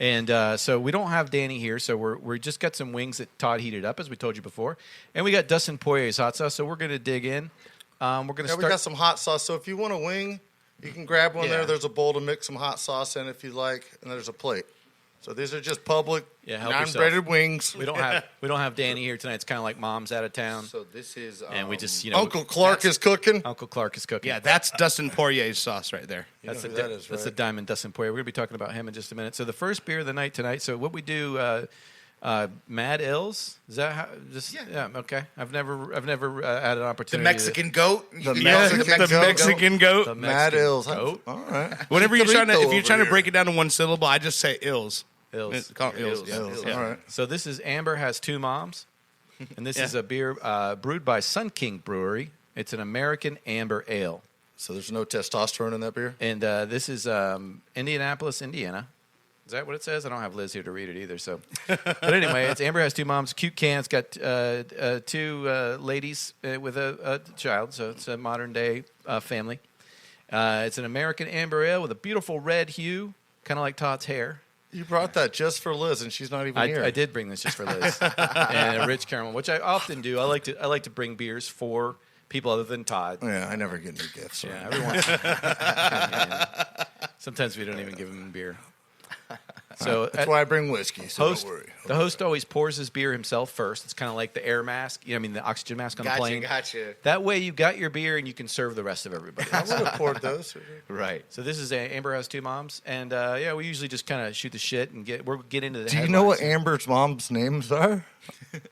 Speaker 3: and so we don't have Danny here, so we just got some wings that Todd heated up, as we told you before, and we got Dustin Poirier's hot sauce. So we're going to dig in. We're going to
Speaker 4: We
Speaker 3: start.
Speaker 4: got some hot sauce. So if you want a wing, you can grab one
Speaker 3: Yeah.
Speaker 4: there. There's a bowl to mix some hot sauce in if you like, and there's a plate. So these are just public,
Speaker 3: help
Speaker 4: non-breaded wings.
Speaker 3: We don't have Danny here tonight. It's kind of like Mom's out of town,
Speaker 2: So this is,
Speaker 3: and we just
Speaker 4: Uncle Clark is cooking.
Speaker 3: Uncle Clark is cooking.
Speaker 5: Yeah, that's Dustin Poirier's sauce right there.
Speaker 3: That's
Speaker 4: know
Speaker 3: the
Speaker 4: who that is,
Speaker 3: that's the
Speaker 4: right?
Speaker 3: Diamond Dustin Poirier. We're gonna be talking about him in just a minute. So the first beer of the night tonight. So what we do, Mad Illz. Is that how? Just yeah. Okay. I've never had an
Speaker 2: the
Speaker 3: opportunity.
Speaker 2: Mexican goat.
Speaker 4: The
Speaker 2: You
Speaker 4: Mexican
Speaker 2: know,
Speaker 5: The Mexican goat.
Speaker 3: The
Speaker 4: Mad
Speaker 3: Mexican
Speaker 4: Ills.
Speaker 3: goat.
Speaker 4: All right.
Speaker 5: Whenever you're trying to, if
Speaker 4: Chicharito
Speaker 5: you're trying to
Speaker 4: over
Speaker 5: break
Speaker 4: here.
Speaker 5: it down to one syllable, I just say Illz.
Speaker 3: Illz.
Speaker 5: Call it Illz.
Speaker 2: Illz.
Speaker 5: Yeah.
Speaker 4: Ills.
Speaker 5: Yeah.
Speaker 4: All right.
Speaker 3: So this is Amber Has Two Moms, and this
Speaker 5: Yeah.
Speaker 3: is a beer brewed by Sun King Brewery. It's an American amber ale,
Speaker 4: So there's no testosterone in that beer?
Speaker 3: and this is Indianapolis, Indiana. Is that what it says? I don't have Liz here to read it either. So, but anyway, it's Amber Has Two Moms. Cute can. It's got two ladies with a child, so it's a modern day family. It's an American amber ale with a beautiful red hue, kind of like Todd's hair.
Speaker 4: You brought that just for Liz, and she's not even here.
Speaker 3: I did bring this just for Liz, and a rich caramel, which I often do. I like to bring beers for people other than Todd.
Speaker 4: Yeah, I never get new gifts.
Speaker 3: Yeah,
Speaker 4: Right?
Speaker 3: every once in a while. Sometimes we don't even give him beer. So
Speaker 4: That's why I bring whiskey, so
Speaker 3: host,
Speaker 4: don't worry.
Speaker 3: the host always pours his beer himself first. It's kind of like the air mask, the oxygen mask on the plane.
Speaker 2: Gotcha.
Speaker 3: That way you got your beer and you can serve the rest of everybody.
Speaker 4: I would have poured those.
Speaker 2: Right.
Speaker 3: So this is Amber Has Two Moms, and we usually just kind of shoot the shit and we'll get into the
Speaker 4: Do you know what
Speaker 3: headlines.
Speaker 4: Amber's mom's names are?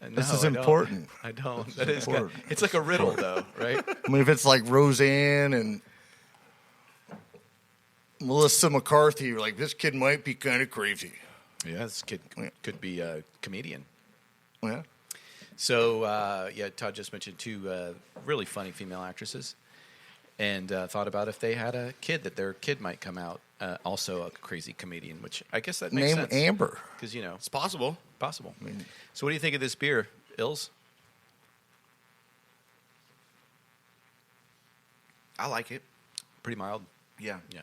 Speaker 3: No,
Speaker 4: This is
Speaker 3: I don't.
Speaker 4: important.
Speaker 3: I don't. That is good.
Speaker 4: important.
Speaker 3: It's like a riddle, though, right?
Speaker 4: I mean, if it's like Roseanne and Melissa McCarthy, you're like, this kid might be kind of crazy.
Speaker 3: Yeah, this kid could be a comedian.
Speaker 4: Yeah.
Speaker 3: So, Todd just mentioned two really funny female actresses, and thought about if they had a kid, that their kid might come out also a crazy comedian, which I guess that makes
Speaker 4: Name
Speaker 3: sense.
Speaker 4: Amber.
Speaker 3: Because,
Speaker 5: It's possible.
Speaker 3: possible. So what do you think of this beer, Illz?
Speaker 2: I like it.
Speaker 3: Pretty mild.
Speaker 2: Yeah.
Speaker 3: Yeah.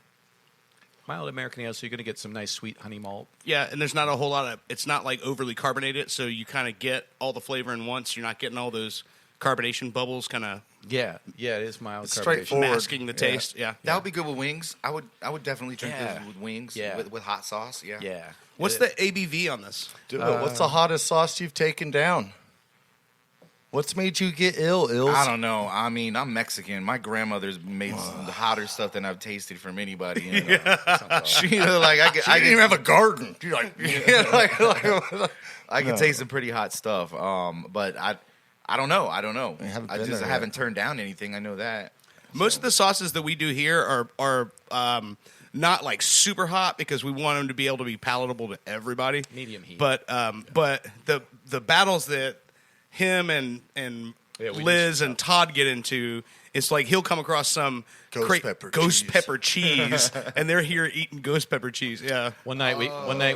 Speaker 3: Mild American ale, so you're going to get some nice sweet honey malt.
Speaker 5: Yeah, and there's not a whole lot of. It's not like overly carbonated, so you kind of get all the flavor in once. You're not getting all those carbonation bubbles, kind of
Speaker 3: Yeah, it is mild.
Speaker 4: It's
Speaker 3: carbonation.
Speaker 4: straightforward.
Speaker 5: masking the taste. Yeah.
Speaker 2: That would be good with wings. I would definitely drink
Speaker 3: Yeah.
Speaker 2: this with wings.
Speaker 3: Yeah.
Speaker 2: With hot sauce. Yeah.
Speaker 3: Yeah.
Speaker 5: What's the ABV on this?
Speaker 4: Dude, what's the hottest sauce you've taken down? What's made you get ill, Ills?
Speaker 2: I don't know. I mean, I'm Mexican. My grandmother's made some hotter stuff than I've tasted from anybody. You know? She, like I
Speaker 4: I didn't even have a garden. You're like,
Speaker 2: I can taste some pretty hot stuff. But I don't know. I
Speaker 4: haven't been there yet.
Speaker 2: haven't turned down anything. I know that.
Speaker 5: Most of the sauces that we do here are not like super hot because we want them to be able to be palatable to everybody.
Speaker 3: Medium heat.
Speaker 5: But the battles that him and
Speaker 3: Yeah, we
Speaker 5: Liz and Todd get into, it's like he'll come across some
Speaker 4: Ghost pepper
Speaker 5: ghost
Speaker 4: cheese.
Speaker 5: pepper cheese, and they're here eating ghost pepper cheese. Yeah,
Speaker 3: One night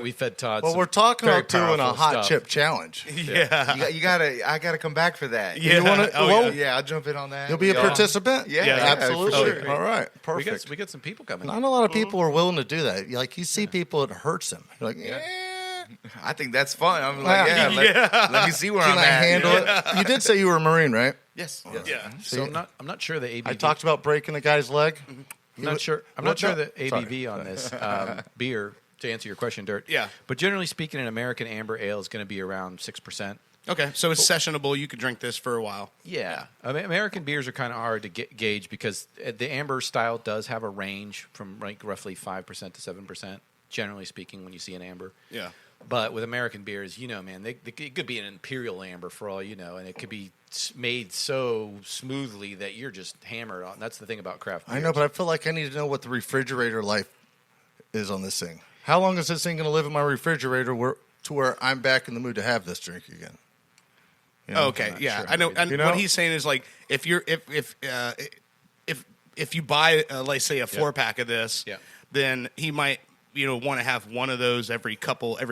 Speaker 3: we fed Todd.
Speaker 4: Well,
Speaker 3: some
Speaker 4: we're talking
Speaker 3: very
Speaker 4: about doing a
Speaker 3: powerful
Speaker 4: hot
Speaker 3: stuff.
Speaker 4: chip challenge.
Speaker 5: yeah.
Speaker 2: I gotta come back for that.
Speaker 5: Yeah.
Speaker 4: You wanna,
Speaker 5: Oh,
Speaker 4: well,
Speaker 2: Yeah, I'll jump in on that.
Speaker 4: you'll be a
Speaker 2: Yeah.
Speaker 4: participant?
Speaker 2: Yeah,
Speaker 5: Yeah,
Speaker 4: absolutely.
Speaker 2: for sure.
Speaker 4: All right,
Speaker 3: We
Speaker 4: perfect.
Speaker 3: got some people coming.
Speaker 4: Not a lot of people are willing to do that. Like, you see people, it hurts them. You're like,
Speaker 2: I think that's fun. I'm like,
Speaker 4: Yeah.
Speaker 2: let me see where
Speaker 4: can
Speaker 2: I'm
Speaker 4: I
Speaker 2: at.
Speaker 4: handle it? You did say you were a Marine, right?
Speaker 2: Yes.
Speaker 5: Yeah.
Speaker 3: So I'm not sure the ABV.
Speaker 4: I talked about breaking the guy's leg.
Speaker 3: I'm not sure
Speaker 4: What
Speaker 3: the
Speaker 4: the-
Speaker 3: ABV on this beer. To answer your question, Dirt.
Speaker 5: Yeah.
Speaker 3: But generally speaking, an American amber ale is going to be around 6%.
Speaker 5: Okay, so it's sessionable. You could drink this for a while.
Speaker 3: Yeah. I mean, American beers are kind of hard to gauge because the amber style does have a range from like roughly 5% to 7%, generally speaking, when you see an amber.
Speaker 5: Yeah.
Speaker 3: But with American beers, man, it could be an imperial amber for all you know, and it could be made so smoothly that you're just hammered on. That's the thing about craft beers.
Speaker 4: I know, but I feel like I need to know what the refrigerator life is on this thing. How long is this thing going to live in my refrigerator to where I'm back in the mood to have this drink again?
Speaker 5: Okay, yeah, sure. I know. And what he's saying is like if you buy, let's say, a 4-pack of this, then he might want to have one of those every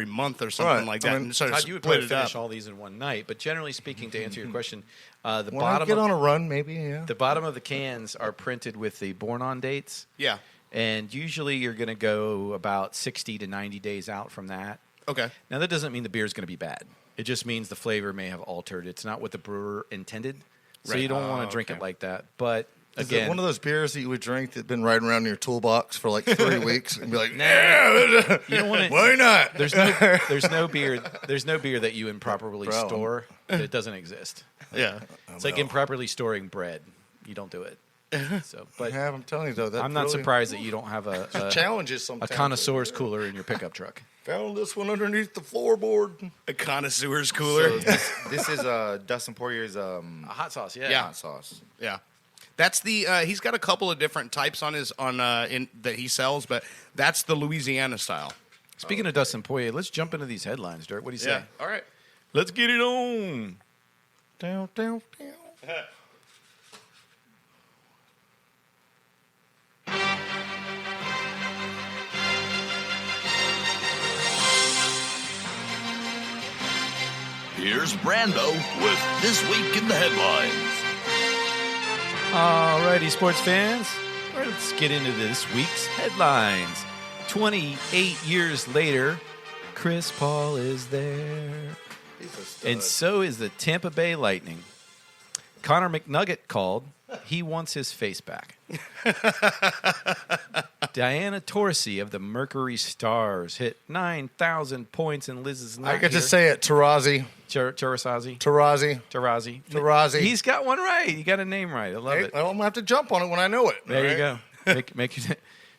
Speaker 5: month or something like that. And
Speaker 3: Todd, you would probably finish all these in one night, but generally speaking, to answer your question,
Speaker 4: when I get on a run, maybe
Speaker 3: the bottom of the cans are printed with the born-on dates.
Speaker 5: Yeah,
Speaker 3: and usually you're going to go about 60 to 90 days out from that.
Speaker 5: Okay.
Speaker 3: Now that doesn't mean the beer is going to be bad. It just means the flavor may have altered. It's not what the brewer intended, so you don't want to drink it like that. But
Speaker 4: is
Speaker 3: again,
Speaker 4: it one of those beers that you would drink that's been riding around in your toolbox for like 3 weeks and be like,
Speaker 3: yeah, you don't want to.
Speaker 4: Why not?
Speaker 3: There's no beer that you improperly store that doesn't exist.
Speaker 5: Yeah,
Speaker 3: it's like improperly storing bread. You don't do it. So, but
Speaker 4: yeah, I'm telling you though,
Speaker 3: I'm not surprised that you don't have a
Speaker 4: challenges sometimes.
Speaker 3: A connoisseur's cooler in your pickup truck.
Speaker 4: Found this one underneath the floorboard.
Speaker 5: A connoisseur's cooler.
Speaker 2: So this is Dustin Poirier's
Speaker 3: a hot sauce.
Speaker 2: hot sauce.
Speaker 5: Yeah. That's the he's got a couple of different types on his that he sells, but that's the Louisiana style.
Speaker 3: Speaking of Dustin Poirier, let's jump into these headlines, Dirt. What do you say?
Speaker 5: Yeah. All right.
Speaker 3: Let's get it on.
Speaker 4: Down, down, down.
Speaker 1: Here's Brando with This Week in the Headlines.
Speaker 3: Alrighty, sports fans. Let's get into this week's headlines. 28 years later, Chris Paul is there. And so is the Tampa Bay Lightning. Connor McNugget called. He wants his face back. Diana Taurasi of the Mercury Stars hit 9,000 points in Liz's night.
Speaker 4: I get to say it, Tarazi.
Speaker 3: Tarazi. He's got one right. He got a name right. I love it.
Speaker 4: Well, I'm going to have to jump on it when I know it.
Speaker 3: There you go. Make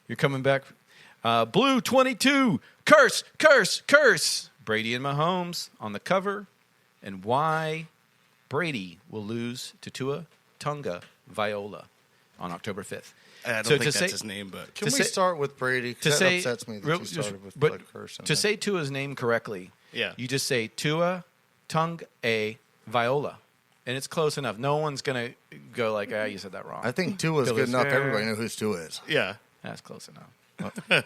Speaker 3: you're coming back. Blue 22. Curse. Brady and Mahomes on the cover. And why Brady will lose to Tua Tunga Viola on October 5th.
Speaker 5: I don't think that's his name, but
Speaker 4: can we start with Brady? Because that upsets me that you started with curse.
Speaker 3: To say Tua's name correctly, you just say Tua Tunga Viola, and it's close enough. No one's gonna go like, you said that wrong.
Speaker 4: I think Tua's good enough. Everybody knows who Tua is.
Speaker 5: Yeah,
Speaker 3: that's close enough.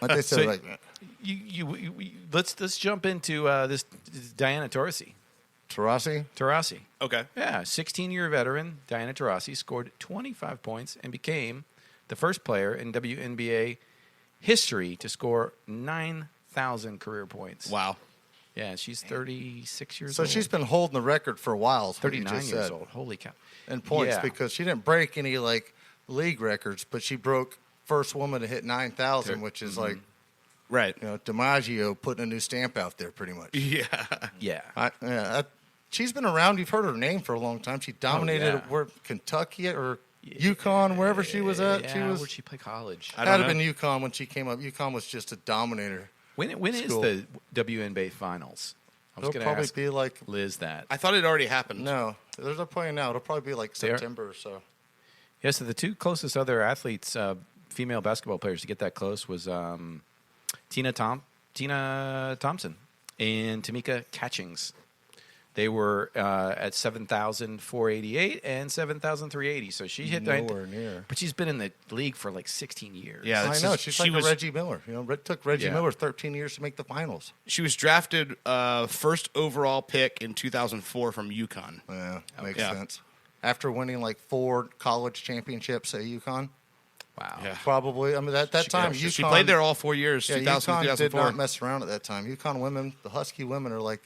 Speaker 4: Like they said,
Speaker 3: let's jump into this Diana Taurasi.
Speaker 4: Taurasi.
Speaker 5: Okay.
Speaker 3: Yeah, 16-year veteran Diana Taurasi scored 25 points and became the first player in WNBA history to score 9,000 career points.
Speaker 5: Wow.
Speaker 3: Yeah, she's 36 years
Speaker 4: old.
Speaker 3: So
Speaker 4: she's been holding the record for a while.
Speaker 3: 39 years old. Holy cow.
Speaker 4: In points because she didn't break any league records, but she broke first woman to hit 9,000, which is
Speaker 5: right.
Speaker 4: DiMaggio putting a new stamp out there pretty much.
Speaker 3: Yeah.
Speaker 4: She's been around. You've heard her name for a long time. She dominated Kentucky or UConn, wherever she was at.
Speaker 3: Yeah, where'd she play college?
Speaker 4: Had have been UConn when she came up. UConn was just a dominator.
Speaker 3: When is the WNBA finals? I was going to ask
Speaker 4: be like
Speaker 3: Liz that.
Speaker 5: I thought it already happened.
Speaker 4: No, they're playing now. It'll probably be like September or so.
Speaker 3: Yeah, so the two closest other athletes, female basketball players to get that close was Tina Thompson and Tamika Catchings. They were at 7,488 and 7,380. So she hit
Speaker 4: nowhere near.
Speaker 3: But she's been in the league for like 16 years.
Speaker 5: Yeah,
Speaker 4: I know. She's like Reggie Miller. It took Reggie Miller 13 years to make the finals.
Speaker 5: She was drafted first overall pick in 2004 from UConn.
Speaker 4: Yeah, makes sense. After winning 4 college championships at UConn.
Speaker 3: Wow.
Speaker 4: Yeah. Probably. I mean, that time, UConn...
Speaker 5: She played there all 4 years, 2000
Speaker 4: UConn
Speaker 5: 2004.
Speaker 4: did not mess around at that time. UConn women, the Husky women are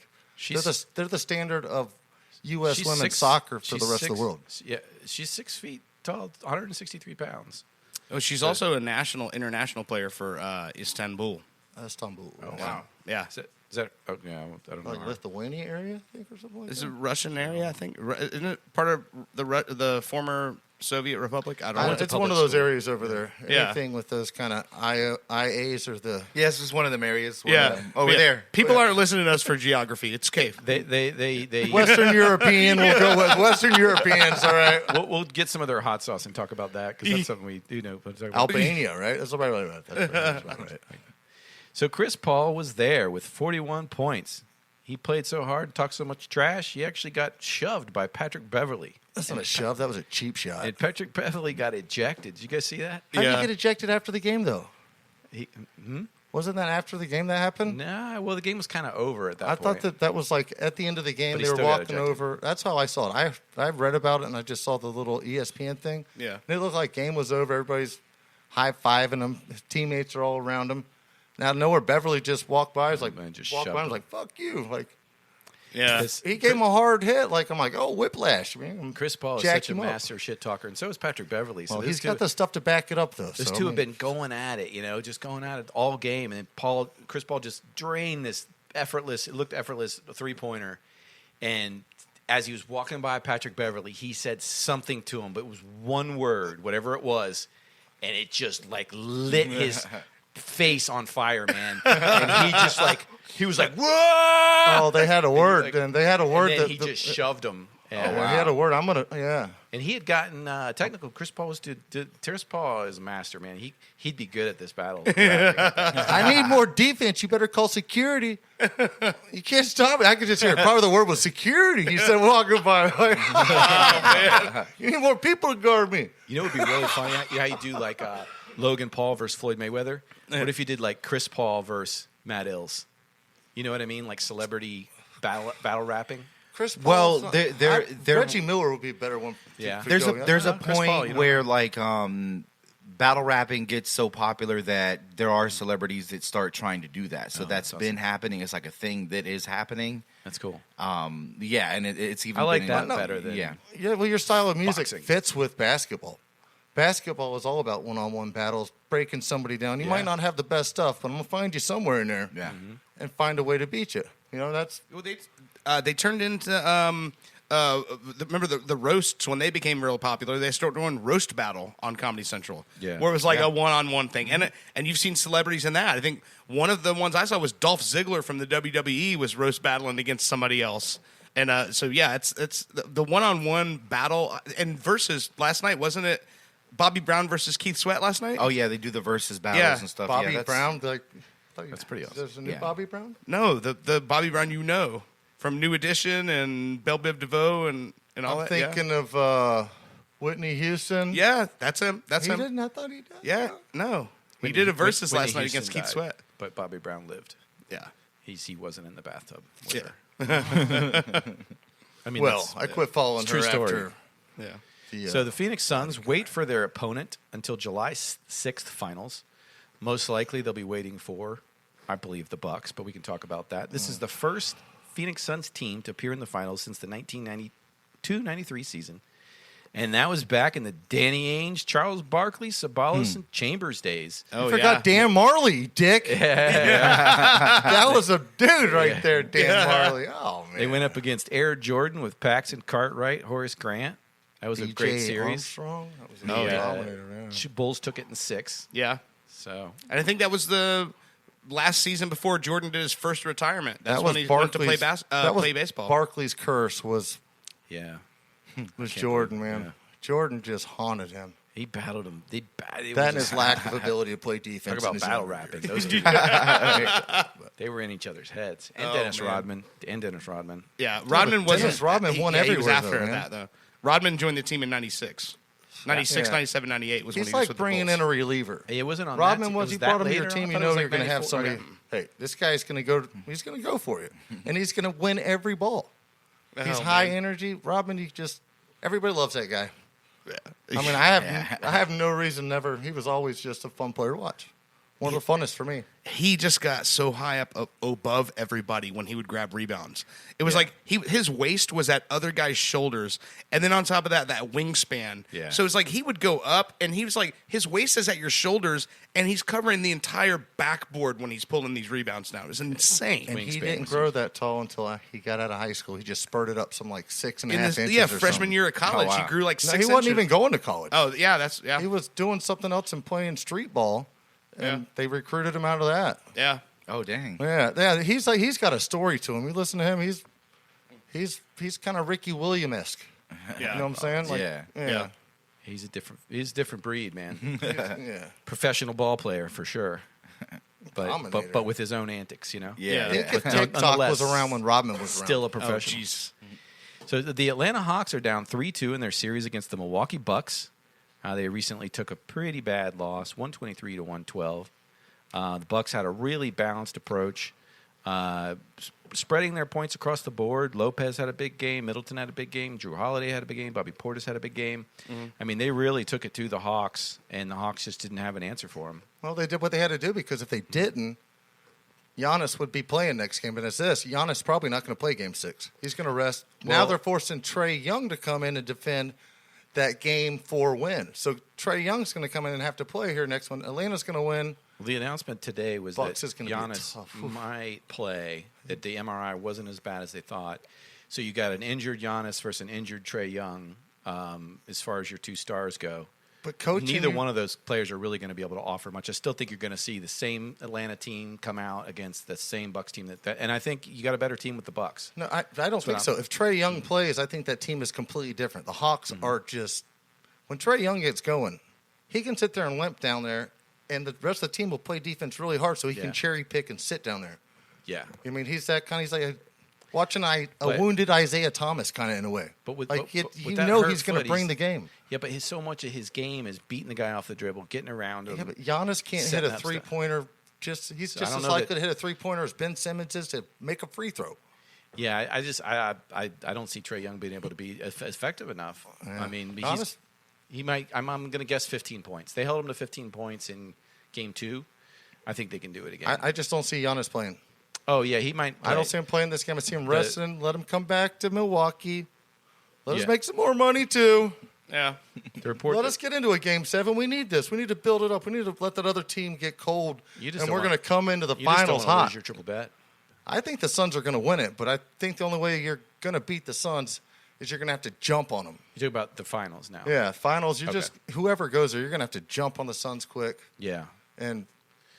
Speaker 4: they're the standard of U.S. women's soccer for the rest of the world.
Speaker 3: Yeah, she's 6 feet tall, 163 pounds.
Speaker 5: Oh, she's also a international player for Istanbul.
Speaker 4: Istanbul.
Speaker 3: Oh, wow.
Speaker 5: Yeah.
Speaker 3: Is that oh, yeah, I don't know.
Speaker 4: Like Lithuania area, I think, or something like
Speaker 5: Is
Speaker 4: that.
Speaker 5: it Russian area? I think isn't it part of the former Soviet Republic? I don't know.
Speaker 4: It's one of those areas over there.
Speaker 5: Yeah.
Speaker 4: Anything with those kind of IAs or the.
Speaker 2: Yes, it's one of them areas.
Speaker 5: Yeah,
Speaker 2: Over there.
Speaker 5: People aren't listening to us for geography. It's cave.
Speaker 3: They
Speaker 4: Western European. We'll go with Western Europeans. All right.
Speaker 3: we'll get some of their hot sauce and talk about that because that's something we do know.
Speaker 4: Albania, right? That's about right. That's about right.
Speaker 3: So Chris Paul was there with 41 points. He played so hard, talked so much trash, he actually got shoved by Patrick Beverly.
Speaker 4: That's not a shove. That was a cheap shot.
Speaker 3: And Patrick Beverly got ejected. Did you guys see that?
Speaker 4: How did
Speaker 5: Yeah.
Speaker 4: he get ejected after the game, though?
Speaker 3: He,
Speaker 4: Wasn't that after the game that happened?
Speaker 3: nah, well, the game was kind of over at that
Speaker 4: I
Speaker 3: point.
Speaker 4: thought that was like at the end of the game.
Speaker 3: But he
Speaker 4: They were
Speaker 3: still got
Speaker 4: walking
Speaker 3: ejected.
Speaker 4: over. That's how I saw it. I read about it and I just saw the little ESPN thing.
Speaker 5: Yeah.
Speaker 4: And it looked like game was over. Everybody's high fiving him. His teammates are all around him. Now nowhere Beverly just walked by. I was like,
Speaker 3: Man, just
Speaker 4: walked by. I
Speaker 3: shoved
Speaker 4: was like, fuck you. Like
Speaker 5: Yeah.
Speaker 3: This-
Speaker 4: he gave him a hard hit. Like I'm like, oh, whiplash. Man,
Speaker 3: Chris Paul is
Speaker 4: jack
Speaker 3: such a
Speaker 4: him up.
Speaker 3: master shit talker, and so is Patrick Beverly. So
Speaker 4: Well,
Speaker 3: those
Speaker 4: he's got the stuff to back it up, though.
Speaker 3: Those
Speaker 4: so,
Speaker 3: two
Speaker 4: I
Speaker 3: have
Speaker 4: mean,
Speaker 3: been going at it, just going at it all game. And Chris Paul just drained this it looked effortless three-pointer. And as he was walking by Patrick Beverly, he said something to him, but it was one word, whatever it was, and it just like lit his face on fire, man. And he was like, whoa!
Speaker 4: Oh, they had a word.
Speaker 3: Like-
Speaker 4: and they had a word
Speaker 3: And then
Speaker 4: that
Speaker 3: he just shoved him.
Speaker 4: Oh, well, he had a word. I'm gonna. Yeah.
Speaker 3: And he had gotten technical. Chris Paul Chris Paul is a master, man. He'd be good at this battle.
Speaker 4: I need more defense. You better call security. You can't stop it. I could just hear it. Part of the word was security. He said walking by. Like, oh, man. You need more people to guard me.
Speaker 3: You know what would be really funny? How you do like Logan Paul versus Floyd Mayweather? What if you did like Chris Paul versus Matt Illz? You know what I mean? Like celebrity battle rapping.
Speaker 4: Chris
Speaker 2: Well,
Speaker 4: Paul's
Speaker 2: there-
Speaker 4: Reggie Miller would be a better one.
Speaker 3: Yeah.
Speaker 2: There's a
Speaker 3: Chris Paul,
Speaker 2: point
Speaker 3: you know.
Speaker 2: where like battle rapping gets so popular that there are celebrities that start trying to do that. So that's
Speaker 3: that's
Speaker 2: been happening. It's like a thing that is happening.
Speaker 3: That's cool.
Speaker 2: Yeah, and it's even.
Speaker 3: I like
Speaker 2: been
Speaker 3: that
Speaker 2: in-
Speaker 3: better than
Speaker 2: yeah.
Speaker 4: Yeah, well, your style of music
Speaker 3: Boxing.
Speaker 4: fits with basketball. Basketball is all about one-on-one battles, breaking somebody down. You might not have the best stuff, but I'm gonna find you somewhere in there,
Speaker 2: Yeah.
Speaker 4: and find a way to beat you. You know, that's
Speaker 5: Well, they turned into remember the roasts when they became real popular. They started doing roast battle on Comedy Central,
Speaker 3: Yeah.
Speaker 5: where it was like a one-on-one thing, and you've seen celebrities in that. I think one of the ones I saw was Dolph Ziggler from the WWE was roast battling against somebody else, and so yeah, it's the one-on-one battle and versus last night, wasn't it? Bobby Brown versus Keith Sweat last night.
Speaker 2: Oh yeah, they do the versus battles
Speaker 5: Yeah.
Speaker 2: and stuff.
Speaker 4: Bobby
Speaker 2: yeah, that's-
Speaker 4: Brown.
Speaker 3: That's pretty awesome.
Speaker 4: There's a new
Speaker 2: Yeah.
Speaker 4: Bobby Brown.
Speaker 5: No, the Bobby Brown from New Edition and Belle Biv DeVoe and all
Speaker 4: I'm
Speaker 5: that. yeah.
Speaker 4: thinking of Whitney Houston.
Speaker 5: Yeah, that's him. That's
Speaker 4: he
Speaker 5: him.
Speaker 4: didn't. I thought he did.
Speaker 5: Yeah, no. He did a versus
Speaker 3: Whitney
Speaker 5: last night
Speaker 3: Houston
Speaker 5: against Keith
Speaker 3: died,
Speaker 5: Sweat.
Speaker 3: but Bobby Brown lived.
Speaker 5: Yeah.
Speaker 3: He wasn't in the bathtub. with
Speaker 5: Yeah.
Speaker 3: her. I mean,
Speaker 4: Well,
Speaker 3: that's-
Speaker 4: I quit following
Speaker 3: it's
Speaker 4: her
Speaker 3: true story.
Speaker 4: after.
Speaker 5: Yeah.
Speaker 3: So the Phoenix Suns wait for their opponent until July 6th finals. Most likely they'll be waiting for, I believe, the Bucks, but we can talk about that. This is the first Phoenix Suns team to appear in the finals since the 1992-93 season. And that was back in the Danny Ainge, Charles Barkley, Sabalas, and Chambers days.
Speaker 5: Oh,
Speaker 4: I forgot Dan Marley, you dick. That was a dude right there, Dan Marley. Oh man.
Speaker 3: They went up against Air Jordan with Paxton Cartwright, Horace Grant. That was a great
Speaker 4: B.J.
Speaker 3: series.
Speaker 4: Armstrong? That was a
Speaker 5: Oh,
Speaker 4: good
Speaker 5: yeah.
Speaker 4: dominator, yeah.
Speaker 3: Bulls took it in 6.
Speaker 5: Yeah.
Speaker 3: So
Speaker 5: And I think that was the last season before Jordan did his first retirement. That's
Speaker 4: That was
Speaker 5: when he went to play,
Speaker 4: Barkley's. That was
Speaker 5: play baseball.
Speaker 4: Barkley's curse was
Speaker 3: yeah,
Speaker 4: Jordan, man.
Speaker 3: yeah.
Speaker 4: Jordan just haunted him.
Speaker 3: he battled him. It
Speaker 4: That
Speaker 3: was
Speaker 4: and his lack of ability to play defense.
Speaker 3: Talk
Speaker 4: in
Speaker 3: about
Speaker 4: his
Speaker 3: battle
Speaker 4: younger
Speaker 3: rapping.
Speaker 4: years.
Speaker 3: Those two, they were in each other's heads. And
Speaker 5: Oh,
Speaker 3: Dennis
Speaker 5: man.
Speaker 3: Rodman. And Dennis Rodman.
Speaker 5: Yeah, Rodman wasn't.
Speaker 4: Dennis Rodman won
Speaker 5: he was
Speaker 4: everywhere,
Speaker 5: after
Speaker 4: though, man.
Speaker 5: that, though. Rodman joined the team in 96. 96,
Speaker 4: Yeah.
Speaker 5: 97, 98 was when
Speaker 4: He's
Speaker 5: he was
Speaker 4: like
Speaker 5: with
Speaker 4: bringing
Speaker 5: the
Speaker 4: in
Speaker 5: Bulls.
Speaker 4: a reliever.
Speaker 3: It wasn't on
Speaker 4: Rodman
Speaker 3: that
Speaker 4: was he
Speaker 3: that
Speaker 4: brought him to
Speaker 3: later
Speaker 4: your team,
Speaker 3: on? I
Speaker 4: you
Speaker 3: thought it
Speaker 4: know
Speaker 3: was
Speaker 4: you're
Speaker 3: like
Speaker 4: going to have
Speaker 3: 94.
Speaker 4: somebody. Hey, this guy's going to go. He's going to go for you, and he's going to win every ball. He's
Speaker 5: Oh,
Speaker 4: high
Speaker 5: man.
Speaker 4: energy. Rodman, he just everybody loves that guy. I mean, I have no reason never. He was always just a fun player to watch. One of the funnest for me.
Speaker 5: He just got so high up above everybody when he would grab rebounds. It was like his waist was at other guys' shoulders, and then on top of that wingspan.
Speaker 3: Yeah.
Speaker 5: So it's like he would go up, and he was like, his waist is at your shoulders, and he's covering the entire backboard when he's pulling these rebounds now. It was insane.
Speaker 4: And he didn't grow that tall until he got out of high school. He just spurted up some like 6.5 inches.
Speaker 5: Yeah,
Speaker 4: or
Speaker 5: freshman
Speaker 4: something.
Speaker 5: year of college,
Speaker 2: wow.
Speaker 5: he grew like 6
Speaker 4: No,
Speaker 5: inches.
Speaker 4: he wasn't even going to college.
Speaker 5: Oh, yeah,
Speaker 4: He was doing something else and playing street ball, and they recruited him out of that.
Speaker 5: yeah.
Speaker 2: Oh, dang.
Speaker 4: Yeah. He's got a story to him. You listen to him. He's kind of Ricky Williams-esque.
Speaker 5: Yeah.
Speaker 4: You know what I'm saying? Like,
Speaker 5: Yeah.
Speaker 3: He's a different breed, man.
Speaker 4: Yeah.
Speaker 3: Professional ball player for sure.
Speaker 4: Dominator.
Speaker 3: But with his own antics, you know.
Speaker 2: Yeah.
Speaker 4: I think if
Speaker 3: But
Speaker 4: TikTok
Speaker 3: nonetheless,
Speaker 4: was around when Rodman was around.
Speaker 3: Still a
Speaker 5: Oh,
Speaker 3: professional.
Speaker 5: jeez.
Speaker 3: So the Atlanta Hawks are down 3-2 in their series against the Milwaukee Bucks. They recently took a pretty bad loss, 123-112. The Bucks had a really balanced approach, spreading their points across the board. Lopez had a big game. Middleton had a big game. Drew Holiday had a big game. Bobby Portis had a big game.
Speaker 5: Mm-hmm.
Speaker 3: I mean, they really took it to the Hawks, and the Hawks just didn't have an answer for them.
Speaker 4: Well, they did what they had to do because if they didn't, Giannis would be playing next game. But it's this. Giannis probably not going to play Game 6. He's going to rest. Now
Speaker 3: Well-
Speaker 4: they're forcing Trae Young to come in and defend that Game 4 win. So Trae Young's going to come in and have to play here next one. Atlanta's going to win.
Speaker 3: The announcement today was
Speaker 4: Bucks
Speaker 3: that
Speaker 4: is gonna be
Speaker 3: Giannis
Speaker 4: tough.
Speaker 3: might play, that the MRI wasn't as bad as they thought. So you got an injured Giannis versus an injured Trae Young as far as your two stars go.
Speaker 4: But coaching,
Speaker 3: Neither one of those players are really going to be able to offer much. I still think you're going to see the same Atlanta team come out against the same Bucks team. And I think you got a better team with the Bucks.
Speaker 4: No, I don't think so. If Trae Young plays, I think that team is completely different. The Hawks are just when Trae Young gets going, he can sit there and limp down there, and the rest of the team will play defense really hard, so he can cherry pick and sit down there.
Speaker 3: Yeah.
Speaker 4: I mean, he's that kind. He's like watching a
Speaker 3: But-
Speaker 4: wounded Isaiah Thomas kind of in a way.
Speaker 3: But with-
Speaker 4: like
Speaker 3: but
Speaker 4: you
Speaker 3: with that
Speaker 4: know
Speaker 3: hurt
Speaker 4: he's going to
Speaker 3: foot,
Speaker 4: bring
Speaker 3: he's-
Speaker 4: the game.
Speaker 3: Yeah, but so much of his game is beating the guy off the dribble, getting around him.
Speaker 4: Yeah, but Giannis can't hit
Speaker 3: setting
Speaker 4: a
Speaker 3: up stuff.
Speaker 4: three-pointer. He's
Speaker 3: I
Speaker 4: just
Speaker 3: don't
Speaker 4: as
Speaker 3: know
Speaker 4: likely
Speaker 3: that-
Speaker 4: to hit a three-pointer as Ben Simmons is to make a free throw.
Speaker 3: Yeah, I don't see Trae Young being able to be effective enough. I mean,
Speaker 4: Honest-
Speaker 3: he might. I'm going to guess 15 points. They held him to 15 points in Game 2. I think they can do it again.
Speaker 4: I just don't see Giannis playing.
Speaker 3: Oh yeah, he might.
Speaker 4: I don't see him playing this game. I see him resting. Let him come back to Milwaukee. Let us make some more money too.
Speaker 5: Yeah.
Speaker 3: The report.
Speaker 4: Let us get into a Game 7. We need this. We need to build it up. We need to let that other team get cold,
Speaker 3: You just
Speaker 4: and
Speaker 3: don't
Speaker 4: we're
Speaker 3: want-
Speaker 4: going to come into the
Speaker 3: you just don't
Speaker 4: finals
Speaker 3: wanna
Speaker 4: hot.
Speaker 3: lose your triple bet.
Speaker 4: I think the Suns are going to win it, but I think the only way you're going to beat the Suns is you're going to have to jump on them.
Speaker 3: You talk about the finals now.
Speaker 4: Yeah, finals. You
Speaker 3: Okay.
Speaker 4: just whoever goes there, you're going to have to jump on the Suns quick
Speaker 3: Yeah.
Speaker 4: and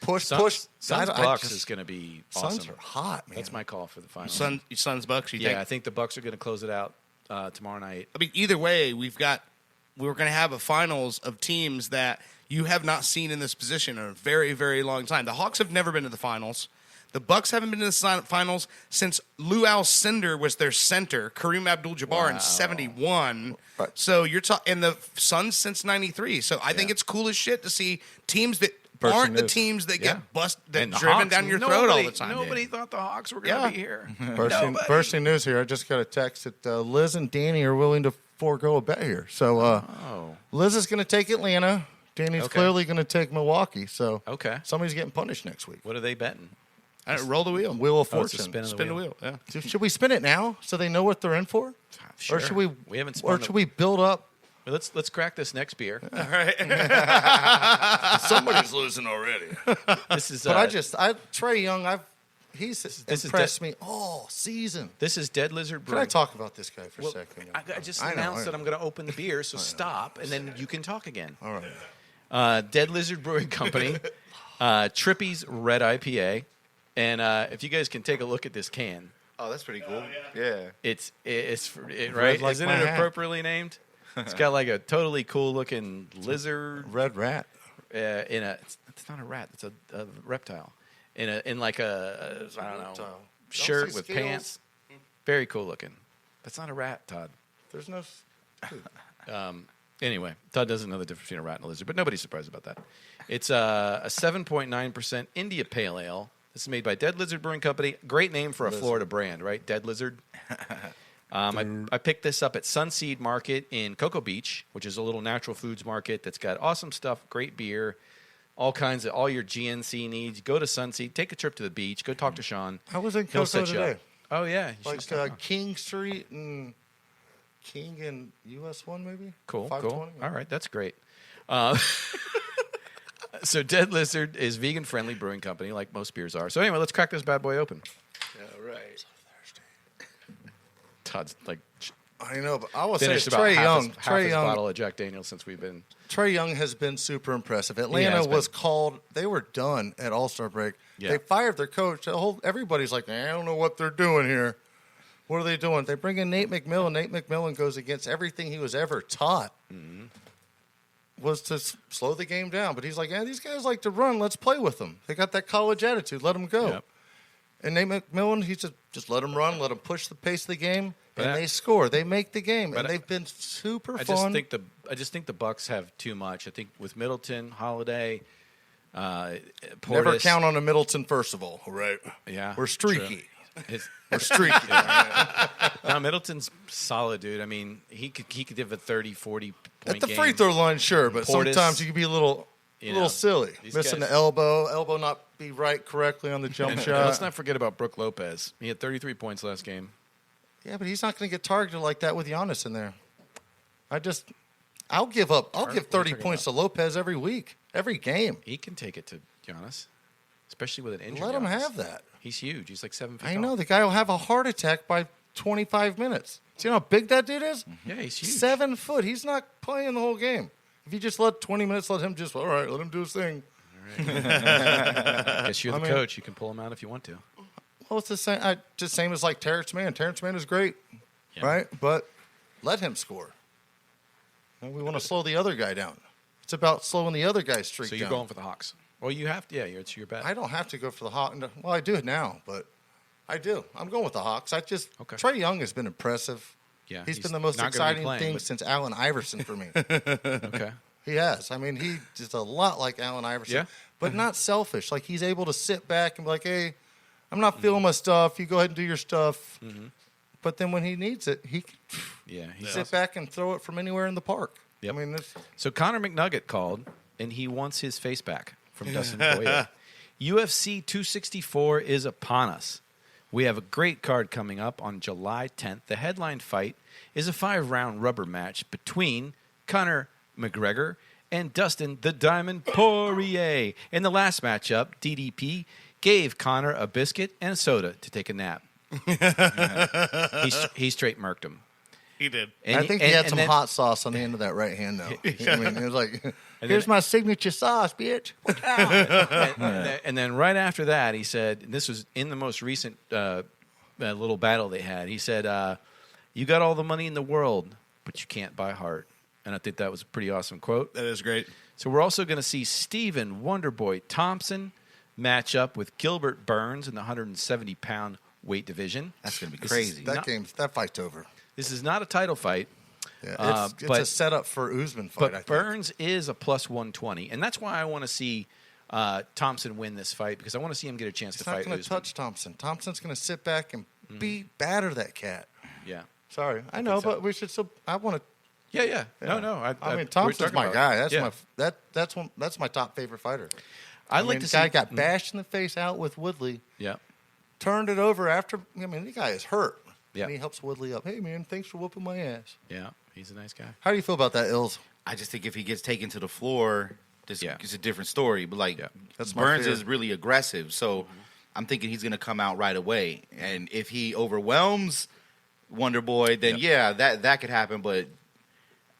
Speaker 4: push.
Speaker 3: Suns
Speaker 4: I
Speaker 3: Bucks
Speaker 4: just-
Speaker 3: is going to be
Speaker 4: Suns
Speaker 3: awesome.
Speaker 4: are hot, man.
Speaker 3: That's my call for the finals.
Speaker 5: Suns Bucks, you
Speaker 3: yeah,
Speaker 5: think?
Speaker 3: I think the Bucks are going to close it out tomorrow night.
Speaker 5: I mean, either way, we're going to have a finals of teams that you have not seen in this position in a very, very long time. The Hawks have never been to the finals. The Bucks haven't been to the finals since Lou Alcindor was their center, Kareem Abdul-Jabbar in '71.
Speaker 4: Right.
Speaker 5: So you're talking, and the Suns since '93. So I think it's cool as shit to see teams that
Speaker 4: Bursting
Speaker 5: aren't the
Speaker 4: news.
Speaker 5: teams that
Speaker 3: Yeah.
Speaker 5: get that
Speaker 3: And the
Speaker 5: driven
Speaker 3: Hawks,
Speaker 5: down your throat all the time.
Speaker 3: Nobody thought the Hawks were going to
Speaker 5: Yeah.
Speaker 3: be here.
Speaker 4: Bursting news here. I just got a text that Liz and Danny are willing to forego a bet here. So
Speaker 3: Oh.
Speaker 4: Liz is going to take Atlanta. Danny's
Speaker 3: Okay.
Speaker 4: clearly going to take Milwaukee. So
Speaker 3: Okay.
Speaker 4: somebody's getting punished next week.
Speaker 3: What are they betting?
Speaker 5: Roll the wheel.
Speaker 4: Wheel of
Speaker 3: Oh, it's a
Speaker 4: Fortune.
Speaker 3: spin of
Speaker 5: Spin the wheel. Yeah.
Speaker 4: Should we spin it now so they know what they're in for?
Speaker 3: Sure.
Speaker 4: Or should we?
Speaker 3: We haven't spun
Speaker 4: Or
Speaker 3: the-
Speaker 4: should we build up?
Speaker 3: Well, let's crack this next beer.
Speaker 2: Somebody's losing already.
Speaker 3: This is.
Speaker 4: But Trae Young. He's
Speaker 3: this is
Speaker 4: impressed me all season.
Speaker 3: This is Dead Lizard
Speaker 4: Can I
Speaker 3: Brewing.
Speaker 4: talk about this guy for
Speaker 3: Well,
Speaker 4: a second?
Speaker 3: I just
Speaker 4: I know,
Speaker 3: announced
Speaker 4: I
Speaker 3: that
Speaker 4: know.
Speaker 3: I'm going to open the beer, so stop, and then you can talk again.
Speaker 4: All right.
Speaker 3: Dead Lizard Brewing Company, Trippy's Red IPA, and if you guys can take a look at this can,
Speaker 2: Oh, that's pretty cool. Yeah.
Speaker 3: it's right.
Speaker 4: like
Speaker 3: Isn't
Speaker 4: my
Speaker 3: it
Speaker 4: hat.
Speaker 3: appropriately named? It's got like a totally cool looking lizard
Speaker 4: Red rat.
Speaker 3: in a. It's not a rat. It's a reptile. In like a I don't know
Speaker 4: reptile.
Speaker 3: shirt
Speaker 4: see
Speaker 3: with
Speaker 4: scales.
Speaker 3: pants. Very cool looking. That's not a rat, Todd.
Speaker 4: There's no.
Speaker 3: Anyway, Todd doesn't know the difference between a rat and a lizard, but nobody's surprised about that. It's a 7.9% India Pale Ale. This is made by Dead Lizard Brewing Company. Great name for a Florida brand, right? Dead Lizard. I picked this up at Sunseed Market in Cocoa Beach, which is a little natural foods market that's got awesome stuff, great beer. all your GNC needs. Go to Sunseat, take a trip to the beach, go talk to Sean.
Speaker 4: I was in
Speaker 3: He'll
Speaker 4: Cocoa
Speaker 3: set you up.
Speaker 4: today.
Speaker 3: Oh yeah, you
Speaker 4: Like
Speaker 3: should stop on.
Speaker 4: King Street and King and US 1 maybe?
Speaker 3: Cool.
Speaker 4: 520?
Speaker 3: All right, that's great. So Dead Lizard is vegan-friendly brewing company, like most beers are. So anyway, let's crack this bad boy open.
Speaker 4: All right.
Speaker 3: Todd's like
Speaker 4: I know, but I will say
Speaker 3: finished about
Speaker 4: Trey
Speaker 3: half
Speaker 4: Young.
Speaker 3: his bottle of Jack Daniels since we've been.
Speaker 4: Trey Young has been super impressive.
Speaker 3: has
Speaker 4: Atlanta
Speaker 3: been.
Speaker 4: was called. They were done at All-Star break.
Speaker 3: Yeah.
Speaker 4: They fired their coach. Everybody's like, I don't know what they're doing here. What are they doing? They bring in Nate McMillan. Nate McMillan goes against everything he was ever taught. Was to slow the game down. But he's like, yeah, these guys like to run. Let's play with them. They got that college attitude. Let them go.
Speaker 3: Yep.
Speaker 4: And Nate McMillan, he just let them run, let them push the pace of the game,
Speaker 3: But
Speaker 4: and they score. They make the game,
Speaker 3: but
Speaker 4: and they've been super
Speaker 3: I
Speaker 4: fun.
Speaker 3: just think the Bucks have too much. I think with Middleton, Holiday, Portis,
Speaker 4: Never count on a Middleton, first of all, right?
Speaker 3: Yeah,
Speaker 4: We're streaky.
Speaker 3: true.
Speaker 4: We're streaky.
Speaker 3: Now Middleton's solid, dude. I mean, he could give a 30, 40 point
Speaker 4: At the
Speaker 3: game.
Speaker 4: free throw line, sure, but
Speaker 3: Portis,
Speaker 4: sometimes you can be a little silly.
Speaker 3: these
Speaker 4: Missing
Speaker 3: guys-
Speaker 4: the elbow not be right correctly on the jump
Speaker 3: And
Speaker 4: shot.
Speaker 3: let's not forget about Brook Lopez. He had 33 points last game.
Speaker 4: Yeah, but he's not going to get targeted like that with Giannis in there. I'll give 30 points to Lopez every week, every game.
Speaker 3: He can take it to Giannis, especially with an injury.
Speaker 4: Let him have that.
Speaker 3: He's huge. He's like 7 feet
Speaker 4: I
Speaker 3: tall.
Speaker 4: know. The guy will have a heart attack by 25 minutes. Do you know how big that dude is?
Speaker 3: Yeah, he's huge.
Speaker 4: 7 foot. He's not playing the whole game. If you just let 20 minutes, let him all right, let him do his thing.
Speaker 3: Guess you're the
Speaker 4: I mean-
Speaker 3: coach. You can pull him out if you want to.
Speaker 4: Well, it's the same. Just same as like Terrence Mann. Terrence Mann is great,
Speaker 3: Yeah.
Speaker 4: right? But let him score. And we want to slow the other guy down. It's about slowing the other guy's streak
Speaker 3: So you're
Speaker 4: down.
Speaker 3: going for the Hawks. Well, you have to. Yeah, it's your bet.
Speaker 4: I don't have to go for the Hawks. Well, I do it now, but I do. I'm going with the Hawks.
Speaker 3: Okay.
Speaker 4: Trey Young has been impressive.
Speaker 3: Yeah,
Speaker 4: he's
Speaker 3: he's
Speaker 4: been the most
Speaker 3: not gonna be
Speaker 4: exciting
Speaker 3: playing,
Speaker 4: thing
Speaker 3: but-
Speaker 4: since Allen Iverson for me.
Speaker 3: Okay.
Speaker 4: He has. I mean, he is a lot like Allen Iverson,
Speaker 3: Yeah.
Speaker 4: but not selfish. Like he's able to sit back and be like, "Hey, I'm not feeling my stuff. You go ahead and do your stuff." But then when he needs it, he can
Speaker 3: Yeah, he's
Speaker 4: sit back and throw it from anywhere in the park.
Speaker 3: Yep.
Speaker 4: I mean,
Speaker 3: So Connor McNugget called, and he wants his face back from Dustin Poirier. UFC 264 is upon us. We have a great card coming up on July 10th. The headline fight is a 5-round rubber match between Conor McGregor and Dustin the Diamond Poirier. In the last matchup, DDP gave Conor a biscuit and a soda to take a nap. He straight murked him.
Speaker 5: He did.
Speaker 3: And
Speaker 4: I think he had some
Speaker 3: then-
Speaker 4: hot sauce on the end of that right hand, though. I mean, it was like, "Here's my signature sauce, bitch."
Speaker 3: And then right after that, he said, and this was in the most recent little battle they had, he said, you got all the money in the world, but you can't buy heart. And I think that was a pretty awesome quote.
Speaker 5: That is great.
Speaker 3: So we're also going to see Stephen Wonderboy Thompson match up with Gilbert Burns in the 170-pound weight division.
Speaker 2: That's going to be
Speaker 3: This
Speaker 2: crazy.
Speaker 4: That fight's over.
Speaker 3: This is not a title fight.
Speaker 4: Yeah, it's
Speaker 3: but-
Speaker 4: a setup for Usman fight.
Speaker 3: But
Speaker 4: I think.
Speaker 3: Burns is a plus 120, and that's why I want to see Thompson win this fight, because I want to see him get a chance
Speaker 4: He's
Speaker 3: to
Speaker 4: not
Speaker 3: fight
Speaker 4: going to
Speaker 3: Usman.
Speaker 4: touch Thompson. Thompson's going to sit back and batter that cat.
Speaker 3: Yeah.
Speaker 4: Sorry, I know,
Speaker 3: so.
Speaker 4: but we should still. I want to.
Speaker 3: Yeah. No.
Speaker 4: I mean,
Speaker 3: we're
Speaker 4: Thompson's
Speaker 3: talking
Speaker 4: my
Speaker 3: about-
Speaker 4: guy. That's
Speaker 3: yeah.
Speaker 4: that's my top favorite fighter.
Speaker 3: I'd like
Speaker 4: the
Speaker 3: to
Speaker 4: guy
Speaker 3: see.
Speaker 4: got bashed in the face out with Woodley.
Speaker 3: Yeah.
Speaker 4: Turned it over after. I mean, the guy is hurt.
Speaker 3: Yeah.
Speaker 4: And he helps Woodley up. Hey, man, thanks for whooping my ass.
Speaker 3: Yeah. He's a nice guy.
Speaker 4: How do you feel about that, Illz?
Speaker 2: I just think if he gets taken to the floor, it's a different story. But like
Speaker 4: That's my
Speaker 2: Burns
Speaker 4: fear.
Speaker 2: is really aggressive, so I'm thinking he's going to come out right away. And if he overwhelms Wonder Boy, then that could happen. But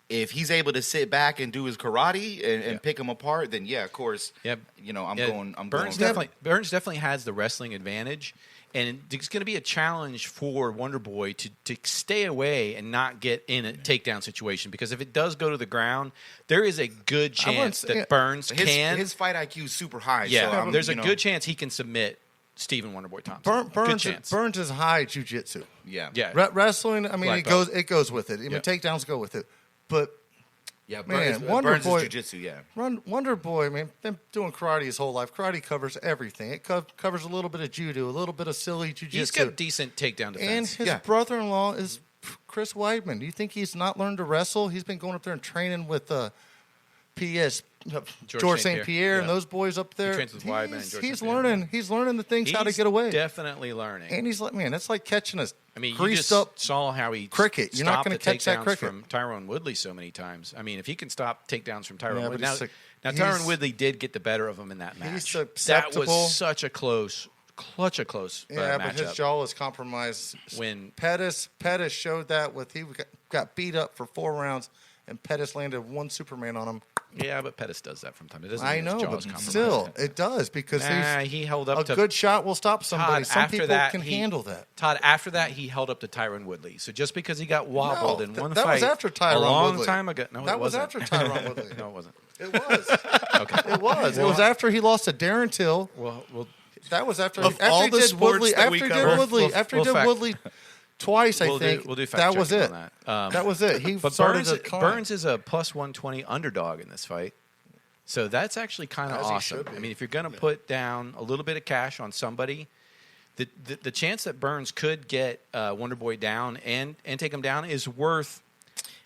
Speaker 2: if he's able to sit back and do his karate and pick him apart, then of course,
Speaker 3: Yep.
Speaker 2: I'm
Speaker 3: Burns
Speaker 2: going.
Speaker 3: Burns definitely has the wrestling advantage, and it's going to be a challenge for Wonder Boy to stay away and not get in a takedown situation, because if it does go to the ground, there is a good chance that Burns can.
Speaker 2: His fight IQ is super high.
Speaker 3: Yeah,
Speaker 2: so
Speaker 3: there's a good chance he can submit Stephen Wonderboy Thompson. Good chance.
Speaker 4: Burns is high jiu-jitsu.
Speaker 2: Yeah.
Speaker 4: Wrestling, I mean,
Speaker 3: Black belt.
Speaker 4: it goes with it. I mean,
Speaker 3: Yeah.
Speaker 4: takedowns go with it. But
Speaker 2: Yeah,
Speaker 4: Man,
Speaker 2: Burns,
Speaker 4: Wonder
Speaker 2: Burns
Speaker 4: Boy-
Speaker 2: is jiu-jitsu,
Speaker 4: Wonder Boy, man, been doing karate his whole life. Karate covers everything. It covers a little bit of judo, a little bit of silly jiu-jitsu.
Speaker 3: He's got decent takedown
Speaker 4: And
Speaker 3: defense.
Speaker 4: his brother-in-law is Chris Weidman. Do you think he's not learned to wrestle? He's been going up there and training with George St. Pierre and those boys up there.
Speaker 3: He trains with Weidman and George
Speaker 4: He's
Speaker 3: St. Pierre.
Speaker 4: learning. He's learning the things how to get away.
Speaker 3: Definitely learning.
Speaker 4: And he's like, man, that's like catching a
Speaker 3: you
Speaker 4: greased
Speaker 3: just
Speaker 4: up
Speaker 3: saw how he
Speaker 4: cricket. You're not
Speaker 3: going to
Speaker 4: catch that cricket
Speaker 3: from Tyrone Woodley so many times. I mean, if he can stop takedowns from Tyrone Woodley.
Speaker 4: Now
Speaker 3: Tyrone Woodley did get the better of him in that match.
Speaker 4: He's
Speaker 3: that was such a close
Speaker 4: yeah, but his jaw was compromised.
Speaker 3: When
Speaker 4: Pettis showed that he got beat up for 4 rounds, and Pettis landed one Superman on him.
Speaker 3: Yeah, but Pettis does that from time to time. It doesn't
Speaker 4: I
Speaker 3: mean
Speaker 4: know,
Speaker 3: his jaw
Speaker 4: but
Speaker 3: is compromised.
Speaker 4: still, it does because
Speaker 3: he held up
Speaker 4: a good shot will stop somebody.
Speaker 3: Todd,
Speaker 4: Some people can handle that.
Speaker 3: Todd, after that, he held up to Tyron Woodley. So just because he got wobbled in one
Speaker 4: that
Speaker 3: fight
Speaker 4: was after Tyron
Speaker 3: a long
Speaker 4: Woodley.
Speaker 3: time ago. No,
Speaker 4: that
Speaker 3: it
Speaker 4: was
Speaker 3: wasn't.
Speaker 4: after Tyron Woodley.
Speaker 3: No, it wasn't.
Speaker 4: It was.
Speaker 3: Okay.
Speaker 4: It was. It was after he lost to Darren Till.
Speaker 3: Well,
Speaker 4: that was after
Speaker 5: all
Speaker 4: he
Speaker 5: the
Speaker 4: did
Speaker 5: sports
Speaker 4: Woodley.
Speaker 5: that we
Speaker 4: After he did
Speaker 5: cover.
Speaker 4: Woodley. After he did Woodley twice, I think.
Speaker 3: We'll do fact
Speaker 4: that was
Speaker 3: checking
Speaker 4: it.
Speaker 3: on that.
Speaker 4: That was it. He
Speaker 3: But
Speaker 4: started to climb.
Speaker 3: Burns is a plus 120 underdog in this fight. So that's actually kind of
Speaker 4: As he
Speaker 3: awesome.
Speaker 4: should be.
Speaker 3: I mean, if you're going to put down a little bit of cash on somebody, the chance that Burns could get Wonder Boy down and take him down is worth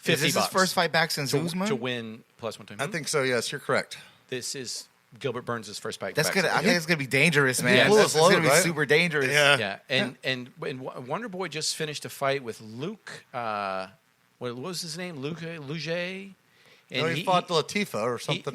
Speaker 3: $50.
Speaker 2: Is this his first fight back since Usman?
Speaker 3: To win plus 120.
Speaker 4: I think so. Yes, you're correct.
Speaker 3: This is Gilbert Burns' first fight.
Speaker 2: That's
Speaker 3: back.
Speaker 2: good. I think it's gonna be dangerous, man.
Speaker 3: Yeah,
Speaker 2: It's gonna be
Speaker 4: right?
Speaker 2: super dangerous.
Speaker 3: Yeah, and Wonder Boy just finished a fight with Luke. What was his name? Luge. And
Speaker 4: he fought Latifa or something.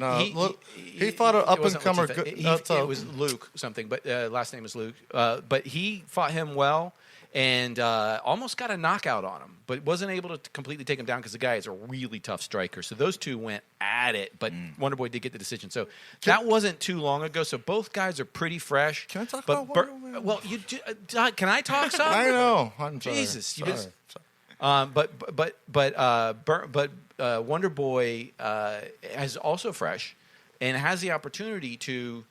Speaker 4: He
Speaker 3: It
Speaker 4: fought an up and
Speaker 3: wasn't
Speaker 4: comer.
Speaker 3: Latifa. It was Luke something, but last name is Luke. But he fought him well and almost got a knockout on him, but wasn't able to completely take him down because the guy is a really tough striker. So those two went at it, but Wonder Boy did get the decision. So that wasn't too long ago. So both guys are pretty fresh.
Speaker 4: Can I talk
Speaker 3: but
Speaker 4: about Wonder Boy?
Speaker 3: Well, you do, can I talk some?
Speaker 4: I know. I'm sorry.
Speaker 3: Jesus, you
Speaker 4: Sorry.
Speaker 3: just. But Wonder Boy is also fresh and has the opportunity to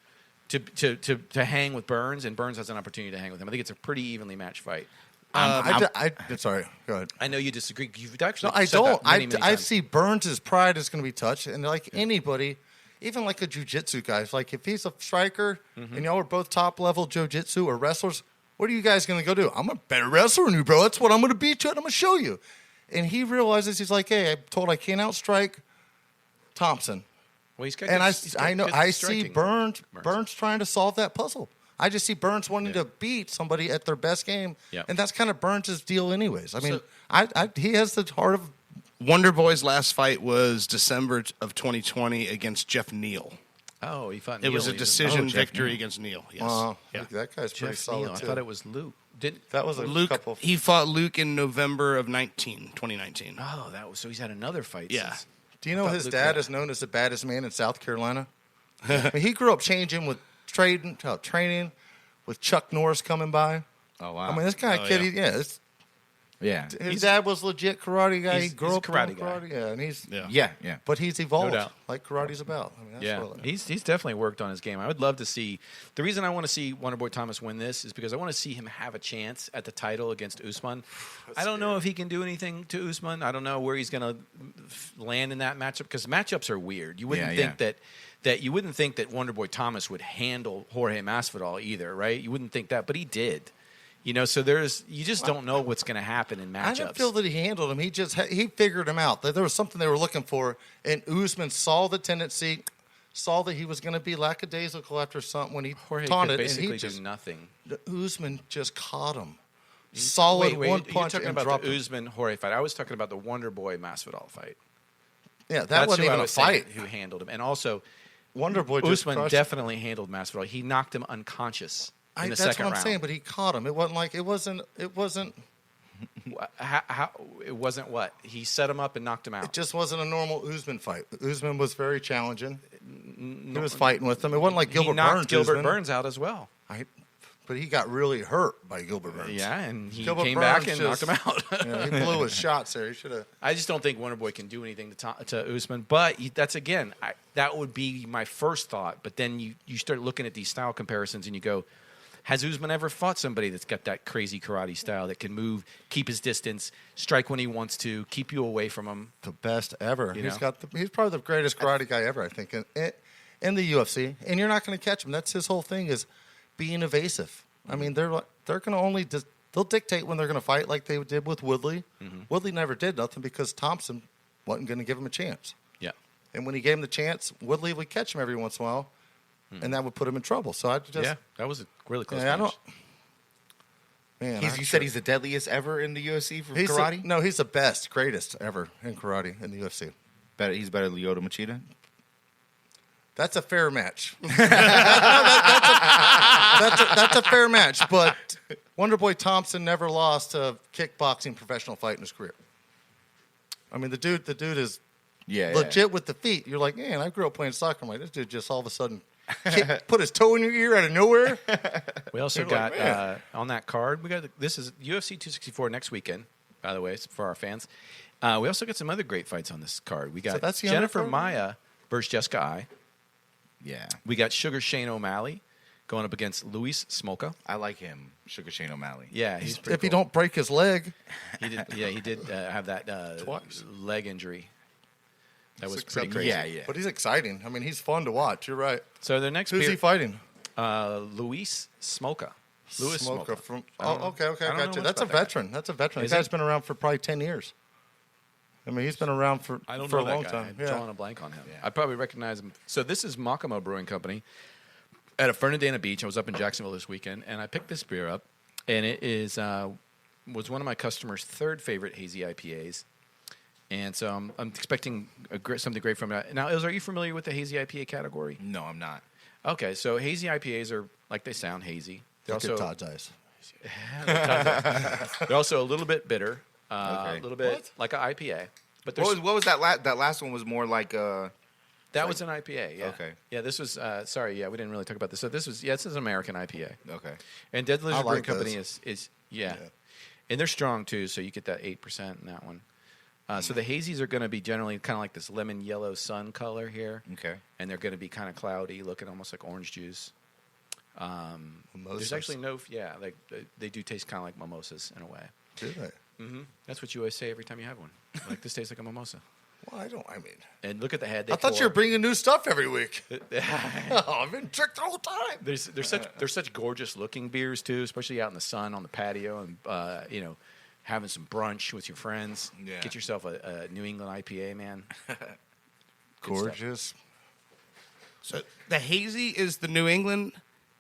Speaker 3: hang with Burns, and Burns has an opportunity to hang with him. I think it's a pretty evenly matched fight.
Speaker 4: Sorry. Go ahead.
Speaker 3: I know you disagree. You've actually
Speaker 4: No, I
Speaker 3: said
Speaker 4: don't.
Speaker 3: that many
Speaker 4: I
Speaker 3: times.
Speaker 4: see Burns' pride is going to be touched, and like anybody, even like a jiu-jitsu guy, like if he's a striker and y'all are both top-level jiu-jitsu or wrestlers, what are you guys going to go do? I'm a better wrestler than you, bro. That's what I'm going to beat you at. I'm going to show you. And he realizes, he's like, hey, I'm told I can't outstrike Thompson.
Speaker 3: Well, he's got
Speaker 4: And
Speaker 3: good,
Speaker 4: I see Burns trying to solve that puzzle. I just see Burns wanting to beat somebody at their best game, and that's kind of Burns' deal anyways. I mean, he has the heart of...
Speaker 5: Wonder Boy's last fight was December of 2020 against Jeff Neal.
Speaker 3: Oh, he fought
Speaker 5: It
Speaker 3: Neal.
Speaker 5: was a decision
Speaker 2: Jeff
Speaker 5: victory
Speaker 2: Neal.
Speaker 5: against Neal. Yes.
Speaker 4: That guy's pretty
Speaker 3: Jeff
Speaker 4: solid,
Speaker 3: Neal. I
Speaker 4: too.
Speaker 3: thought it was Luke.
Speaker 4: That was a
Speaker 5: Luke.
Speaker 4: couple...
Speaker 5: He fought Luke in November of 2019.
Speaker 3: Oh, that was so. He's had another fight.
Speaker 5: Yeah.
Speaker 3: Since.
Speaker 4: Do you know his
Speaker 3: Luke
Speaker 4: dad
Speaker 3: had-
Speaker 4: is known as the baddest man in South Carolina? I mean, he grew up training with Chuck Norris coming by.
Speaker 2: Oh wow.
Speaker 4: I mean, this guy,
Speaker 2: yeah.
Speaker 4: his dad was legit karate guy. He
Speaker 3: he's
Speaker 4: grew
Speaker 3: a
Speaker 4: up
Speaker 3: karate
Speaker 4: doing
Speaker 3: guy.
Speaker 4: Yeah, and he's
Speaker 2: Yeah.
Speaker 4: but he's evolved
Speaker 3: No doubt.
Speaker 4: like karate's about. I mean, that's
Speaker 3: Yeah,
Speaker 4: really,
Speaker 3: he's definitely worked on his game. I would love to see. The reason I want to see Wonder Boy Thomas win this is because I want to see him have a chance at the title against Usman. I don't know if he can do anything to Usman. I don't know where he's going to land in that matchup because matchups are weird. You wouldn't think that you wouldn't think that Wonder Boy Thomas would handle Jorge Masvidal either, right? You wouldn't think that, but he did. You know, so you just don't know what's going to happen in matchups.
Speaker 4: I don't feel that he handled him. He figured him out. That there was something they were looking for, and Usman saw the tendency, saw that he was going to be lackadaisical after something when he
Speaker 3: Jorge
Speaker 4: taunted,
Speaker 3: could basically
Speaker 4: and he just
Speaker 3: do nothing.
Speaker 4: Usman just caught him. Solid
Speaker 3: Wait,
Speaker 4: one
Speaker 3: you're
Speaker 4: punch
Speaker 3: talking
Speaker 4: and
Speaker 3: about
Speaker 4: dropped
Speaker 3: the
Speaker 4: him.
Speaker 3: Usman Jorge fight. I was talking about the Wonder Boy Masvidal fight.
Speaker 4: Yeah, that
Speaker 3: That's
Speaker 4: wasn't
Speaker 3: who I
Speaker 4: even a
Speaker 3: was saying
Speaker 4: fight.
Speaker 3: who handled him, and also
Speaker 4: Wonder Boy just
Speaker 3: Usman
Speaker 4: crushed
Speaker 3: definitely handled Masvidal. He knocked him unconscious in the
Speaker 4: that's
Speaker 3: second
Speaker 4: what I'm
Speaker 3: round.
Speaker 4: saying, but he caught him. It wasn't.
Speaker 3: How it wasn't what he set him up and knocked him out.
Speaker 4: It just wasn't a normal Usman fight. Usman was very challenging. He was fighting with him. It wasn't like Gilbert
Speaker 3: he knocked
Speaker 4: Burns.
Speaker 3: Gilbert
Speaker 4: Usman.
Speaker 3: Burns out as well.
Speaker 4: But he got really hurt by Gilbert Burns.
Speaker 3: Yeah, and he
Speaker 4: Gilbert
Speaker 3: came back
Speaker 4: Burns
Speaker 3: and knocked
Speaker 4: just-
Speaker 3: him out.
Speaker 4: Yeah, he blew his shots there. He should have.
Speaker 3: I just don't think Wonder Boy can do anything to Usman. But that's again, that would be my first thought. But then you start looking at these style comparisons and you go, has Usman ever fought somebody that's got that crazy karate style that can move, keep his distance, strike when he wants to, keep you away from him?
Speaker 4: The best ever.
Speaker 3: You
Speaker 4: He's
Speaker 3: know?
Speaker 4: he's probably the greatest karate guy ever, I think, in the UFC. And you're not going to catch him. That's his whole thing, is being evasive. I mean, they're going to only they'll dictate when they're going to fight, like they did with Woodley. Woodley never did nothing because Thompson wasn't going to give him a chance.
Speaker 3: Yeah.
Speaker 4: And when he gave him the chance, Woodley would catch him every once in a while, and that would put him in trouble. So I just
Speaker 3: that was a really close
Speaker 4: I
Speaker 3: match.
Speaker 4: don't. Man,
Speaker 2: You said he's the deadliest ever in the UFC for
Speaker 4: he's
Speaker 2: karate?
Speaker 4: no, he's the best, greatest ever in karate in the UFC.
Speaker 2: He's better than Lyoto Machida?
Speaker 4: That's a fair match. That's a fair match. But Wonderboy Thompson never lost a kickboxing professional fight in his career. I mean, the dude is legit with the feet. You're like, man, I grew up playing soccer. I'm like, this dude just all of a sudden put his toe in your ear out of nowhere.
Speaker 3: We also got on that card. This is UFC 264 next weekend. By the way, for our fans, we also got some other great fights on this card. We got
Speaker 4: that's the
Speaker 3: Jennifer
Speaker 4: undercard?
Speaker 3: Maia versus Jessica Ai.
Speaker 2: Yeah.
Speaker 3: We got Sugar Shane O'Malley going up against Luis Smolka.
Speaker 2: I like him, Sugar Shane O'Malley.
Speaker 3: Yeah, he's pretty
Speaker 4: If he
Speaker 3: cool.
Speaker 4: don't break his leg,
Speaker 3: He did. Yeah, he did have that
Speaker 4: Twice.
Speaker 3: leg injury. That was
Speaker 4: It's
Speaker 3: pretty
Speaker 4: acceptable.
Speaker 3: crazy.
Speaker 2: Yeah.
Speaker 4: but he's exciting. I mean, he's fun to watch. You're right.
Speaker 3: So the next
Speaker 4: Who's he fighting?
Speaker 3: Luis Smolka. Luis
Speaker 4: Smoker
Speaker 3: Smolka.
Speaker 4: from.
Speaker 3: I don't know.
Speaker 4: Okay,
Speaker 3: I don't
Speaker 4: I
Speaker 3: know
Speaker 4: got
Speaker 3: much
Speaker 4: you. That's a
Speaker 3: about that guy.
Speaker 4: veteran. That's a veteran.
Speaker 3: Is
Speaker 4: The guy's
Speaker 3: he?
Speaker 4: been around for probably 10 years. I mean, he's been around for
Speaker 3: I don't
Speaker 4: for
Speaker 3: know
Speaker 4: a
Speaker 3: that
Speaker 4: long
Speaker 3: guy.
Speaker 4: time.
Speaker 3: I'm drawing a blank on him. I probably recognize him. So this is Makamo Brewing Company at a Fernandina Beach. I was up in Jacksonville this weekend, and I picked this beer up, and it is was one of my customers' third favorite hazy IPAs. And so I'm expecting something great from it. Now, Illz, are you familiar with the hazy IPA category?
Speaker 2: No, I'm not.
Speaker 3: Okay, so hazy IPAs are like they sound hazy. They're
Speaker 4: Look at Todd's eyes.
Speaker 3: they're also a little bit bitter,
Speaker 2: Okay.
Speaker 3: a little bit like an IPA. But
Speaker 2: What was that? That last one was more like
Speaker 3: that was an IPA. Yeah.
Speaker 2: Okay.
Speaker 3: Yeah, this was. Sorry. Yeah, we didn't really talk about this. So this is an American IPA.
Speaker 2: okay.
Speaker 3: And Dead Lizard
Speaker 4: I
Speaker 3: Brewing
Speaker 4: like
Speaker 3: Company
Speaker 4: those.
Speaker 3: is and they're strong too. So you get that 8% in that one. So the hazies are going to be generally kind of like this lemon yellow sun color here,
Speaker 2: Okay.
Speaker 3: and they're going to be kind of cloudy, looking almost like orange juice. There's
Speaker 4: Mimosas.
Speaker 3: actually like they do taste kind of like mimosas in a way.
Speaker 4: Do they?
Speaker 3: That's what you always say every time you have one. Like this tastes like a mimosa.
Speaker 4: Well, I don't. I mean,
Speaker 3: And look at the head.
Speaker 4: I thought you were bringing new stuff every week. Oh, I've been tricked the whole time.
Speaker 3: They're such gorgeous looking beers too, especially out in the sun on the patio and having some brunch with your friends.
Speaker 2: Yeah.
Speaker 3: Get yourself a New England IPA, man.
Speaker 4: Gorgeous.
Speaker 5: So the hazy is the New England,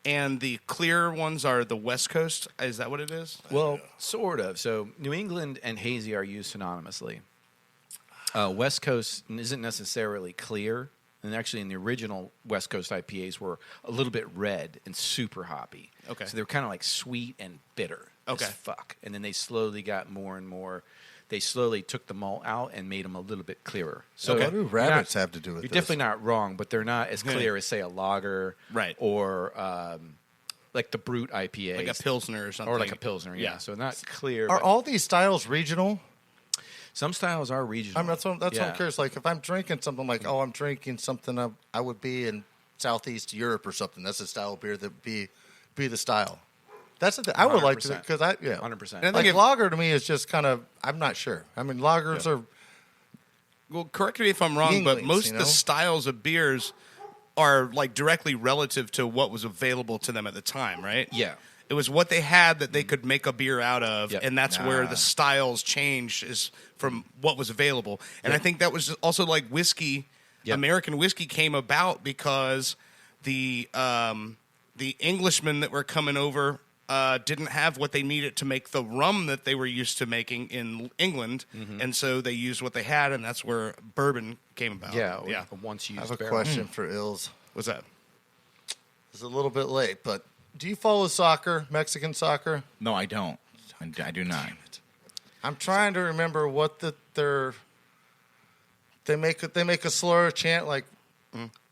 Speaker 5: and the clear ones are the West Coast. Is that what it is?
Speaker 3: Well, sort of. So New England and hazy are used synonymously. West Coast isn't necessarily clear, and actually in the original West Coast IPAs were a little bit red and super hoppy.
Speaker 5: Okay.
Speaker 3: So they were kind of like sweet and bitter.
Speaker 5: Okay.
Speaker 3: As fuck. And then they slowly got more and more. They slowly took the malt out and made them a little bit clearer. So
Speaker 4: What do rabbits have to do with
Speaker 3: You're
Speaker 4: this?
Speaker 3: definitely not wrong, but they're not as clear as say a lager,
Speaker 5: Right.
Speaker 3: Or like the Brute IPA,
Speaker 5: Like a Pilsner or something.
Speaker 3: or like a Pilsner. Yeah. So not clear.
Speaker 4: Are
Speaker 3: but
Speaker 4: all these styles regional?
Speaker 3: some styles are regional.
Speaker 4: I mean, that's what I'm curious. Like, if I'm drinking something like, I'm drinking something, I would be in Southeast Europe or something. That's a style of beer that would be the style. That's the thing. I would like to,
Speaker 3: 100%.
Speaker 4: because
Speaker 3: 100%.
Speaker 5: And I
Speaker 4: Like
Speaker 5: think
Speaker 4: lager to me is just kind of, I'm not sure. I mean, lagers are,
Speaker 5: Well, correct me if I'm wrong, but
Speaker 4: Yinglings,
Speaker 5: most
Speaker 4: you
Speaker 5: of the
Speaker 4: know?
Speaker 5: styles of beers are like directly relative to what was available to them at the time, right?
Speaker 3: Yeah.
Speaker 5: It was what they had that they could make a beer out of,
Speaker 3: Yep.
Speaker 5: and that's where the styles changed is from what was available. And
Speaker 3: Yep.
Speaker 5: I think that was also like whiskey.
Speaker 3: Yep.
Speaker 5: American whiskey came about because the Englishmen that were coming over didn't have what they needed to make the rum that they were used to making in England, and so they used what they had, and that's where bourbon came about.
Speaker 3: Yeah.
Speaker 5: yeah.
Speaker 3: Once used
Speaker 4: I have a
Speaker 3: barrel.
Speaker 4: question for Ills.
Speaker 5: What's that?
Speaker 4: It's a little bit late, but do you follow soccer, Mexican soccer?
Speaker 2: No, I don't. I do not.
Speaker 4: I'm trying to remember what they make a slur chant like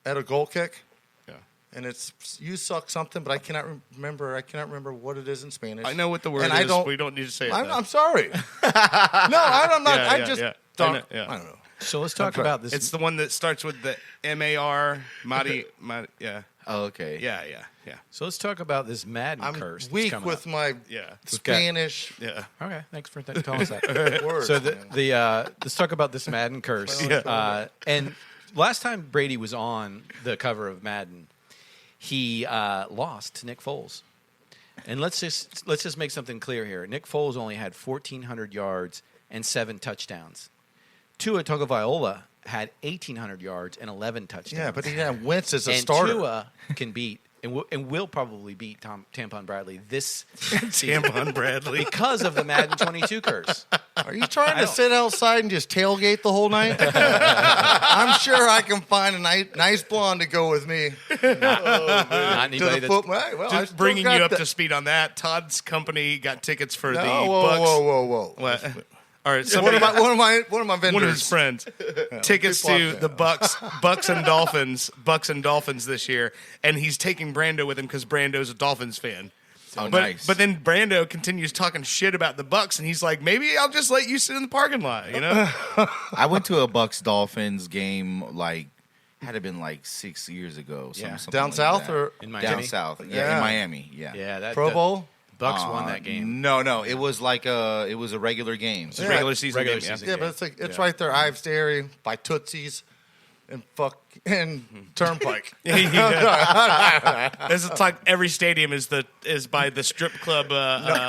Speaker 4: at a goal kick,
Speaker 5: Yeah.
Speaker 4: and it's "you suck" something, but I cannot remember. I cannot remember what it is in Spanish.
Speaker 5: I know what the word
Speaker 4: And
Speaker 5: is.
Speaker 4: I don't-
Speaker 5: We don't need to say it.
Speaker 4: I'm,
Speaker 5: though.
Speaker 4: I'm sorry. No, I'm not.
Speaker 5: Yeah,
Speaker 4: I
Speaker 5: yeah,
Speaker 4: just
Speaker 5: yeah.
Speaker 4: don't.
Speaker 5: I know, yeah.
Speaker 4: I don't know.
Speaker 3: So let's talk about this.
Speaker 5: It's the one that starts with the M-A-R, Mari, yeah.
Speaker 2: Oh, okay.
Speaker 5: Yeah.
Speaker 3: So let's talk about this Madden
Speaker 4: I'm
Speaker 3: curse. that's
Speaker 4: weak
Speaker 3: coming
Speaker 4: with
Speaker 3: up.
Speaker 4: my
Speaker 5: Yeah.
Speaker 4: Spanish
Speaker 5: Yeah.
Speaker 3: Okay, thanks for telling us that.
Speaker 4: words.
Speaker 3: So
Speaker 4: man.
Speaker 3: let's talk about this Madden curse.
Speaker 4: Yeah.
Speaker 3: And last time Brady was on the cover of Madden, he lost to Nick Foles. And let's just make something clear here. Nick Foles only had 1,400 yards and 7 touchdowns. Tua Tagovailoa had 1,800 yards and 11 touchdowns.
Speaker 4: Yeah, but he had Wentz as a
Speaker 3: and
Speaker 4: starter.
Speaker 3: Tua can beat and will probably beat Tampon Bradley this
Speaker 5: Tampon Bradley.
Speaker 3: because of the Madden 22 curse.
Speaker 4: Are you trying to sit outside and just tailgate the whole night? I'm sure I can find a nice blonde to go with me.
Speaker 3: Not anybody
Speaker 4: To the
Speaker 3: that's
Speaker 4: football. Well, I
Speaker 5: Just
Speaker 4: still
Speaker 5: bringing
Speaker 4: got
Speaker 5: you up
Speaker 4: the-
Speaker 5: to speed on that. Todd's company got tickets for the
Speaker 4: whoa,
Speaker 5: Bucks.
Speaker 4: whoa.
Speaker 5: What? All right,
Speaker 4: One
Speaker 5: somebody,
Speaker 4: of my vendors.
Speaker 5: one of his friends, tickets
Speaker 4: people
Speaker 5: to
Speaker 4: out
Speaker 5: the
Speaker 4: there.
Speaker 5: Bucks and Dolphins this year, and he's taking Brando with him because Brando's a Dolphins fan.
Speaker 2: Oh,
Speaker 5: but,
Speaker 2: nice.
Speaker 5: But then Brando continues talking shit about the Bucks, and he's like, maybe I'll just let you sit in the parking lot, you know?
Speaker 2: I went to a Bucks Dolphins game had it been 6 years ago. Something
Speaker 4: Down
Speaker 2: like
Speaker 4: south
Speaker 2: that.
Speaker 4: or
Speaker 3: in Miami.
Speaker 2: down south? Yeah,
Speaker 4: Yeah.
Speaker 2: in Miami. Yeah.
Speaker 3: Yeah, that
Speaker 4: Pro Bowl?
Speaker 3: Bucks won that game.
Speaker 2: No, it was it was a regular game.
Speaker 5: It's a regular season
Speaker 3: Regular
Speaker 5: game, yeah.
Speaker 3: season.
Speaker 4: Yeah, but it's right there, Ives Dairy, by Tootsie's and Turnpike.
Speaker 5: It's like every stadium is by the strip club.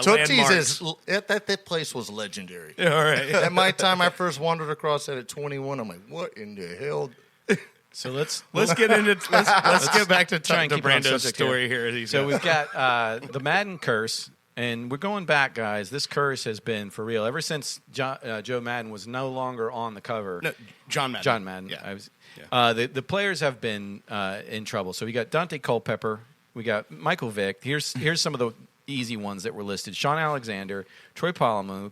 Speaker 4: Tootsie's
Speaker 5: landmarks.
Speaker 4: that place was legendary.
Speaker 5: All right.
Speaker 4: At my time, I first wandered across that at 21. I'm like, what in the hell?
Speaker 3: So let's
Speaker 5: Let's get back to
Speaker 3: try and keep it on
Speaker 5: Brando's
Speaker 3: subject
Speaker 5: story here.
Speaker 3: So we've got the Madden curse, and we're going back, guys. This curse has been for real ever since Joe Madden was no longer on the cover.
Speaker 5: No, John Madden.
Speaker 3: John Madden.
Speaker 5: Yeah.
Speaker 3: The players have been in trouble. So we got Dante Culpepper, we got Michael Vick. Here's some of the easy ones that were listed: Sean Alexander, Troy Polamalu,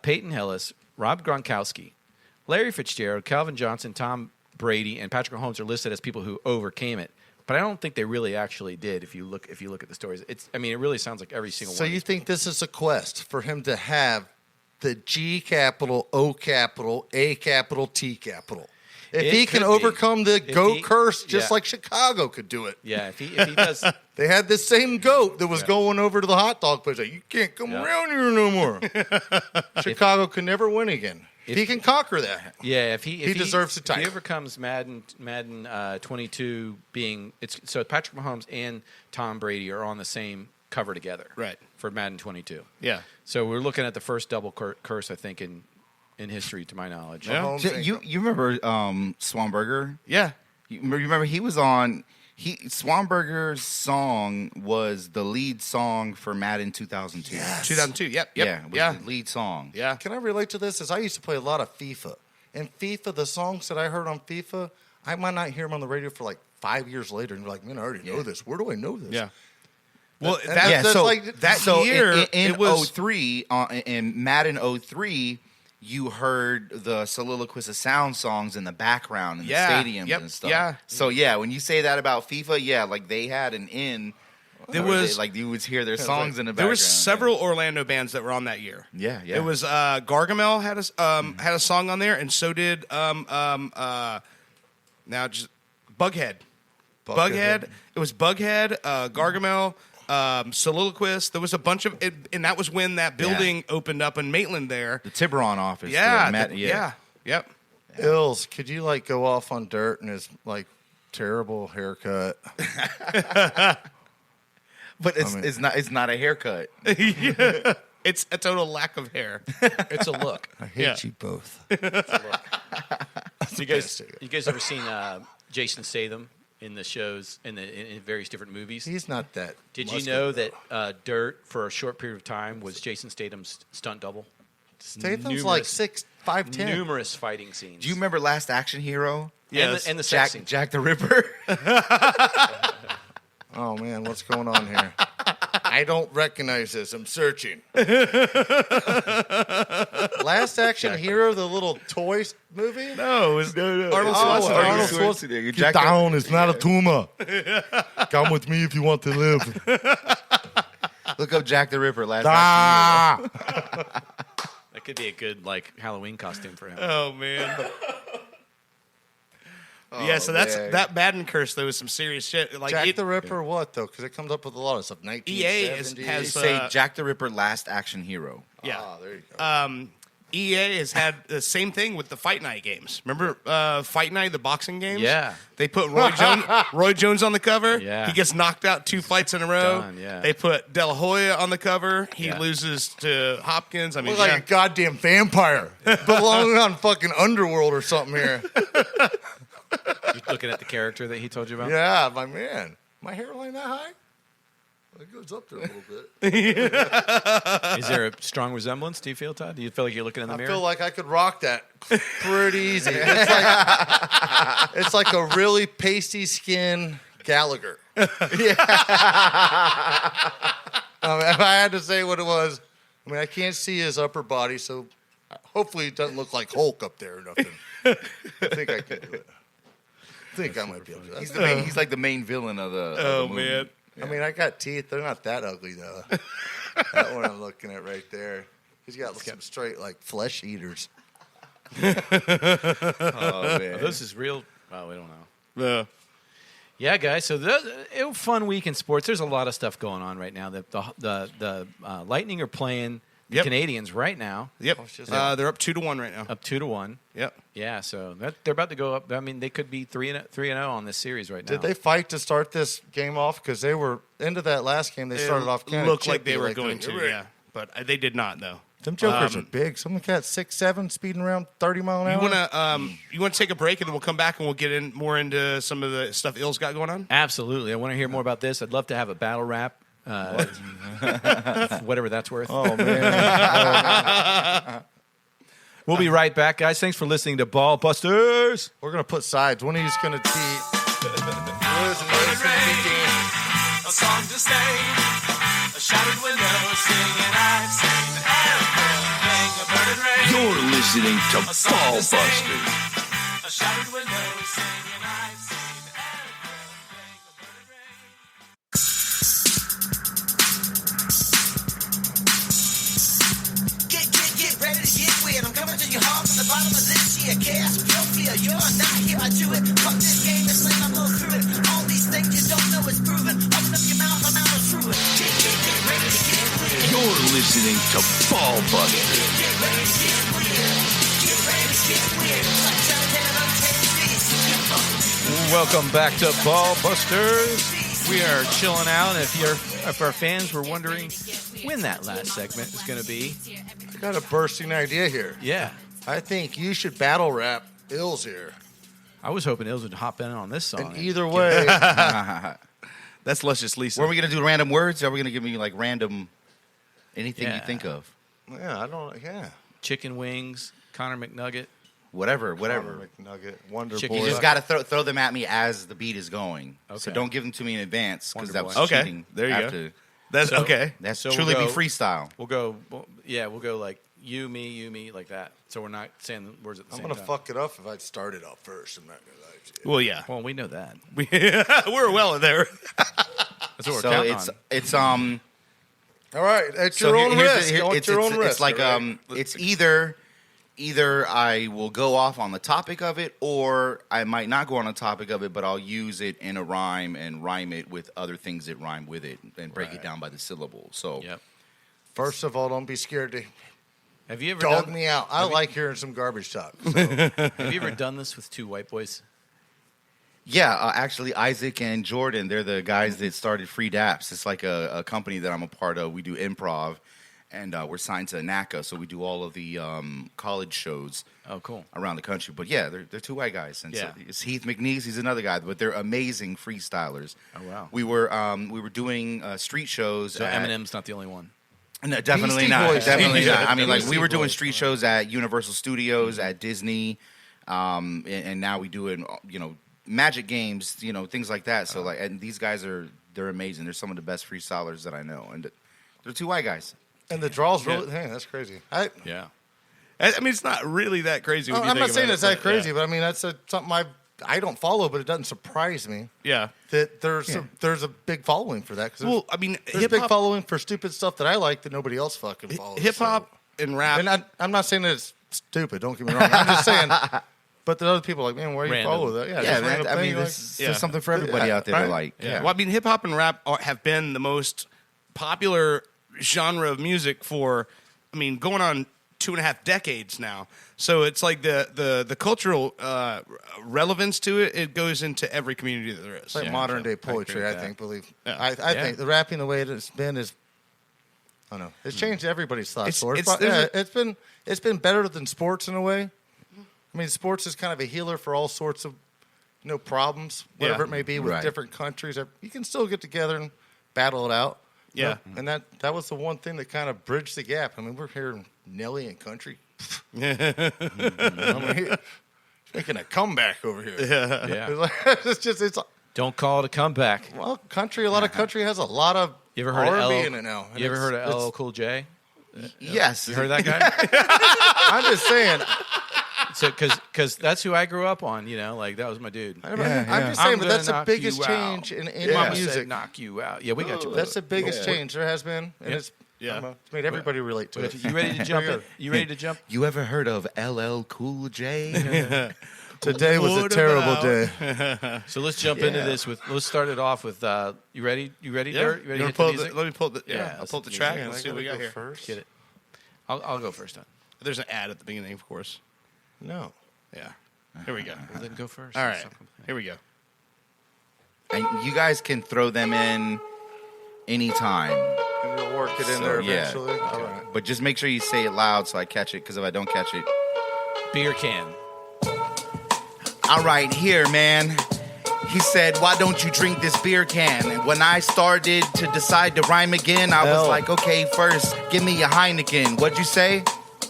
Speaker 3: Peyton Hillis, Rob Gronkowski, Larry Fitzgerald, Calvin Johnson, Tom Brady, and Patrick Mahomes are listed as people who overcame it. But I don't think they really actually did. If you look at the stories, it really sounds like every single
Speaker 4: So
Speaker 3: one.
Speaker 4: you think this is a quest for him to have the G capital, O capital, A capital, T capital? If
Speaker 3: It
Speaker 4: he can
Speaker 3: could be.
Speaker 4: overcome the goat
Speaker 3: he-
Speaker 4: curse, just
Speaker 3: yeah.
Speaker 4: like Chicago could do it.
Speaker 3: Yeah, if he does.
Speaker 4: They had this same goat that was going over to the hot dog place. Like, you can't come
Speaker 3: Yeah.
Speaker 4: around here no more. Chicago could never win again. If he can conquer that.
Speaker 3: Yeah, if he
Speaker 4: deserves the
Speaker 3: If he
Speaker 4: title.
Speaker 3: overcomes Madden 22 being so Patrick Mahomes and Tom Brady are on the same cover together,
Speaker 5: Right.
Speaker 3: For Madden 22.
Speaker 5: Yeah.
Speaker 3: So we're looking at the first double curse, I think, in history, to my knowledge.
Speaker 5: Yeah.
Speaker 4: Mahomes
Speaker 2: So
Speaker 4: ain't
Speaker 2: you remember Swanberger?
Speaker 5: Yeah.
Speaker 2: You remember he was on. Swanberger's song was the lead song for Madden 2002.
Speaker 4: Yes.
Speaker 5: 2002. Yep.
Speaker 2: Yeah, it was
Speaker 5: Yeah.
Speaker 2: the lead song.
Speaker 5: Yeah.
Speaker 4: Can I relate to this? As I used to play a lot of FIFA. And FIFA, the songs that I heard on FIFA, I might not hear them on the radio for 5 years later. And you're like, man, I already know this. Where do I know this?
Speaker 5: Yeah. Well,
Speaker 4: And
Speaker 5: that,
Speaker 4: that's
Speaker 2: so
Speaker 4: like-
Speaker 5: that
Speaker 2: so
Speaker 5: year,
Speaker 2: in
Speaker 5: it was
Speaker 2: 03 in Madden 03, you heard the soliloquist of sound songs in the background in the
Speaker 5: Yeah,
Speaker 2: stadiums
Speaker 5: yep,
Speaker 2: and stuff.
Speaker 5: yeah.
Speaker 2: So yeah, when you say that about FIFA, they had an in.
Speaker 5: There
Speaker 2: where
Speaker 5: was-
Speaker 2: you would hear their songs in the background.
Speaker 5: there was several Orlando bands that were on that year.
Speaker 2: Yeah.
Speaker 5: It was Gargamel had a song on there, and so did now just Bughead. Bughead. It was Bughead, Gargamel, Soliloquist. There was a bunch of it, and that was when that building opened up in Maitland there.
Speaker 2: the Tiburon office.
Speaker 5: Yeah,
Speaker 2: yeah.
Speaker 5: Yep.
Speaker 4: Ills, could you go off on Dirt and his terrible haircut?
Speaker 2: But it's not a haircut.
Speaker 5: It's a total lack of hair.
Speaker 3: It's a look.
Speaker 4: I hate
Speaker 5: Yeah.
Speaker 4: you both.
Speaker 3: You guys ever seen Jason Statham in the shows in various different movies?
Speaker 4: He's not that.
Speaker 3: Did you
Speaker 4: muscular.
Speaker 3: know that Dirt for a short period of time was Jason Statham's stunt double?
Speaker 4: Statham's like 5'10".
Speaker 3: Numerous fighting scenes.
Speaker 2: Do you remember Last Action Hero?
Speaker 3: Yes. And the sex scene.
Speaker 2: Jack the Ripper.
Speaker 4: Oh man, what's going on here? I don't recognize this. I'm searching. Last Action Hero, the little toy movie.
Speaker 5: No, it was Arnold
Speaker 4: Oh,
Speaker 5: Schwarzenegger.
Speaker 4: Arnold Schwarzenegger. Get down. It's not a tumor. Come with me if you want to live.
Speaker 2: Look up Jack the Ripper. Last Action Hero.
Speaker 4: Ah!
Speaker 3: That could be a good Halloween costume for him.
Speaker 5: Oh man. Yeah, so that's
Speaker 2: man.
Speaker 5: that Madden curse. There was some serious shit.
Speaker 4: Jack the Ripper, what though? Because it comes up with a lot of stuff. 1970s.
Speaker 5: has-
Speaker 2: Say Jack the Ripper. Last Action Hero.
Speaker 5: Yeah.
Speaker 4: Oh, there you go.
Speaker 5: EA has had the same thing with the Fight Night games. Remember Fight Night, the boxing games?
Speaker 3: Yeah.
Speaker 5: They put Roy Jones on the cover.
Speaker 3: Yeah.
Speaker 5: He gets knocked out 2 fights in a row.
Speaker 3: Done, yeah.
Speaker 5: They put De La Hoya on the cover. He
Speaker 3: Yeah.
Speaker 5: loses to Hopkins. I mean,
Speaker 4: Look like a goddamn vampire belonging on fucking Underworld or something here.
Speaker 3: You looking at the character that he told you about?
Speaker 4: Yeah, my man. My hairline that high? It goes up there a little bit.
Speaker 3: Is there a strong resemblance, do you feel, Todd? Do you feel like you're looking in the
Speaker 4: I
Speaker 3: mirror?
Speaker 4: feel like I could rock that pretty easy. It's like a really pasty skin Gallagher. If I had to say what it was, I mean, I can't see his upper body, so hopefully it doesn't look like Hulk up there or nothing. I think I can do it. I think I might be able to do that.
Speaker 2: He's like the main villain of the.
Speaker 5: Oh,
Speaker 2: of the movie.
Speaker 5: man.
Speaker 4: I mean, I got teeth. They're not that ugly, though. That one I'm looking at right there. He's got some straight, like, flesh eaters.
Speaker 2: Oh man.
Speaker 3: This is real. Well, we don't know.
Speaker 5: Yeah.
Speaker 3: Yeah, guys. So it was a fun week in sports. There's a lot of stuff going on right now. The Lightning are playing the Canadians right now.
Speaker 5: Yep. They're up 2-1 right now.
Speaker 3: Up 2-1.
Speaker 5: Yep.
Speaker 3: Yeah, so they're about to go up. I mean, they could be 3-0 on this series right now.
Speaker 4: Did they fight to start this game off? Because they were into that last game. They started off kind of
Speaker 5: looked like
Speaker 4: chippy,
Speaker 5: they were going to,
Speaker 4: they-
Speaker 5: yeah. But they did not, though.
Speaker 4: Them jokers are big. Someone got 6'7", speeding around 30 mile an hour.
Speaker 5: You want to take a break, and then we'll come back and we'll get in more into some of the stuff Ill's got going on?
Speaker 3: Absolutely. I want to hear more about this. I'd love to have a battle rap. Whatever that's worth.
Speaker 4: Oh, man.
Speaker 3: We'll be right back, guys. Thanks for listening to Ball Busters.
Speaker 4: We're going to put sides. One of you's going to be...
Speaker 6: A song to sing, a shattered window, singing I sing everything, a burning rain.
Speaker 1: You're listening to
Speaker 6: A song
Speaker 1: Ball
Speaker 6: to sing,
Speaker 1: Busters.
Speaker 6: a shattered window, singing I sing everything, a burning rain.
Speaker 7: Get ready to get weird. I'm coming to your heart from the bottom of this year. Chaos, no fear, you're not here. I do it. Fuck this game and slam, I blow through it. All these things you don't know is proven. Open up your mouth, I'm out of through it. Get ready to get weird.
Speaker 1: You're listening to Ball Busters.
Speaker 7: Get ready to get weird. Get ready to get weird. Like Jonathan and Untamed Beast.
Speaker 3: Welcome back to Ball Busters. We are chilling out. If our fans were wondering when that last segment is going to be,
Speaker 4: I got a bursting idea here.
Speaker 3: yeah,
Speaker 4: I think you should battle rap Illz here.
Speaker 3: I was hoping Illz would hop in on this song.
Speaker 4: And either way,
Speaker 5: That's Luscious Lisa.
Speaker 2: Were we gonna do random words? Or are we gonna give me like random anything you
Speaker 3: Yeah.
Speaker 2: think of?
Speaker 4: yeah.
Speaker 3: Chicken wings, Connor McNugget.
Speaker 2: Whatever.
Speaker 4: Connor McNugget, Wonder
Speaker 3: Chicken-
Speaker 2: You
Speaker 4: Boy.
Speaker 2: just gotta throw them at me as the beat is going. So
Speaker 3: Okay.
Speaker 2: don't give them to me in advance because that was
Speaker 3: Wonder
Speaker 5: Boy. Okay.
Speaker 2: cheating.
Speaker 5: There you
Speaker 2: I
Speaker 5: go.
Speaker 2: have to-
Speaker 5: That's
Speaker 3: So-
Speaker 5: okay.
Speaker 2: That's
Speaker 3: So we'll
Speaker 2: truly be
Speaker 3: go-
Speaker 2: freestyle.
Speaker 3: We'll go like you, me, like that. So we're not saying the words at the
Speaker 4: I'm
Speaker 3: same
Speaker 4: going to
Speaker 3: time.
Speaker 4: fuck it up if I start it off first. I'm not going to lie to you.
Speaker 5: Well, yeah.
Speaker 3: Well, we know that.
Speaker 5: We're well in there.
Speaker 3: That's what we're
Speaker 2: So
Speaker 3: counting
Speaker 2: it's
Speaker 3: on.
Speaker 4: All right, at
Speaker 2: so
Speaker 4: your own
Speaker 2: here's
Speaker 4: risk.
Speaker 2: here-
Speaker 4: Go at your own risk.
Speaker 2: it's like
Speaker 4: all right?
Speaker 2: it's either I will go off on the topic of it, or I might not go on the topic of it, but I'll use it in a rhyme and rhyme it with other things that rhyme with it and break it down by the syllable. So
Speaker 3: Yep.
Speaker 4: First of all, don't be scared to
Speaker 3: Have you ever
Speaker 4: dog
Speaker 3: done,
Speaker 4: me out. I like hearing some garbage talk.
Speaker 3: Have you ever done this with two white boys?
Speaker 2: yeah, actually Isaac and Jordan, they're the guys that started Free Daps. It's like a company that I'm a part of. We do improv, and we're signed to NACA, so we do all of the college shows
Speaker 3: Oh, cool.
Speaker 2: around the country. But yeah, they're two white guys. And
Speaker 3: Yeah.
Speaker 2: so it's Heath McNeese, he's another guy, but they're amazing freestylers.
Speaker 3: Oh, wow.
Speaker 2: We were doing street shows.
Speaker 3: So
Speaker 2: at,
Speaker 3: Eminem's not the only one.
Speaker 2: No, definitely
Speaker 4: Beastie
Speaker 2: not.
Speaker 4: Boys.
Speaker 2: Definitely
Speaker 4: Yeah.
Speaker 2: not. I mean, like we
Speaker 4: Beastie
Speaker 2: were doing
Speaker 4: Boys.
Speaker 2: street shows at Universal Studios, at Disney, and now we do it. Magic games, things like that. So and these guys they're amazing. They're some of the best freestylers that I know, and they're two white guys.
Speaker 4: And the draw's really, hey, that's crazy.
Speaker 3: Yeah.
Speaker 5: I mean, it's not really that crazy. When you
Speaker 4: I'm
Speaker 5: think
Speaker 4: not saying
Speaker 5: about
Speaker 4: it's
Speaker 5: it,
Speaker 4: that
Speaker 5: but,
Speaker 4: crazy, but I mean, that's something I don't follow, but it doesn't surprise me
Speaker 5: Yeah.
Speaker 4: that there's a big following for that. 'Cause
Speaker 5: Well, I mean,
Speaker 4: there's a big
Speaker 5: hip-hop,
Speaker 4: following for stupid stuff that I like that nobody else fucking follows.
Speaker 5: hip hop and rap.
Speaker 4: And I'm not saying that it's stupid. Don't get me wrong. I'm just saying. But the other people are like, man, why do you
Speaker 3: Random.
Speaker 4: follow that?
Speaker 2: Yeah,
Speaker 4: just
Speaker 2: man.
Speaker 4: random
Speaker 2: I
Speaker 4: thing,
Speaker 2: mean,
Speaker 4: like-
Speaker 2: there's
Speaker 5: Yeah.
Speaker 2: something for everybody out there
Speaker 4: right?
Speaker 2: to like.
Speaker 5: Yeah. Well, I mean, hip hop and rap have been the most popular genre of music for, going on 2.5 decades now. So it's like the cultural relevance to it. It goes into every community that there is.
Speaker 4: It's like modern day poetry, I
Speaker 3: that.
Speaker 4: think.
Speaker 5: Yeah.
Speaker 4: I think the rapping the way it's been is, I don't know, it's changed everybody's thoughts. It's been better than sports in a way. I mean, sports is kind of a healer for all sorts of problems, whatever it may be with different countries. You can still get together and battle it out.
Speaker 5: Yeah.
Speaker 4: And that was the one thing that kind of bridged the gap. I mean, we're hearing Nelly and country. I mean, he's making a comeback over here.
Speaker 3: Yeah.
Speaker 4: It's
Speaker 3: Don't call it a comeback.
Speaker 4: well, country. A lot of country has a lot of
Speaker 3: You ever heard
Speaker 4: R&B
Speaker 3: of
Speaker 4: in it now.
Speaker 3: You ever heard of LL Cool J?
Speaker 2: Yes.
Speaker 3: You heard that guy?
Speaker 4: I'm just saying.
Speaker 3: So, because that's who I grew up on. You know, like that was my dude.
Speaker 4: I'm just saying, but that's the biggest
Speaker 3: out.
Speaker 4: change in
Speaker 3: Mama
Speaker 4: music.
Speaker 3: said, knock you out. Yeah, we got you.
Speaker 4: That's the biggest change there has been, and it's made everybody relate to it.
Speaker 3: You ready to jump in? You ready to jump?
Speaker 2: You ever heard of LL Cool J?
Speaker 4: Today was a terrible day.
Speaker 3: So let's jump into this let's start it off with you ready? You ready, Dirt? You ready to hit the
Speaker 5: Let
Speaker 3: music?
Speaker 5: me pull the
Speaker 3: Yeah,
Speaker 5: I'll pull the track and let's see what we got here.
Speaker 4: First?
Speaker 3: Get it. I'll go first. Then.
Speaker 5: There's an ad at the beginning, of course.
Speaker 4: No.
Speaker 5: Yeah. Here we go.
Speaker 3: Well, then go first.
Speaker 5: All right. Here we go.
Speaker 2: And you guys can throw them in anytime.
Speaker 4: And you'll work it in there
Speaker 2: yeah.
Speaker 4: eventually. All right.
Speaker 2: But just make sure you say it loud so I catch it, because if I don't catch it.
Speaker 3: Beer can.
Speaker 2: All right, here, man. He said, why don't you drink this beer can? And when I started to decide to rhyme again, I was like, okay, first, give me a Heineken. What'd you say?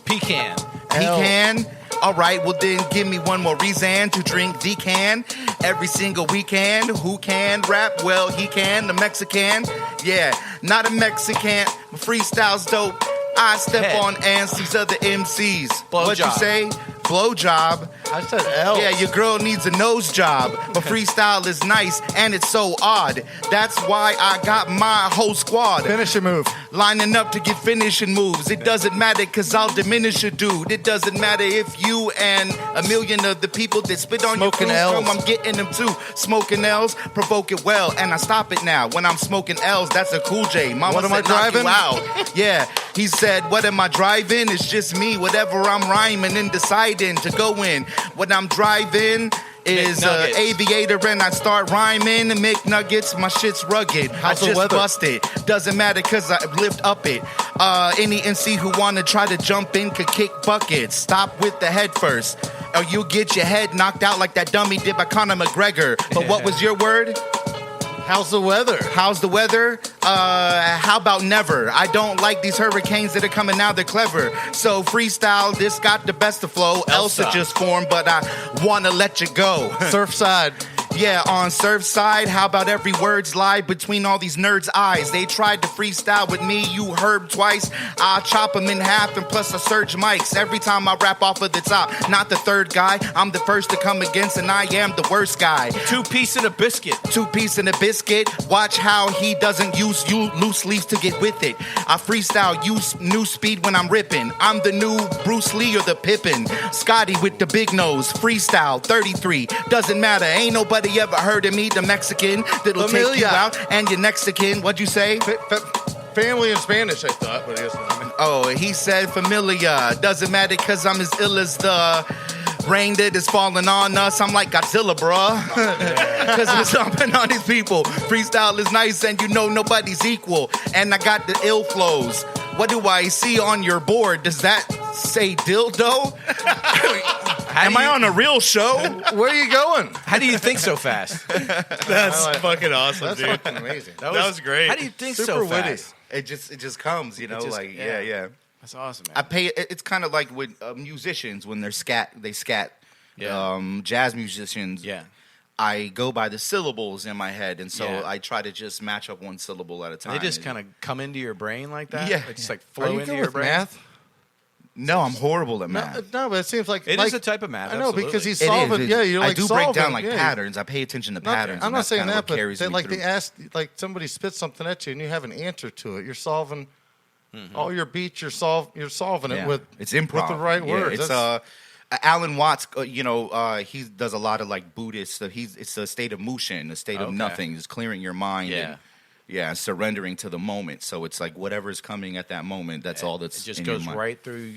Speaker 3: Pecan.
Speaker 2: Pecan? All right, well then give me one more reason to drink decan every single weekend. Who can rap? Well, he can. The Mexican. Yeah, not a Mexican. My freestyle's dope. I step on ants, these other MCs. What'd you say? Blowjob.
Speaker 4: I said L.
Speaker 2: Yeah, your girl needs a nose job. But freestyle is nice and it's so odd. That's why I got my whole squad
Speaker 4: Finish your move.
Speaker 2: lining up to get finishing moves. It doesn't matter because I'll diminish a dude. It doesn't matter if you and a million of the people that spit on
Speaker 4: Smoking
Speaker 2: your crews
Speaker 4: L's.
Speaker 2: come, I'm getting them too. Smoking L's, provoke it well, and I stop it now. When I'm smoking L's, that's a Cool J. Mama
Speaker 4: What am
Speaker 2: said,
Speaker 4: I
Speaker 2: knock you
Speaker 4: driving?
Speaker 2: out. Yeah, he said, what am I driving? It's just me, whatever I'm rhyming and deciding to go in. What I'm driving is
Speaker 3: McNuggets.
Speaker 2: aviator, and I start rhyming and McNuggets. My shit's rugged.
Speaker 4: How's the
Speaker 2: I just
Speaker 4: weather?
Speaker 2: busted. Doesn't matter because I lift up it. Any NC who wanna try to jump in could kick buckets. Stop with the head first, or you'll get your head knocked out like that dummy did by Conor McGregor. But what was your word?
Speaker 4: How's the weather?
Speaker 2: How's the weather? How about never? I don't like these hurricanes that are coming now, they're clever. So freestyle, this got the best of flow. Elsa just formed, but I wanna let you go.
Speaker 4: Surfside.
Speaker 2: Yeah, on Surfside, how about every word's lie between all these nerds' eyes? They tried to freestyle with me, you heard twice. I chop them in half and plus I surge mics every time I rap off of the top. Not the third guy, I'm the first to come against and I am the worst guy.
Speaker 3: 2 Piece and a Biscuit.
Speaker 2: 2 Piece and a Biscuit. Watch how he doesn't use you loose leaves to get with it. I freestyle, use new speed when I'm ripping. I'm the new Bruce Lee or the Pippin. Scotty with the big nose. Freestyle 33. Doesn't matter. Ain't nobody ever heard of me. The Mexican that'll take you
Speaker 4: Familia.
Speaker 2: out. And your Mexican. What'd you say?
Speaker 4: Family in Spanish, I thought, but I guess not.
Speaker 2: Oh, he said familia. Doesn't matter because I'm as ill as the rain that is falling on us. I'm like Godzilla, bruh. Because I'm stomping on these people. Freestyle is nice and you know nobody's equal. And I got the ill flows. What do I see on your board? Does that say dildo? Am I on a real show?
Speaker 4: Where are you going?
Speaker 3: How do you think so fast?
Speaker 5: That's fucking awesome,
Speaker 4: That's
Speaker 5: dude.
Speaker 4: fucking amazing.
Speaker 5: That was great.
Speaker 3: How do you think
Speaker 4: Super
Speaker 3: so
Speaker 4: witty.
Speaker 3: fast?
Speaker 2: It just comes, you know,
Speaker 3: just-
Speaker 2: like
Speaker 3: yeah.
Speaker 2: yeah.
Speaker 3: That's awesome, man.
Speaker 2: I pay. It's kind of like with musicians when they scat.
Speaker 3: Yeah.
Speaker 2: Jazz musicians.
Speaker 3: Yeah.
Speaker 2: I go by the syllables in my head, and so
Speaker 3: Yeah.
Speaker 2: I try to just match up one syllable at a time.
Speaker 3: They just kind of come into your brain like that?
Speaker 2: Yeah.
Speaker 3: They just like
Speaker 4: Are
Speaker 3: flow
Speaker 4: you
Speaker 3: into
Speaker 4: good
Speaker 3: your
Speaker 4: with
Speaker 3: brain?
Speaker 4: math?
Speaker 2: No, I'm horrible at math.
Speaker 4: No, but it seems like
Speaker 3: It
Speaker 4: like,
Speaker 3: is a type of math.
Speaker 4: I know
Speaker 3: absolutely.
Speaker 4: because he's
Speaker 2: It is.
Speaker 4: solving. Yeah, you're like
Speaker 2: I do
Speaker 4: solving.
Speaker 2: break down like
Speaker 4: yeah.
Speaker 2: patterns. I pay attention to
Speaker 4: Not-
Speaker 2: patterns.
Speaker 4: I'm
Speaker 2: and
Speaker 4: not
Speaker 2: that's
Speaker 4: saying
Speaker 2: kinda
Speaker 4: that,
Speaker 2: what
Speaker 4: but
Speaker 2: carries
Speaker 4: they,
Speaker 2: me
Speaker 4: like
Speaker 2: through.
Speaker 4: they ask, like somebody spits something at you and you have an answer to it. You're solving all your beats. You're solving it with
Speaker 2: it's improv
Speaker 4: with the right
Speaker 2: Yeah,
Speaker 4: words.
Speaker 2: It's
Speaker 4: That's-
Speaker 2: Alan Watts. He does a lot of like Buddhist stuff. It's a state of motion, a state of
Speaker 3: Okay.
Speaker 2: nothing, just clearing your mind.
Speaker 3: Yeah.
Speaker 2: And surrendering to the moment. So it's like whatever's coming at that moment. That's all that's
Speaker 3: It just
Speaker 2: in
Speaker 3: goes
Speaker 2: your mind.
Speaker 3: right through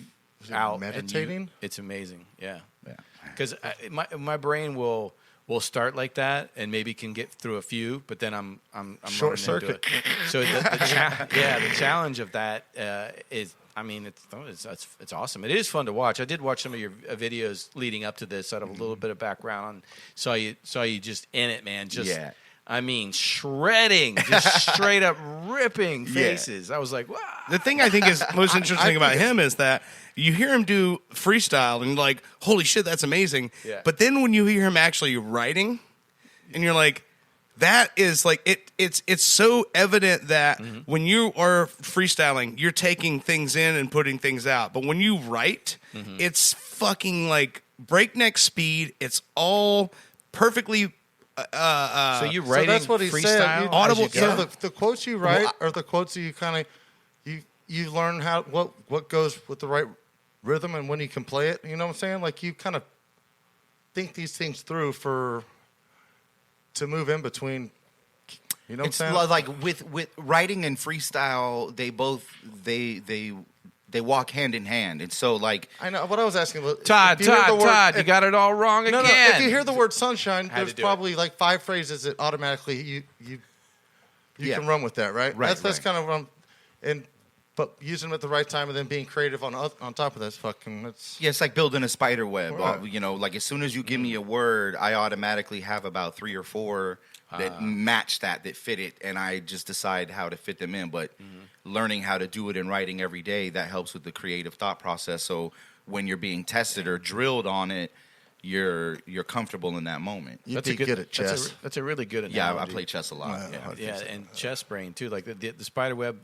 Speaker 3: out.
Speaker 4: meditating?
Speaker 3: It's amazing. Yeah. Because my brain will start like that and maybe can get through a few, but then I'm
Speaker 4: Short
Speaker 3: running into
Speaker 4: circuit.
Speaker 3: it. So the challenge of that is, I mean, it's awesome. It is fun to watch. I did watch some of your videos leading up to this. So I have a little bit of background on. Saw you just in it, man. I mean, shredding, just straight up ripping faces. I was like, wow.
Speaker 5: The thing I think is most interesting about him is that you hear him do freestyle and like, holy shit, that's amazing.
Speaker 3: Yeah.
Speaker 5: But then when you hear him actually writing, and you're like, that is like it's so evident that when you are freestyling, you're taking things in and putting things out. But when you write, it's fucking like breakneck speed. It's all perfectly.
Speaker 3: So you writing
Speaker 4: that's what he
Speaker 3: freestyle?
Speaker 4: said.
Speaker 5: Audible.
Speaker 4: So the quotes you write are the quotes that you kind of you learn how what goes with the right rhythm and when you can play it. You know what I'm saying? Like you kind of think these things through to move in between. You know what I'm
Speaker 2: It's
Speaker 4: saying?
Speaker 2: like with writing and freestyle, they walk hand in hand. And so like
Speaker 4: I know what I was asking.
Speaker 3: Todd, you got it all wrong again.
Speaker 4: No, if you hear the word sunshine,
Speaker 3: Had to
Speaker 4: there's
Speaker 3: do
Speaker 4: probably like 5 phrases that automatically you can run with that, right?
Speaker 2: Right,
Speaker 4: That's kind of what but using them at the right time and then being creative on top of that's fucking.
Speaker 2: it's like building a spider web.
Speaker 4: Right.
Speaker 2: You know, like as soon as you give me a word, I automatically have about 3 or 4 that match that fit it, and I just decide how to fit them in. But learning how to do it in writing every day, that helps with the creative thought process. So when you're being tested or drilled on it, you're comfortable in that moment.
Speaker 4: You'd be good at chess.
Speaker 3: That's a really good analogy.
Speaker 2: Yeah, I play chess a lot.
Speaker 3: And chess brain too, like the spider web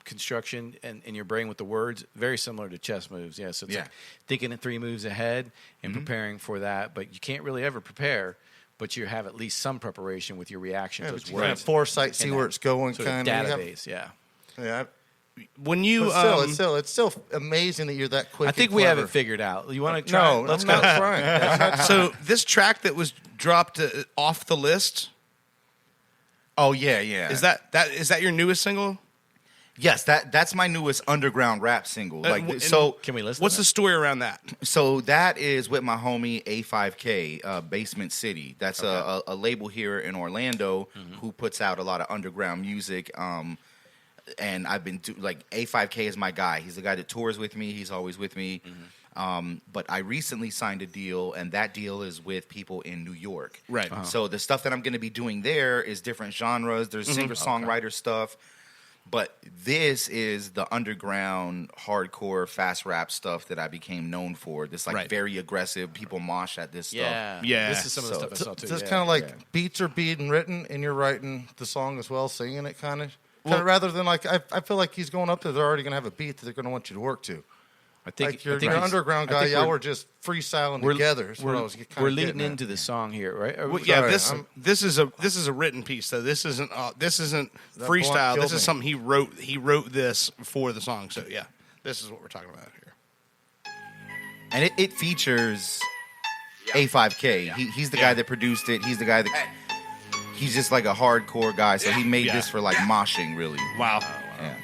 Speaker 3: construction and in your brain with the words, very similar to chess moves. Yeah, so it's like thinking in 3 moves ahead and preparing for that, but you can't really ever prepare. But you have at least some preparation with your reaction to those
Speaker 4: You have
Speaker 3: words.
Speaker 4: foresight, see
Speaker 3: And
Speaker 4: where
Speaker 3: that
Speaker 4: it's going,
Speaker 3: sort of
Speaker 4: kind of
Speaker 3: database.
Speaker 4: Yeah.
Speaker 5: When you
Speaker 4: It's still amazing that you're that quick.
Speaker 3: I think
Speaker 4: and
Speaker 3: we have
Speaker 4: clever.
Speaker 3: it figured out. You want to try?
Speaker 4: No,
Speaker 3: Let's
Speaker 4: I'm
Speaker 3: go.
Speaker 4: not trying.
Speaker 5: so this track that was dropped off the list,
Speaker 2: Oh yeah.
Speaker 5: is that your newest single?
Speaker 2: Yes, that's my newest underground rap single.
Speaker 5: And
Speaker 2: So
Speaker 3: Can we listen?
Speaker 5: What's
Speaker 3: to
Speaker 5: the story around that?
Speaker 2: So that is with my homie A5K, Basement City. That's a label here in Orlando who puts out a lot of underground music. And I've been like A5K is my guy. He's the guy that tours with me. He's always with me. But I recently signed a deal, and that deal is with people in New York.
Speaker 5: Right.
Speaker 2: So the stuff that I'm going to be doing there is different genres. There's singer-songwriter stuff. But this is the underground, hardcore, fast rap stuff that I became known for. This like very aggressive, people mosh at this stuff.
Speaker 5: Yeah.
Speaker 3: This is some of the stuff I saw too.
Speaker 4: Just
Speaker 3: yeah.
Speaker 4: kind of like beats are being written, and you're writing the song as well, singing it kind of. Rather than like, I feel like he's going up there, they're already going to have a beat that they're going to want you to work to.
Speaker 3: I think
Speaker 4: Like you're
Speaker 3: I think
Speaker 4: an
Speaker 3: he's-
Speaker 4: underground
Speaker 3: I
Speaker 4: guy,
Speaker 3: think
Speaker 4: y'all were just freestyling together. is what I was kinda
Speaker 3: We're
Speaker 4: getting
Speaker 3: leading
Speaker 4: at.
Speaker 3: into the song here, right? Are we-
Speaker 5: Yeah,
Speaker 4: Sorry,
Speaker 5: this is a written piece though. This isn't
Speaker 4: That
Speaker 5: freestyle.
Speaker 4: blunt
Speaker 5: This
Speaker 4: killed
Speaker 5: is
Speaker 4: me.
Speaker 5: something he wrote. He wrote this for the song. So yeah, this is what we're talking about here.
Speaker 2: And it features A5K. He's the guy that produced it. He's the guy that... He's just like a hardcore guy, so he made this for like moshing, really.
Speaker 5: Wow.
Speaker 2: Yeah.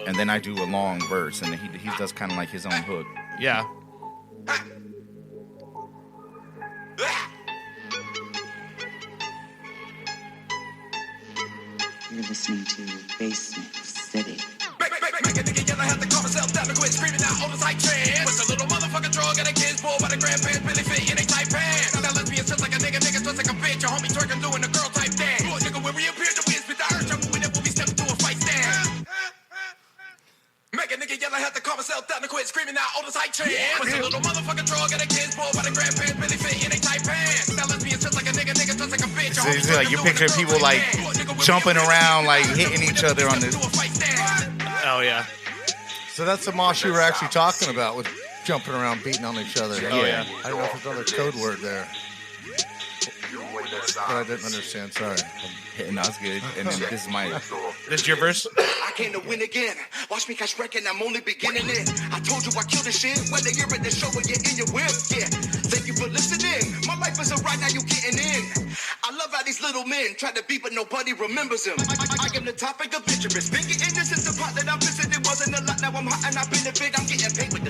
Speaker 2: And then I do a long verse, and then he does kind of like his own hook.
Speaker 5: Yeah.
Speaker 8: You're listening to Basement City.
Speaker 6: Make a nigga yell, I have to calm myself down to quit screaming out old as I can. With a little motherfucker drug and a kid's boy by the grandparents really fit in a tight pants. Now lesbian sits like a nigga dressed like a bitch. Your homie twerking doing a girl type dance. Boy, nigga, when we appear to win, spit the urge, I'm moving it when we step into a fight stand. Make a nigga yell, I have to calm myself down to quit screaming out old as I can. With a little motherfucker drug and a kid's boy by the grandparents really fit in a tight pants. Now lesbian sits like a nigga dressed like a bitch.
Speaker 2: So it's like you're picturing people like jumping around, like hitting each other on this.
Speaker 5: Oh yeah.
Speaker 4: So that's the mosh you were actually talking about with jumping around, beating on each other.
Speaker 2: Oh, yeah.
Speaker 4: I don't know if there's another code word there. But I didn't understand. Sorry.
Speaker 2: And that's good. And then this is my...
Speaker 5: This is your verse.
Speaker 7: I came to win again. Watch me catch wreck and I'm only beginning it. I told you I killed this shit. Whether you're at the show or you're in your whip. Yeah. Thank you for listening. My life is a ride, now you getting in. I love how these little men try to beat, but nobody remembers them. I am the topic of interest. Bigger in this is the part that I'm missing. It wasn't a lot, now I'm hot and I've been a bit. I'm getting paid with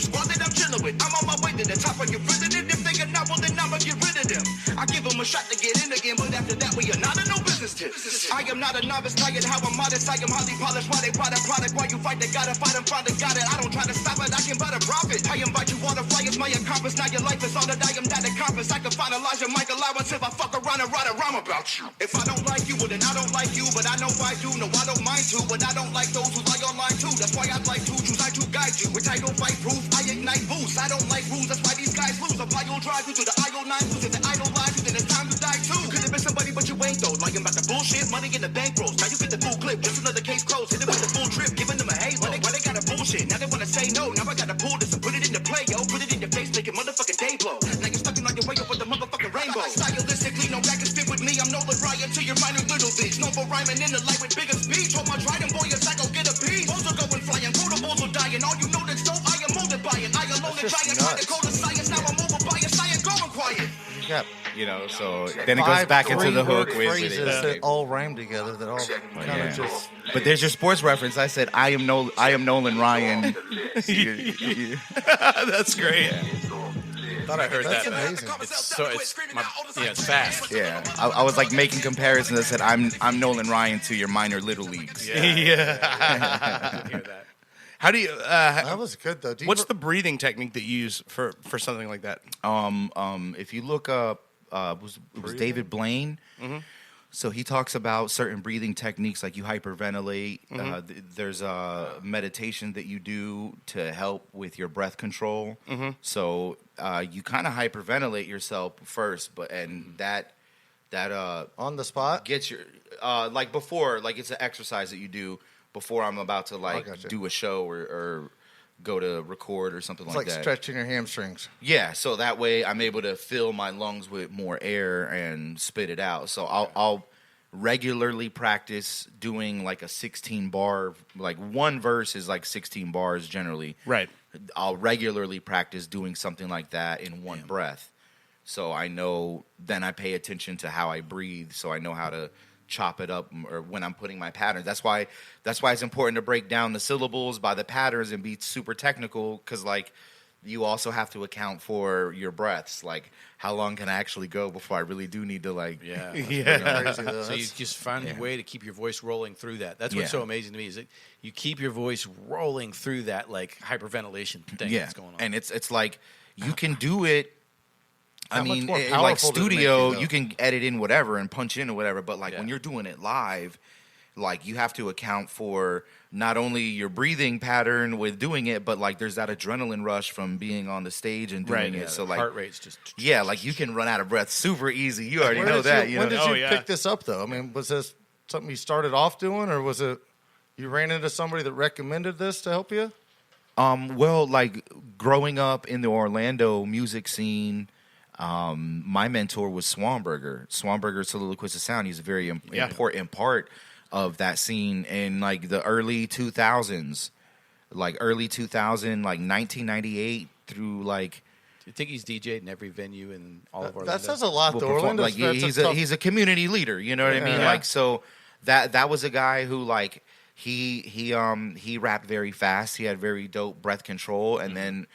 Speaker 6: it. I'm on my way to the top of your president. If they are not, well then I'ma get rid of them. I give them a shot to get in again, but after that we are not in no business tip. I am not a novice, tired how I'm modest. I am highly polished. Why they product? Why you fight? They gotta fight and find it. Got it. I don't try to stop it. I can but a profit. I invite you all to fly as my accomplice. Now your life is all that I am not accomplished. I can find Elijah, Michael, Lawrence if I fuck around and write a rhyme about you. If I don't like you, well then I don't like you. But I know I do. No, I don't mind to. But I don't like those who lie online too. That's why I'd like to choose. I to guide you. With title fight proof, I ignite boost. I don't like rules. That's why these guys lose. Apply your drive you to the IO9 who's in the idolize you. Then it's time to die too. You could have been somebody, but you ain't though. Lying about the bullshit, money in the bank rolls. Now you get the full clip. Just another case closed. Hit it with the full trip. Giving them a halo. Why they gotta bullshit? Now they wanna say no. Now I gotta pull this and put it into play, yo. Put it in your face, make it motherfucking day blow. Now you're stuck in on your way up with the motherfucking rainbow. Stylistically, no back and spit with me. I'm Nolan Ryan to your minor little things. Known for rhyming in the light with bigger speech. Hold my trident, boy, yes, I go get a piece. Bulls are going flying, quotables are dying. All you know that's so I am molded by it. I alone and giant, trying to code of science. Now I'm over biased, I ain't going quiet.
Speaker 4: Yep.
Speaker 2: You know, so then it goes back into the hook with
Speaker 4: phrases that all rhyme together. That all kind of just.
Speaker 2: But there's your sports reference. I said I am Nolan Ryan.
Speaker 5: That's great.
Speaker 3: Thought I heard
Speaker 4: That's
Speaker 3: that.
Speaker 4: amazing.
Speaker 3: It's fast.
Speaker 2: Yeah, I was like making comparisons. I said I'm Nolan Ryan to your minor little leagues.
Speaker 5: Yeah.
Speaker 3: I hear that.
Speaker 5: How do you?
Speaker 4: That was good though.
Speaker 5: What's the breathing technique that you use for something like that?
Speaker 2: If you look up, it was David Blaine.
Speaker 5: Mm-hmm.
Speaker 2: So he talks about certain breathing techniques, like you hyperventilate. There's a meditation that you do to help with your breath control. So you kind of hyperventilate yourself first, and that
Speaker 4: on the spot?
Speaker 2: gets your like before, like it's an exercise that you do before I'm about to
Speaker 4: gotcha.
Speaker 2: do a show or go to record or something
Speaker 4: It's
Speaker 2: like
Speaker 4: like
Speaker 2: that.
Speaker 4: stretching your hamstrings.
Speaker 2: Yeah, so that way I'm able to fill my lungs with more air and spit it out. So I'll regularly practice doing like a 16 bar, like one verse is like 16 bars generally.
Speaker 5: Right.
Speaker 2: I'll regularly practice doing something like that in one breath. So I know, then I pay attention to how I breathe, so I know how to chop it up or when I'm putting my patterns. That's why it's important to break down the syllables by the patterns and be super technical, because like you also have to account for your breaths. Like how long can I actually go before I really do need to like
Speaker 4: Crazy, though.
Speaker 3: So you just find a way to keep your voice rolling through that. That's what's so amazing to me is that you keep your voice rolling through that like hyperventilation thing that's going on.
Speaker 2: And it's like you can do it. I
Speaker 4: How much
Speaker 2: mean,
Speaker 4: more
Speaker 2: like
Speaker 4: powerful does it make
Speaker 2: studio,
Speaker 4: you, though?
Speaker 2: you can edit in whatever and punch in or whatever. But like when you're doing it live, like you have to account for not only your breathing pattern with doing it, but like there's that adrenaline rush from being on the stage and doing it. So like
Speaker 3: heart rate's just
Speaker 2: like you can run out of breath super easy. You already
Speaker 4: Where
Speaker 2: know
Speaker 4: did
Speaker 2: that.
Speaker 4: when did
Speaker 5: Oh,
Speaker 4: you
Speaker 5: yeah.
Speaker 4: pick this up though? I mean, was this something you started off doing, or was it you ran into somebody that recommended this to help you?
Speaker 2: Well, like growing up in the Orlando music scene, my mentor was Swanberger. Swanberger Soliloquist of Sound. He's a very important part of that scene in like the early 2000s, like 1998 through like.
Speaker 3: Do you think he's DJ'd in every venue in all of Orlando?
Speaker 4: That says a lot. Though. Orlando,
Speaker 2: Like he's a community leader. You know what I mean?
Speaker 4: Yeah.
Speaker 2: Like so that was a guy who like he rapped very fast. He had very dope breath control, and then.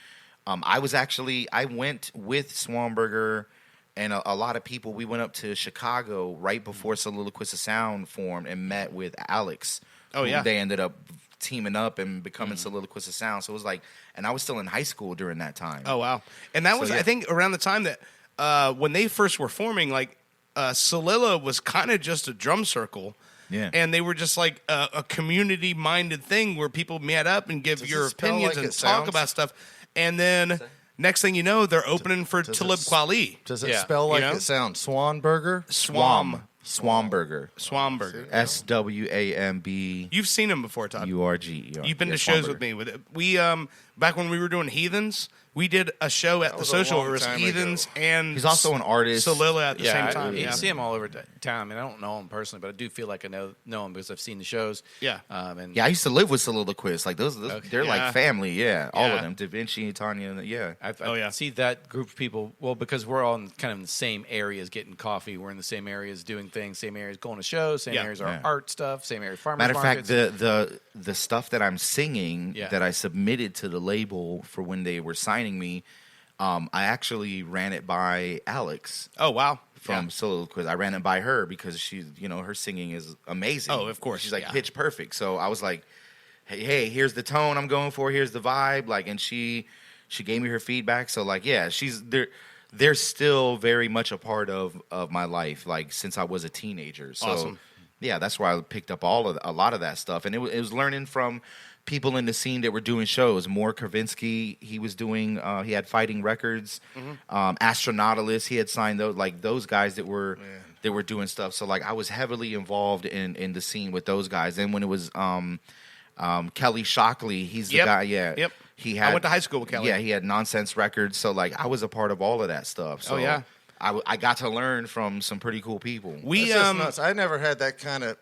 Speaker 2: I went with Swanberger and a lot of people. We went up to Chicago right before Soliloquist of Sound formed and met with Alex.
Speaker 5: Oh, yeah.
Speaker 2: They ended up teaming up and becoming Soliloquist of Sound. So it was like, and I was still in high school during that time.
Speaker 5: Oh, wow. And that was,
Speaker 2: yeah.
Speaker 5: I think, around the time that when they first were forming, like Solilla was kind of just a drum circle.
Speaker 2: Yeah.
Speaker 5: And they were just like a community-minded thing where people met up and give
Speaker 4: Does
Speaker 5: your
Speaker 4: it spell
Speaker 5: opinions
Speaker 4: like
Speaker 5: and
Speaker 4: it
Speaker 5: talk
Speaker 4: sounds?
Speaker 5: about stuff. And then next thing you know, they're opening for Talib Kweli.
Speaker 4: Does it
Speaker 3: Yeah.
Speaker 4: spell like
Speaker 5: You know?
Speaker 4: it sounds? Swanberger?
Speaker 2: Swamberger.
Speaker 5: Swamberger.
Speaker 2: SWAMB.
Speaker 5: You've seen him before, Todd.
Speaker 2: URG.
Speaker 5: You've been to shows with me. We back when we were doing Heathens, we did a show at the
Speaker 4: was a
Speaker 5: Social.
Speaker 4: long
Speaker 5: It was
Speaker 4: time
Speaker 5: Heathens and
Speaker 2: He's also an artist.
Speaker 5: Solilla at the
Speaker 3: Yeah,
Speaker 5: same time.
Speaker 3: I see him all over town. I mean, I don't know him personally, but I do feel like I know him because I've seen the shows.
Speaker 5: Yeah.
Speaker 3: And
Speaker 2: Yeah, I used to live with Soliloquists. Like those they're
Speaker 5: Yeah.
Speaker 2: like family. Yeah, all
Speaker 5: Yeah.
Speaker 2: of them. Da Vinci, Tanya. Yeah.
Speaker 3: I see that group of people. Well, because we're all in kind of in the same areas getting coffee. We're in the same areas doing things, same areas going to shows, same areas our
Speaker 2: Yeah.
Speaker 3: art stuff, same areas farmers
Speaker 2: Matter of fact,
Speaker 3: markets.
Speaker 2: the stuff that I'm singing
Speaker 3: Yeah.
Speaker 2: that I submitted to the label for when they were signing signing me, I actually ran it by Alex.
Speaker 5: Oh, wow.
Speaker 2: From Soliloquist. I ran it by her because she, her singing is amazing.
Speaker 5: Oh, of course.
Speaker 2: She's like pitch perfect. So I was like, hey, here's the tone I'm going for. Here's the vibe. Like, and she gave me her feedback. So like, yeah, they're still very much a part of my life. Like since I was a teenager. So
Speaker 5: awesome.
Speaker 2: Yeah, that's where I picked up a lot of that stuff. And it was learning from people in the scene that were doing shows. More Kravinsky, he was doing. He had Fighting Records, Astronautilus. He had signed those guys that were doing stuff. So like I was heavily involved in the scene with those guys. Then when it was Kelly Shockley, he's the guy. Yeah,
Speaker 5: yep.
Speaker 2: I
Speaker 5: went to high school with Kelly.
Speaker 2: Yeah, he had Nonsense Records. So like I was a part of all of that stuff. So I got to learn from some pretty cool people.
Speaker 4: That's just nuts. I never had that kind of.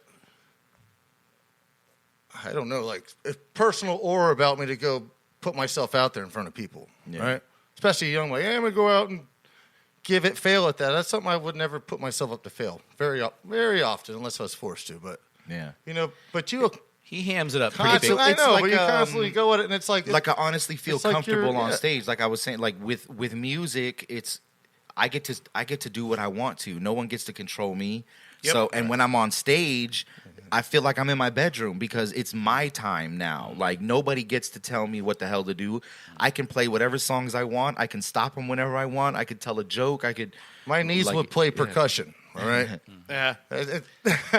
Speaker 4: I don't know, like a personal aura about me to go put myself out there in front of people, right? Especially young, like, hey, I'm gonna go out and fail at that. That's something I would never put myself up to fail very often, unless I was forced to. But but
Speaker 3: he hams it up pretty big.
Speaker 4: I know, but you constantly go at it, and it's like
Speaker 2: I honestly feel comfortable on stage. Like I was saying, like with music, it's I get to do what I want to. No one gets to control me. Yep. So, and when I'm on stage, I feel like I'm in my bedroom because it's my time now. Like nobody gets to tell me what the hell to do. I can play whatever songs I want. I can stop them whenever I want. I could tell a joke.
Speaker 4: My knees would play percussion. All right.
Speaker 5: Yeah.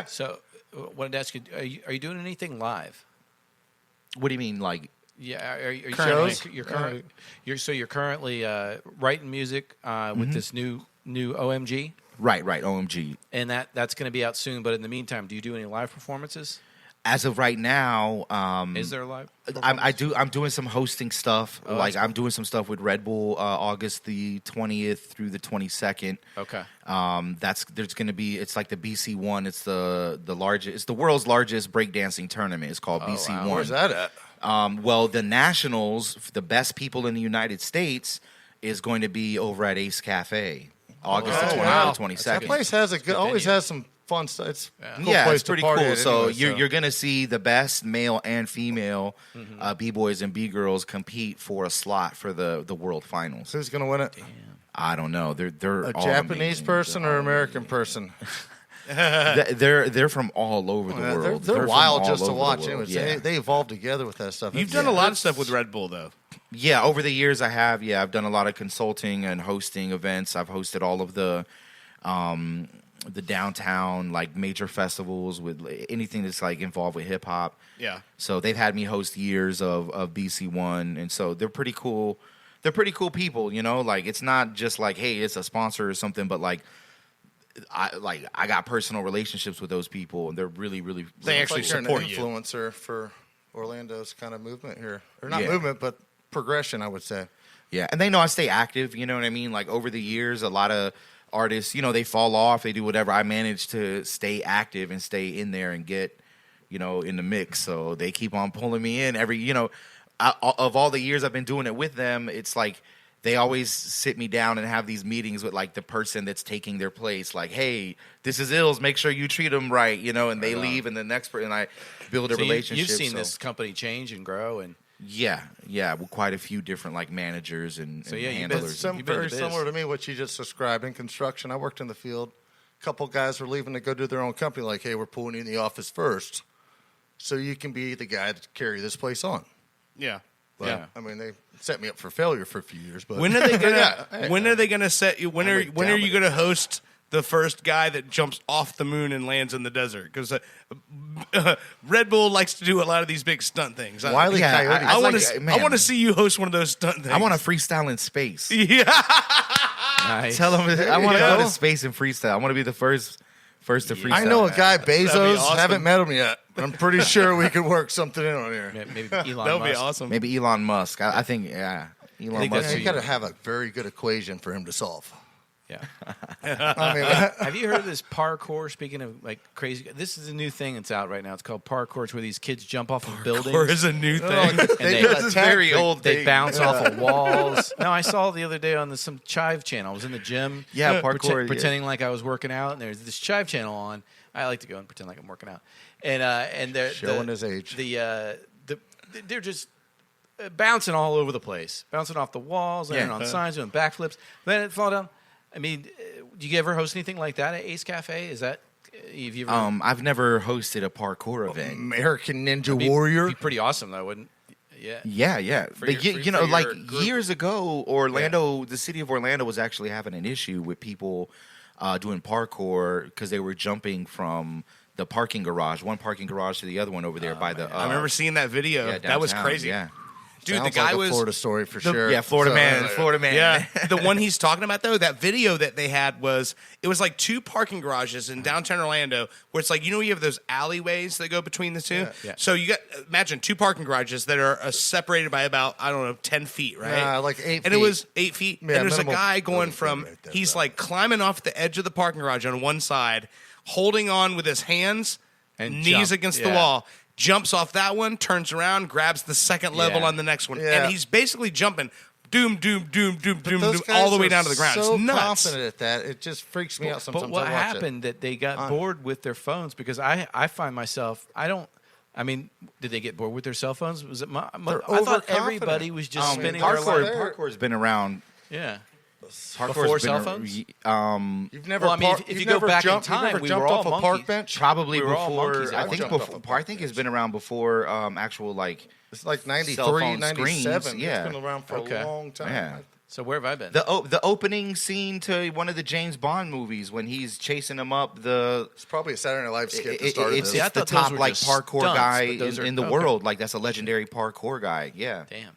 Speaker 3: So, wanted to ask you: Are you doing anything live?
Speaker 2: What do you mean, like?
Speaker 3: Yeah, are you
Speaker 4: shows?
Speaker 3: You're currently writing music with this new OMG.
Speaker 2: Right, OMG.
Speaker 3: And that's going to be out soon. But in the meantime, do you do any live performances?
Speaker 2: As of right now,
Speaker 3: is there a live?
Speaker 2: I'm doing some hosting stuff.
Speaker 3: Oh,
Speaker 2: like I'm doing some stuff with Red Bull, August the 20th through the 22nd.
Speaker 3: Okay.
Speaker 2: There's going to be. It's like the BC1. It's the largest. It's the world's largest breakdancing tournament. It's called BC1.
Speaker 4: Wow. Where's that at?
Speaker 2: Well, the nationals, the best people in the United States, is going to be over at Ace Cafe. August the 20th to 22nd.
Speaker 4: That place always has some fun stuff. It's
Speaker 2: it's pretty cool. So you're going to see the best male and female B-boys and B-girls compete for a slot for the world finals.
Speaker 4: Who's going to win it?
Speaker 3: Damn.
Speaker 2: I don't know. They're
Speaker 4: a
Speaker 2: all
Speaker 4: Japanese
Speaker 2: amazing.
Speaker 4: person or American person?
Speaker 2: They're from all over the world.
Speaker 4: They're wild just to
Speaker 2: over the
Speaker 4: watch.
Speaker 2: world.
Speaker 4: Anyways,
Speaker 2: Yeah.
Speaker 4: they evolve together with that stuff.
Speaker 5: You've done a lot of stuff with Red Bull, though.
Speaker 2: Yeah, over the years I have. Yeah, I've done a lot of consulting and hosting events. I've hosted all of the downtown like major festivals with anything that's like involved with hip hop.
Speaker 5: Yeah.
Speaker 2: So they've had me host years of BC1, and so they're pretty cool. They're pretty cool people, Like it's not just like, hey, it's a sponsor or something, but like I got personal relationships with those people, and they're really, really.
Speaker 5: They actually support
Speaker 4: an
Speaker 5: you.
Speaker 4: Influencer for Orlando's kind of movement here, or not movement, but progression, I would say.
Speaker 2: Yeah, and they know I stay active. You know what I mean? Like over the years, a lot of artists, they fall off, they do whatever. I manage to stay active and stay in there and get, in the mix. So they keep on pulling me in of all the years I've been doing it with them. It's like they always sit me down and have these meetings with like the person that's taking their place. Like, hey, this is Illz. Make sure you treat them right, and they leave, and the next person, and I build a relationship.
Speaker 3: You've seen this company change and grow, and
Speaker 2: yeah, with quite a few different like managers and handlers.
Speaker 4: It's very similar to me what you just described in construction. I worked in the field. A couple guys were leaving to go do their own company. Like, hey, we're pulling you in the office first, so you can be the guy to carry this place on.
Speaker 5: Yeah.
Speaker 4: But, I mean, they set me up for failure for a few years. But
Speaker 5: when are they gonna? When are they gonna set you? When are you gonna host the first guy that jumps off the moon and lands in the desert? Because Red Bull likes to do a lot of these big stunt things.
Speaker 4: Wile E. Coyote.
Speaker 5: I want to see you host one of those stunt things.
Speaker 2: I want to freestyle in space.
Speaker 5: Yeah.
Speaker 3: nice.
Speaker 2: Tell them I want to go to space and freestyle. I want to be the first to freestyle.
Speaker 4: I know a guy, Bezos.
Speaker 5: awesome.
Speaker 4: Haven't met him yet. I'm pretty sure we could work something in on here.
Speaker 3: Maybe Elon
Speaker 5: That would be
Speaker 3: Musk.
Speaker 5: awesome.
Speaker 2: Maybe Elon Musk. I think, Elon
Speaker 3: think
Speaker 2: Musk.
Speaker 3: that's
Speaker 4: You got to have a very good equation for him to solve.
Speaker 3: Yeah.
Speaker 4: I mean,
Speaker 3: Have you heard of this parkour? Speaking of like crazy, this is a new thing that's out right now. It's called parkour. It's where these kids jump off of buildings.
Speaker 5: Or is a new thing.
Speaker 2: This is very old.
Speaker 3: They bounce off of walls. No, I saw it the other day on some Chive channel. I was in the gym.
Speaker 2: Yeah, parkour.
Speaker 3: Pretending like I was working out, and there's this Chive channel on. I like to go and pretend like I'm working out. And they're
Speaker 4: Showing his age.
Speaker 3: They're just bouncing all over the place, bouncing off the walls, landing on signs, doing backflips. Then it fall down. I mean, do you ever host anything like that at Ace Cafe? Is that have you ever?
Speaker 2: I've never hosted a parkour event.
Speaker 4: American Ninja Warrior.
Speaker 3: Be pretty awesome, though, wouldn't? Yeah.
Speaker 2: Yeah.
Speaker 3: For
Speaker 2: But
Speaker 3: your-
Speaker 2: you know,
Speaker 3: for
Speaker 2: like
Speaker 3: your group.
Speaker 2: years ago, Orlando, the city of Orlando was actually having an issue with people doing parkour because they were jumping from the parking garage, one parking garage to the other one over there by the.
Speaker 5: I remember seeing that video.
Speaker 2: Yeah,
Speaker 5: that was
Speaker 2: downtown,
Speaker 5: crazy.
Speaker 2: Yeah.
Speaker 5: Dude,
Speaker 4: Sounds
Speaker 5: the guy
Speaker 4: like a
Speaker 5: was
Speaker 4: Florida story for sure.
Speaker 2: Yeah, Florida man.
Speaker 5: Yeah, the one he's talking about though, that video that they had was like 2 parking garages in downtown Orlando, where it's like you have those alleyways that go between the two.
Speaker 3: Yeah.
Speaker 5: So you got imagine 2 parking garages that are separated by about 10 feet, right?
Speaker 4: Nah, like 8
Speaker 5: And it
Speaker 4: feet.
Speaker 5: was 8 feet.
Speaker 4: Yeah,
Speaker 5: and there's a
Speaker 4: minimum
Speaker 5: guy going
Speaker 4: building
Speaker 5: from
Speaker 4: permit, that's
Speaker 5: he's
Speaker 4: right.
Speaker 5: like climbing off the edge of the parking garage on one side, holding on with his hands
Speaker 3: And
Speaker 5: knees
Speaker 3: jump.
Speaker 5: against the
Speaker 3: Yeah.
Speaker 5: wall. Jumps off that one, turns around, grabs the second level
Speaker 3: Yeah.
Speaker 5: on the next one,
Speaker 4: Yeah.
Speaker 5: and he's basically jumping, doom,
Speaker 4: Those
Speaker 5: all
Speaker 4: guys
Speaker 5: the way
Speaker 4: are
Speaker 5: down to the ground.
Speaker 4: So
Speaker 5: it's nuts.
Speaker 4: confident at that, it just freaks me out sometimes.
Speaker 3: But what
Speaker 4: I watch
Speaker 3: happened that they got bored with their phones? Because I find myself, I mean, did they get bored with their cell phones? Was it I thought
Speaker 4: overconfident.
Speaker 3: everybody was just spinning their
Speaker 2: Parkour,
Speaker 3: life.
Speaker 2: parkour's been around.
Speaker 3: Yeah.
Speaker 2: Parkour's
Speaker 3: Before
Speaker 2: been
Speaker 3: cell
Speaker 2: ar-
Speaker 3: phones?
Speaker 4: It. You've never.
Speaker 3: Well, I mean, if
Speaker 4: you've
Speaker 3: you go
Speaker 4: never
Speaker 3: back in
Speaker 4: jumped,
Speaker 3: time,
Speaker 4: you've never
Speaker 3: we
Speaker 4: jumped
Speaker 3: were all
Speaker 4: off a
Speaker 3: monkeys.
Speaker 4: park bench.
Speaker 2: Probably
Speaker 3: We were all
Speaker 2: before.
Speaker 3: monkeys. I
Speaker 2: I think
Speaker 4: jumped off a
Speaker 2: before.
Speaker 4: park
Speaker 2: I think it's been around before actual like.
Speaker 4: It's like
Speaker 2: Cell
Speaker 4: 93,
Speaker 2: phone
Speaker 4: 97.
Speaker 2: screens, yeah.
Speaker 4: It's been around for
Speaker 3: Okay.
Speaker 4: a long time.
Speaker 2: Yeah.
Speaker 3: So where have I been?
Speaker 2: The opening scene to one of the James Bond movies when he's chasing him up the.
Speaker 4: It's probably a Saturday Night Live skit that started
Speaker 2: It's
Speaker 4: this.
Speaker 3: I
Speaker 2: the
Speaker 3: thought those
Speaker 2: top
Speaker 3: were
Speaker 2: like
Speaker 3: just
Speaker 2: parkour
Speaker 3: stunts,
Speaker 2: guy
Speaker 3: but those
Speaker 2: in
Speaker 3: are-
Speaker 2: the
Speaker 3: okay.
Speaker 2: world. Like that's a legendary parkour guy. Yeah.
Speaker 3: Damn.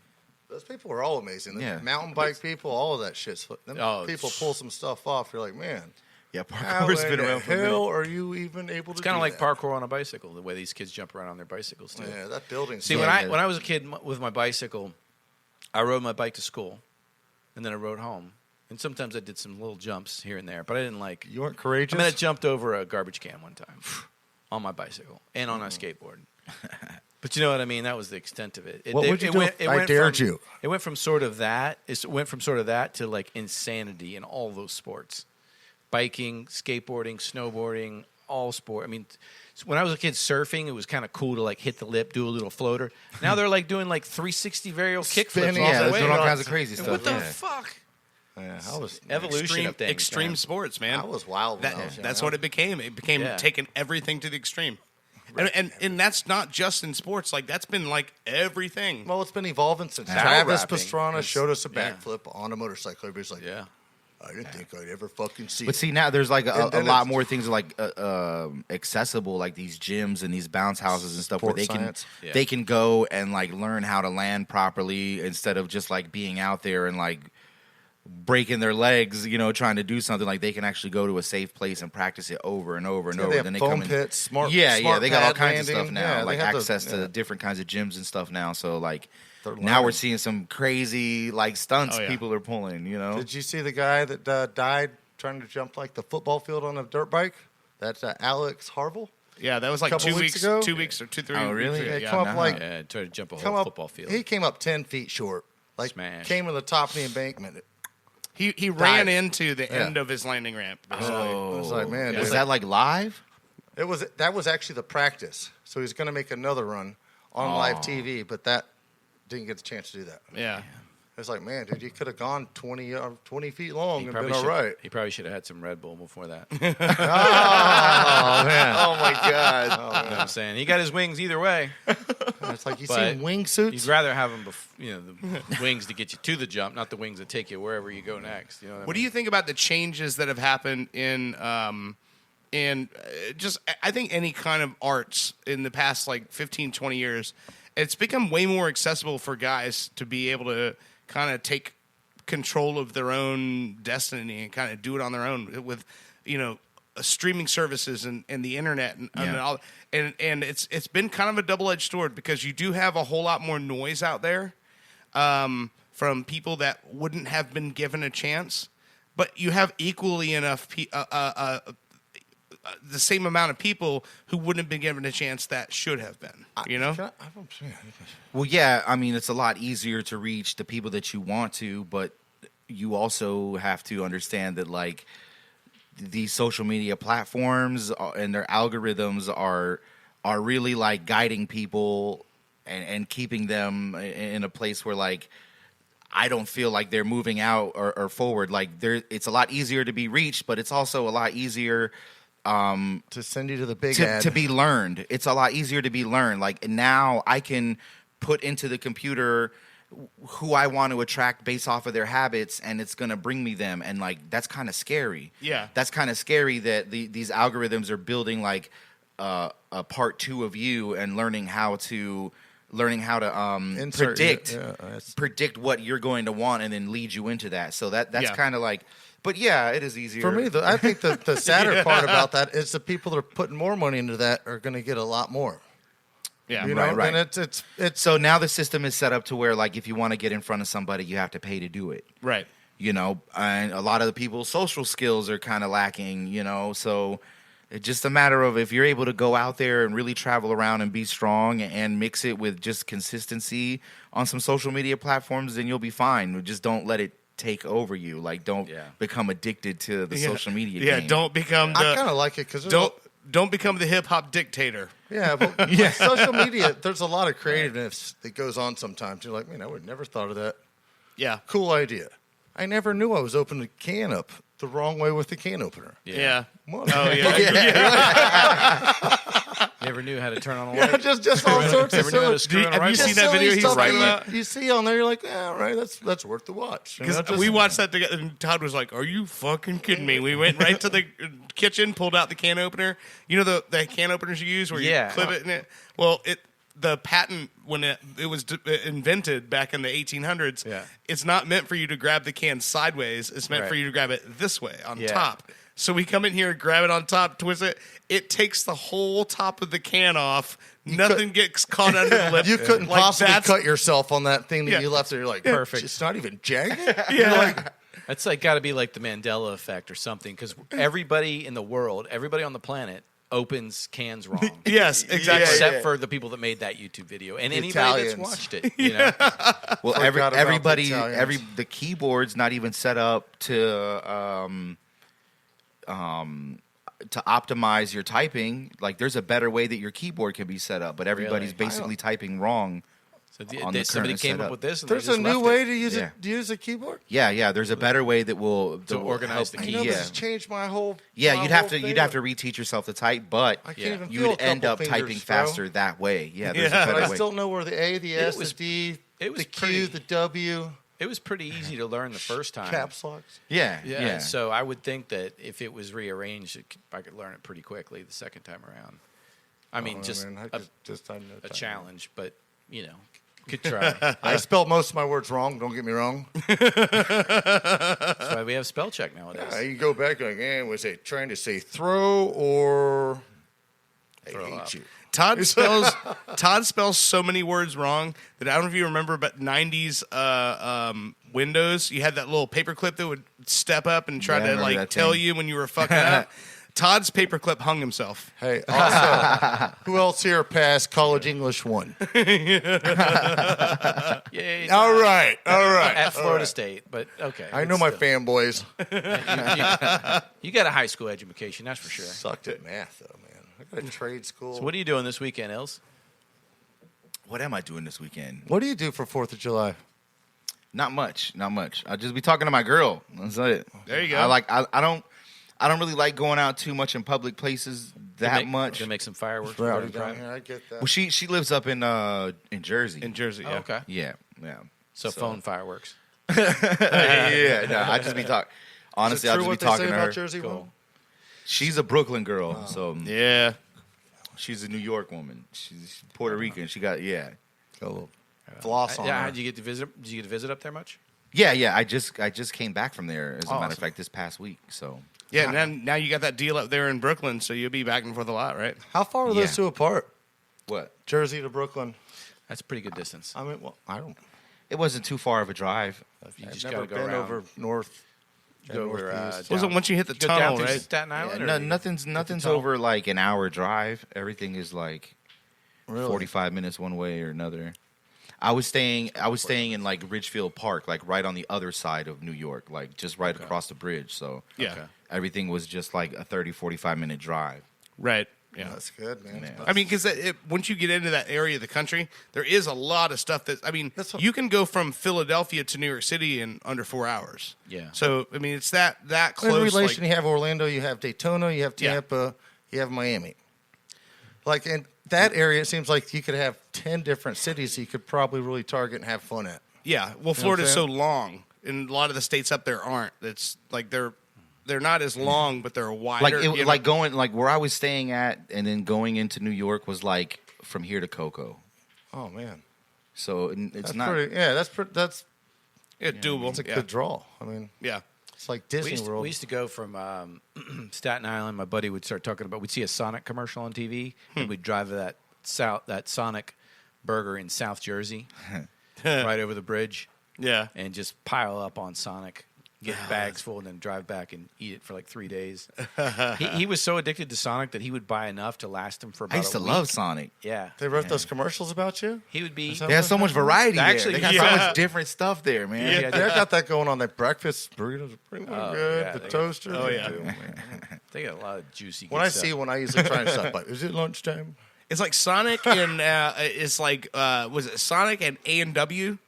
Speaker 4: Those people are all amazing. The
Speaker 2: Yeah.
Speaker 4: mountain bike people, all of that shit. So them
Speaker 3: Oh,
Speaker 4: people pull some stuff off. You're like, man,
Speaker 2: Yeah,
Speaker 4: how
Speaker 2: parkour's
Speaker 4: in
Speaker 2: been
Speaker 4: the
Speaker 2: around for a
Speaker 4: hell
Speaker 2: minute.
Speaker 4: are you even able to
Speaker 3: It's kind of
Speaker 4: do
Speaker 3: like
Speaker 4: that?
Speaker 3: parkour on a bicycle, the way these kids jump around on their bicycles too.
Speaker 4: Yeah, that building.
Speaker 3: See,
Speaker 2: Yeah,
Speaker 3: when I was a kid with my bicycle, I rode my bike to school, and then I rode home. And sometimes I did some little jumps here and there, but I didn't like.
Speaker 4: You weren't courageous.
Speaker 3: I mean, I jumped over a garbage can one time on my bicycle and on a skateboard. But you know what I mean? That was the extent of it.
Speaker 4: What would you do if I dared you?
Speaker 3: It went from sort of that. It went from sort of that to like insanity in all those sports, biking, skateboarding, snowboarding, all sport. I mean, when I was a kid surfing, it was kind of cool to like hit the lip, do a little floater. Now they're like doing like 360 varial kickflips.
Speaker 4: Spinning,
Speaker 3: off
Speaker 2: Yeah,
Speaker 3: the
Speaker 2: there's
Speaker 3: way.
Speaker 2: doing all kinds of crazy stuff.
Speaker 3: What the
Speaker 2: yeah.
Speaker 3: fuck?
Speaker 4: Yeah, I was
Speaker 3: Evolution
Speaker 5: Extreme,
Speaker 3: of things.
Speaker 5: extreme
Speaker 3: man.
Speaker 5: sports, man.
Speaker 4: I was wild when
Speaker 5: That-
Speaker 4: I was young.
Speaker 5: that's what it became. It became
Speaker 3: Yeah.
Speaker 5: taking everything to the extreme. And that's not just in sports. Like that's been like everything.
Speaker 4: Well, it's been evolving since
Speaker 3: Battle
Speaker 4: Travis
Speaker 3: rapping
Speaker 4: Pastrana
Speaker 3: is-
Speaker 4: showed us a
Speaker 3: yeah.
Speaker 4: backflip on a motorcycle. Everybody's like,
Speaker 3: Yeah.
Speaker 4: I didn't think I'd ever fucking see
Speaker 2: But
Speaker 4: it.
Speaker 2: see, now there's like a
Speaker 4: And then
Speaker 2: lot
Speaker 4: it's-
Speaker 2: more things like accessible, like these gyms and these bounce houses and stuff where
Speaker 4: Sport
Speaker 2: they
Speaker 4: science.
Speaker 3: Yeah.
Speaker 2: they can go and like learn how to land properly instead of just like being out there and like breaking their legs, trying to do something. Like they can actually go to a safe place and practice it over and over and
Speaker 4: Yeah,
Speaker 2: over.
Speaker 4: they have
Speaker 2: Then they
Speaker 4: foam
Speaker 2: come in.
Speaker 4: pits, smart
Speaker 2: Yeah,
Speaker 4: smart
Speaker 2: they got all
Speaker 4: pad
Speaker 2: kinds of
Speaker 4: landing.
Speaker 2: stuff now,
Speaker 4: Yeah, they
Speaker 2: like
Speaker 4: have
Speaker 2: access
Speaker 4: yeah.
Speaker 2: to different kinds of gyms and stuff now. So like
Speaker 4: They're
Speaker 2: now we're
Speaker 4: learning.
Speaker 2: seeing some crazy like stunts
Speaker 5: Oh, yeah.
Speaker 2: people are pulling.
Speaker 4: Did you see the guy that died trying to jump like the football field on a dirt bike? That's Alex Harville.
Speaker 5: Yeah, that was like
Speaker 4: Couple
Speaker 5: 2
Speaker 4: weeks
Speaker 5: weeks
Speaker 4: ago?
Speaker 5: 2 weeks or 2-3
Speaker 2: Oh, really?
Speaker 5: weeks ago.
Speaker 4: Yeah,
Speaker 5: Yeah.
Speaker 4: come up like
Speaker 3: Yeah, try to jump a
Speaker 4: come
Speaker 3: whole
Speaker 4: up.
Speaker 3: football field.
Speaker 4: He came up 10 feet short. Like
Speaker 3: Smash.
Speaker 4: came to the top of the embankment.
Speaker 5: He ran
Speaker 4: Died.
Speaker 5: into the
Speaker 4: Yeah.
Speaker 5: end of his landing ramp. basically.
Speaker 4: I was like, man,
Speaker 2: Was
Speaker 4: dude,
Speaker 2: that like live?
Speaker 4: that was actually the practice. So he's going to make another run on live TV, but that didn't get the chance to do that.
Speaker 5: Yeah.
Speaker 4: It's like, man, dude, you could have gone 20 feet long
Speaker 3: He
Speaker 4: and
Speaker 3: probably
Speaker 4: been all right.
Speaker 3: He probably should have had some Red Bull before that.
Speaker 4: Oh man,
Speaker 2: Oh my god!
Speaker 3: You know what I'm saying? He got his wings either way.
Speaker 4: it's like you
Speaker 3: But
Speaker 4: seen wingsuits.
Speaker 3: You'd rather have them, the wings to get you to the jump, not the wings that take you wherever you go next. You know
Speaker 5: What do you think about the changes that have happened in just I think any kind of arts in the past like 15, 20 years? It's become way more accessible for guys to be able to kind of take control of their own destiny and kind of do it on their own with, streaming services and the internet and all. And it's been kind of a double-edged sword because you do have a whole lot more noise out there from people that wouldn't have been given a chance, but you have equally enough the same amount of people who wouldn't have been given a chance that should have been.
Speaker 2: Well, yeah, I mean, it's a lot easier to reach the people that you want to, but you also have to understand that, like, these social media platforms and their algorithms are really, like, guiding people and keeping them in a place where like I don't feel like they're moving out or forward. Like it's a lot easier to be reached, but it's also a lot easier
Speaker 4: to send you to the big ad.
Speaker 2: to be learned. It's a lot easier to be learned. Like now I can put into the computer who I want to attract based off of their habits, and it's going to bring me them. And like that's kind of scary. Yeah, that's kind of scary that these algorithms are building like a part 2 of you and learning how to predict what you're going to want and then lead you into that. So that's kind of like. But yeah, it is easier.
Speaker 4: For me, I think the sadder part about that is the people that are putting more money into that are going to get a lot more.
Speaker 2: Yeah,
Speaker 4: you know?
Speaker 2: right.
Speaker 4: And it's
Speaker 2: so now the system is set up to where like if you want to get in front of somebody, you have to pay to do it.
Speaker 5: Right.
Speaker 2: You know, and a lot of the people's social skills are kind of lacking. You know, so it's just a matter of if you're able to go out there and really travel around and be strong and mix it with just consistency on some social media platforms, then you'll be fine. Just don't let it take over you. Like, don't become addicted to the social media game.
Speaker 5: Don't become
Speaker 4: I kind of like it because
Speaker 5: don't become the hip-hop dictator.
Speaker 4: Yeah, but social media, there's a lot of creativeness that goes on sometimes. You're like, man, I would never thought of that.
Speaker 5: Yeah.
Speaker 4: Cool idea. I never knew I was opening a can up the wrong way with the can opener.
Speaker 5: Yeah.
Speaker 4: Oh,
Speaker 5: yeah.
Speaker 3: Never knew how to turn on a light.
Speaker 4: just all sorts of stuff.
Speaker 5: Have you seen that video he's writing about?
Speaker 4: You see on there, you're like, yeah, right, that's worth the watch.
Speaker 5: Because we watched that together, and Todd was like, are you fucking kidding me? We went right to the kitchen, pulled out the can opener. You know the can openers you use where you clip it in it? Well, the patent, when it was invented back in the 1800s, it's not meant for you to grab the can sideways. It's meant for you to grab it this way on top. So we come in here, grab it on top, twist it. It takes the whole top of the can off. Nothing gets caught under the lip.
Speaker 4: You couldn't possibly cut yourself on that thing that you left there. You're like, perfect. It's not even jagged.
Speaker 3: That's like got to be like the Mandela effect or something, because everybody in the world, everybody on the planet opens cans wrong.
Speaker 5: Yes, exactly.
Speaker 3: Except for the people that made that YouTube video and anybody that's watched it. You know?
Speaker 2: Well, the keyboard's not even set up to optimize your typing. Like, there's a better way that your keyboard can be set up, but everybody's basically typing wrong.
Speaker 3: So somebody came up with this. And
Speaker 4: there's a new way to use a keyboard.
Speaker 2: Yeah. There's a better way that will
Speaker 3: organize the keys.
Speaker 4: This has changed my whole.
Speaker 2: Yeah, you'd have to reteach yourself to type, but you would end up typing faster that way. Yeah, there's a better way.
Speaker 4: I still know where the A, the S, the D, the Q, the W.
Speaker 3: It was pretty easy to learn the first time.
Speaker 4: Caps locks.
Speaker 2: Yeah.
Speaker 3: So I would think that if it was rearranged, I could learn it pretty quickly the second time around. I mean, a challenge, but you know, could try.
Speaker 4: I spelled most of my words wrong. Don't get me wrong.
Speaker 3: That's why we have spell check nowadays.
Speaker 4: Yeah, you go back like, was it trying to say throw or I hate you?
Speaker 5: Todd spells so many words wrong that I don't know if you remember, but 90s Windows, you had that little paperclip that would step up and try to tell you when you were fucking up. Todd's paperclip hung himself.
Speaker 4: Hey, also, who else here passed College English 1?
Speaker 3: Yay,
Speaker 4: all right.
Speaker 3: At Florida State, but okay.
Speaker 4: I know my fanboys.
Speaker 3: You got a high school education, that's for sure.
Speaker 4: Sucked at math, though, man. I got a trade school.
Speaker 3: So what are you doing this weekend, Illz?
Speaker 2: What am I doing this weekend?
Speaker 4: What do you do for 4th of July?
Speaker 2: Not much. I'll just be talking to my girl. That's it.
Speaker 5: There you go.
Speaker 2: I don't really like going out too much in public places much.
Speaker 3: Gonna make some fireworks.
Speaker 4: Down here, I get that.
Speaker 2: Well, she lives up in Jersey.
Speaker 5: In Jersey,
Speaker 3: yeah. Okay.
Speaker 2: Yeah.
Speaker 3: So phone fireworks.
Speaker 2: I just be talking. Honestly, I'll just be talking to her.
Speaker 4: Jersey
Speaker 3: cool.
Speaker 2: She's a Brooklyn girl, so
Speaker 5: yeah.
Speaker 2: She's a New York woman. She's Puerto Rican. She got a
Speaker 4: little floss on her.
Speaker 3: Yeah, did you get to visit? Did you get to visit up there much?
Speaker 2: Yeah. I just came back from there, as a matter of fact, this past week. So
Speaker 5: yeah, now you got that deal up there in Brooklyn, so you'll be back and forth a lot, right?
Speaker 4: How far are those two apart?
Speaker 2: What?
Speaker 4: Jersey to Brooklyn.
Speaker 3: That's a pretty good distance.
Speaker 4: I mean, well, I don't.
Speaker 2: It wasn't too far of a drive.
Speaker 3: You
Speaker 4: I've
Speaker 3: just
Speaker 4: never
Speaker 3: gotta go
Speaker 4: been
Speaker 3: around.
Speaker 4: over north.
Speaker 3: Go over.
Speaker 5: Was it once you hit the
Speaker 3: go
Speaker 5: tunnel,
Speaker 3: down
Speaker 5: right?
Speaker 3: Staten Island.
Speaker 2: Yeah, nothing's over like an hour drive. Everything is like 45 minutes one way or another. I was staying in like Ridgefield Park, like right on the other side of New York, like just right across the bridge. So
Speaker 5: yeah,
Speaker 2: everything was just like a 30, 45 minute drive.
Speaker 5: Right. Yeah.
Speaker 4: That's good, man.
Speaker 5: I mean, because once you get into that area of the country, there is a lot of stuff that, I mean, you can go from Philadelphia to New York City in under 4 hours.
Speaker 3: Yeah.
Speaker 5: So, I mean, it's that close.
Speaker 4: In relation, you have Orlando, you have Daytona, you have Tampa, you have Miami. Like, in that area, it seems like you could have 10 different cities you could probably really target and have fun at.
Speaker 5: Yeah. Well, Florida's so long, and a lot of the states up there aren't. It's like they're not as long, but they're wider.
Speaker 2: Like going like where I was staying at, and then going into New York was like from here to Cocoa.
Speaker 4: Oh man!
Speaker 2: So it's
Speaker 4: that's
Speaker 2: not.
Speaker 4: pretty, that's
Speaker 5: doable.
Speaker 4: It's a good draw. I mean,
Speaker 5: yeah.
Speaker 4: It's like Disney World.
Speaker 3: We used to go from Staten Island. My buddy would start talking about. We'd see a Sonic commercial on TV, and we'd drive to that Sonic burger in South Jersey, right over the bridge.
Speaker 5: Yeah.
Speaker 3: And just pile up on Sonic, get bags full, and then drive back and eat it for like 3 days. he was so addicted to Sonic that he would buy enough to last him for about
Speaker 2: I used to love Sonic.
Speaker 3: Yeah.
Speaker 4: They wrote those commercials about you?
Speaker 3: He would be.
Speaker 2: They have so much variety
Speaker 3: Actually,
Speaker 2: there. They got so much different stuff there, man.
Speaker 4: Yeah, I got that going on. That breakfast burritos are pretty good.
Speaker 3: yeah,
Speaker 4: The
Speaker 3: they got-
Speaker 4: toasters.
Speaker 5: Oh, yeah.
Speaker 3: They got a lot of juicy.
Speaker 4: When
Speaker 3: good
Speaker 4: I
Speaker 3: stuff.
Speaker 4: see one, I usually try and stop by. Is it lunchtime?
Speaker 5: It's like Sonic and it's like was it Sonic and A&W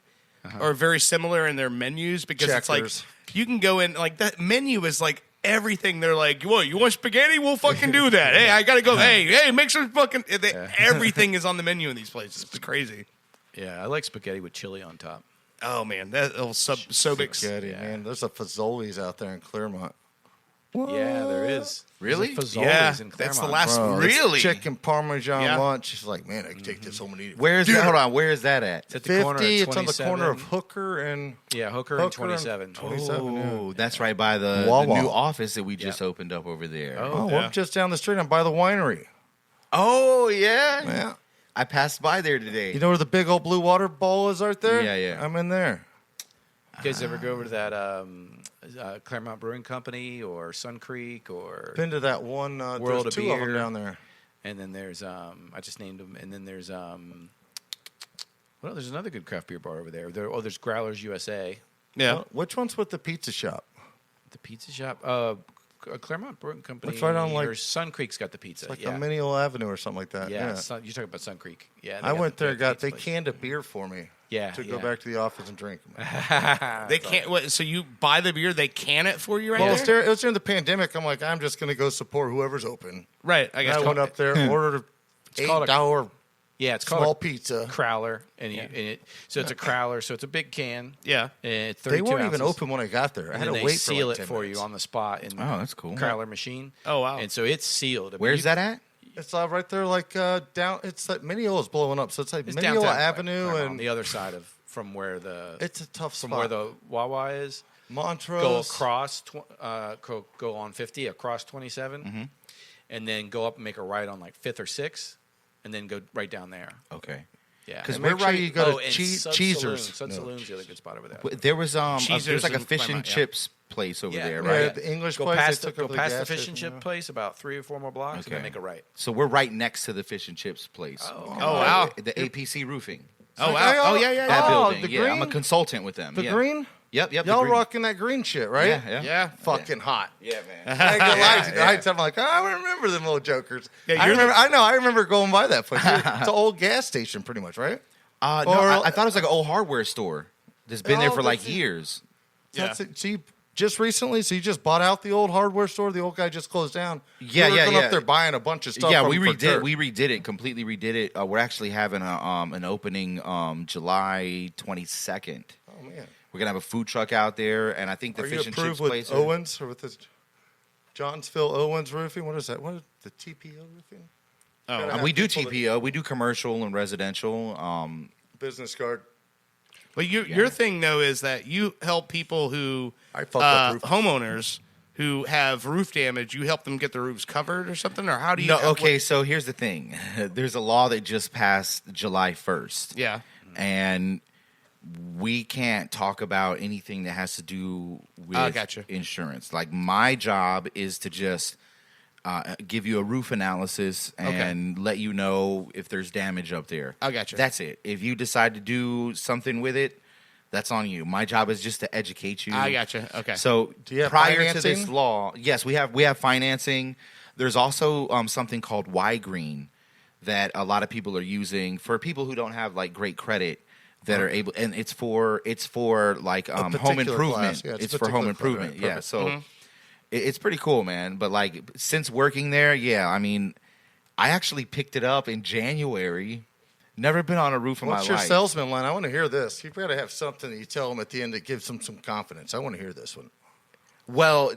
Speaker 5: are very similar in their menus because it's
Speaker 4: Checkers.
Speaker 5: like you can go in like that menu is like everything. They're like, "What, you want spaghetti? We'll fucking do that." Hey, I gotta go. Hey, make some fucking. Everything is on the menu in these places. It's crazy.
Speaker 3: Yeah, I like spaghetti with chili on top.
Speaker 5: Oh man, that little Sobix.
Speaker 4: Spaghetti, man. There's a Fazoli's out there in Claremont.
Speaker 3: Yeah, there is.
Speaker 2: Really?
Speaker 3: There's a Fazoli's
Speaker 5: Yeah,
Speaker 3: in
Speaker 5: that's the
Speaker 3: Claremont.
Speaker 5: last.
Speaker 4: Bro,
Speaker 2: Really?
Speaker 4: it's chicken parmesan
Speaker 5: Yeah.
Speaker 4: lunch. She's like, man, I can take this home and eat it.
Speaker 2: Where is that? Hold on. Where is that at?
Speaker 3: It's at the corner
Speaker 4: 50.
Speaker 3: of
Speaker 4: It's on the corner of
Speaker 3: 27.
Speaker 4: Hooker and
Speaker 3: Yeah, Hooker and 27.
Speaker 4: 27. yeah.
Speaker 2: Oh, that's right by the
Speaker 4: Wawa.
Speaker 2: new office that we just opened up over there.
Speaker 4: Oh,
Speaker 5: Yeah.
Speaker 4: I'm just down the street. I'm by the winery.
Speaker 2: Oh, yeah.
Speaker 4: Yeah.
Speaker 2: I passed by there today.
Speaker 4: You know where the big old blue water bowl is right there?
Speaker 2: Yeah, yeah.
Speaker 4: I'm in there.
Speaker 3: You guys ever go over to that Claremont Brewing Company or Sun Creek or
Speaker 4: Been to that one.
Speaker 3: World
Speaker 4: There's
Speaker 3: of
Speaker 4: two of them
Speaker 3: Beer.
Speaker 4: down there.
Speaker 3: and then there's I just named them, and then there's well, there's another good craft beer bar over there. There's Growlers USA,
Speaker 5: Yeah.
Speaker 4: Which one's with the pizza shop?
Speaker 3: the pizza shop. Claremont Brewing Company.
Speaker 4: It's right on, like-
Speaker 3: or Sun Creek's got the pizza.
Speaker 4: It's like
Speaker 3: yeah.
Speaker 4: on Mineola Avenue or something like that.
Speaker 3: Yeah, you're talking about Sun Creek. Yeah, they
Speaker 4: I
Speaker 3: got
Speaker 4: went
Speaker 3: the
Speaker 4: there.
Speaker 3: pizza
Speaker 4: They
Speaker 3: place.
Speaker 4: canned a beer for me.
Speaker 3: Yeah,
Speaker 4: To go
Speaker 3: yeah.
Speaker 4: back to the office and drink.
Speaker 5: They can't. What, so you buy the beer, they can it for you right
Speaker 4: Well,
Speaker 5: there?
Speaker 4: it was during the pandemic. I'm like, I'm just going to go support whoever's open.
Speaker 5: Right. I
Speaker 4: And
Speaker 5: guess.
Speaker 4: I went up there, ordered an
Speaker 3: called a-
Speaker 4: $8
Speaker 3: Yeah, it's called
Speaker 4: small
Speaker 3: a
Speaker 4: pizza.
Speaker 3: crowler, so it's a crowler, so it's a big can.
Speaker 5: Yeah.
Speaker 3: And it's
Speaker 4: They
Speaker 3: 32
Speaker 4: weren't even
Speaker 3: ounces.
Speaker 4: open when I got there. I
Speaker 3: And
Speaker 4: had
Speaker 3: then
Speaker 4: to
Speaker 3: they
Speaker 4: wait
Speaker 3: seal
Speaker 4: for like
Speaker 3: it
Speaker 4: 10
Speaker 3: for
Speaker 4: minutes.
Speaker 3: you on the spot in
Speaker 2: Oh, that's cool.
Speaker 3: crowler machine.
Speaker 5: Oh, wow.
Speaker 3: And so it's sealed. I mean,
Speaker 2: Where's
Speaker 3: you-
Speaker 2: that at?
Speaker 4: It's right there, like down. It's like Mineola's blowing up, so it's like
Speaker 3: It's
Speaker 4: Mineola
Speaker 3: downtown
Speaker 4: Avenue,
Speaker 3: Claremont, on
Speaker 4: and
Speaker 3: the other side of from where the
Speaker 4: it's a tough
Speaker 3: from
Speaker 4: spot.
Speaker 3: where the Wawa is.
Speaker 4: Montrose.
Speaker 3: Go across, go on 50 across 27,
Speaker 2: Mm-hmm.
Speaker 3: and then go up and make a right on like 5th or 6th, and then go right down there.
Speaker 2: Okay.
Speaker 3: Yeah,
Speaker 2: 'Cause
Speaker 3: And
Speaker 2: we're
Speaker 3: make sure
Speaker 2: right-
Speaker 3: you
Speaker 4: go to
Speaker 3: and
Speaker 4: Cheezer's.
Speaker 3: Saloon. Sud
Speaker 4: No,
Speaker 3: Saloon's the other good spot over there.
Speaker 2: There was
Speaker 5: Cheezer's
Speaker 2: there's like a
Speaker 5: in
Speaker 2: fish and
Speaker 5: Claremont, yeah.
Speaker 2: chips place over
Speaker 3: Yeah.
Speaker 2: there,
Speaker 4: Yeah,
Speaker 2: right?
Speaker 4: the English
Speaker 3: Go
Speaker 4: place.
Speaker 3: past
Speaker 4: they
Speaker 3: the,
Speaker 4: took
Speaker 3: go
Speaker 4: over
Speaker 3: past the
Speaker 4: gas
Speaker 3: fish
Speaker 4: station,
Speaker 3: and chip
Speaker 4: yeah.
Speaker 3: place about 3 or 4 more blocks, and then make a right.
Speaker 2: So we're right next to the fish and chips place.
Speaker 3: Oh,
Speaker 5: Oh, wow.
Speaker 2: The APC Roofing.
Speaker 5: Oh,
Speaker 4: Like,
Speaker 5: wow. Oh, yeah, yeah,
Speaker 2: That
Speaker 5: yeah.
Speaker 4: Oh,
Speaker 2: building.
Speaker 4: the
Speaker 2: Yeah, I'm a
Speaker 4: green?
Speaker 2: consultant with them.
Speaker 4: The
Speaker 2: yeah.
Speaker 4: green?
Speaker 2: Yep. The
Speaker 4: Y'all
Speaker 2: green.
Speaker 4: rocking that green shit, right?
Speaker 2: Yeah.
Speaker 5: Yeah.
Speaker 4: Fucking hot.
Speaker 2: Yeah, man.
Speaker 4: I ain't gonna lie to you. I'm like, I remember them little jokers.
Speaker 5: Yeah,
Speaker 4: I
Speaker 5: you're
Speaker 4: remember. I remember going by that place. It's an old gas station, pretty much, right?
Speaker 2: No,
Speaker 4: Or-
Speaker 2: I thought it was like an old hardware store that's been there
Speaker 4: Oh,
Speaker 2: for like
Speaker 4: that's it.
Speaker 2: years.
Speaker 4: That's it. So you just recently, so you just bought out the old hardware store. The old guy just closed down.
Speaker 2: Yeah,
Speaker 4: you were
Speaker 2: yeah,
Speaker 4: going
Speaker 2: yeah.
Speaker 4: up there buying a bunch of stuff.
Speaker 2: Yeah,
Speaker 4: from
Speaker 2: we
Speaker 4: for
Speaker 2: redid.
Speaker 4: dirt.
Speaker 2: We redid it. Completely redid it. We're actually having an opening July 22nd.
Speaker 4: Oh man,
Speaker 2: We're gonna have a food truck out there, and I think the
Speaker 4: are you
Speaker 2: fish and
Speaker 4: approved
Speaker 2: chips
Speaker 4: with
Speaker 2: place.
Speaker 4: Owens or with this Johnsville Owens Roofing? What is that? What is the TPO Roofing?
Speaker 5: Oh,
Speaker 4: Gotta
Speaker 2: We
Speaker 4: have
Speaker 2: do
Speaker 4: people that-
Speaker 2: TPO. We do commercial and residential.
Speaker 4: Business card.
Speaker 5: But your thing though is that you help people who
Speaker 4: I fucked up roofing.
Speaker 5: homeowners who have roof damage. You help them get their roofs covered or something, or how do you?
Speaker 2: No, okay. So here's the thing. There's a law that just passed July 1st.
Speaker 5: Yeah.
Speaker 2: And we can't talk about anything that has to do with
Speaker 5: Gotcha.
Speaker 2: insurance. Like my job is to just give you a roof analysis and let you know if there's damage up there.
Speaker 5: I gotcha.
Speaker 2: That's it. If you decide to do something with it, that's on you. My job is just to educate you.
Speaker 5: I gotcha. Okay.
Speaker 2: So
Speaker 4: Do you have
Speaker 2: prior to
Speaker 4: financing?
Speaker 2: this law, yes, we have financing. There's also something called Y Green that a lot of people are using for people who don't have like great credit that are able, and it's for like home improvement.
Speaker 4: Yeah,
Speaker 2: it's for home improvement. Yeah, so it's pretty cool, man. But like since working there, yeah, I mean, I actually picked it up in January. Never been on a roof in my life.
Speaker 4: What's your salesman line? I want to hear this. You've got to have something that you tell them at the end that gives them some confidence. I want to hear this one.
Speaker 2: Well,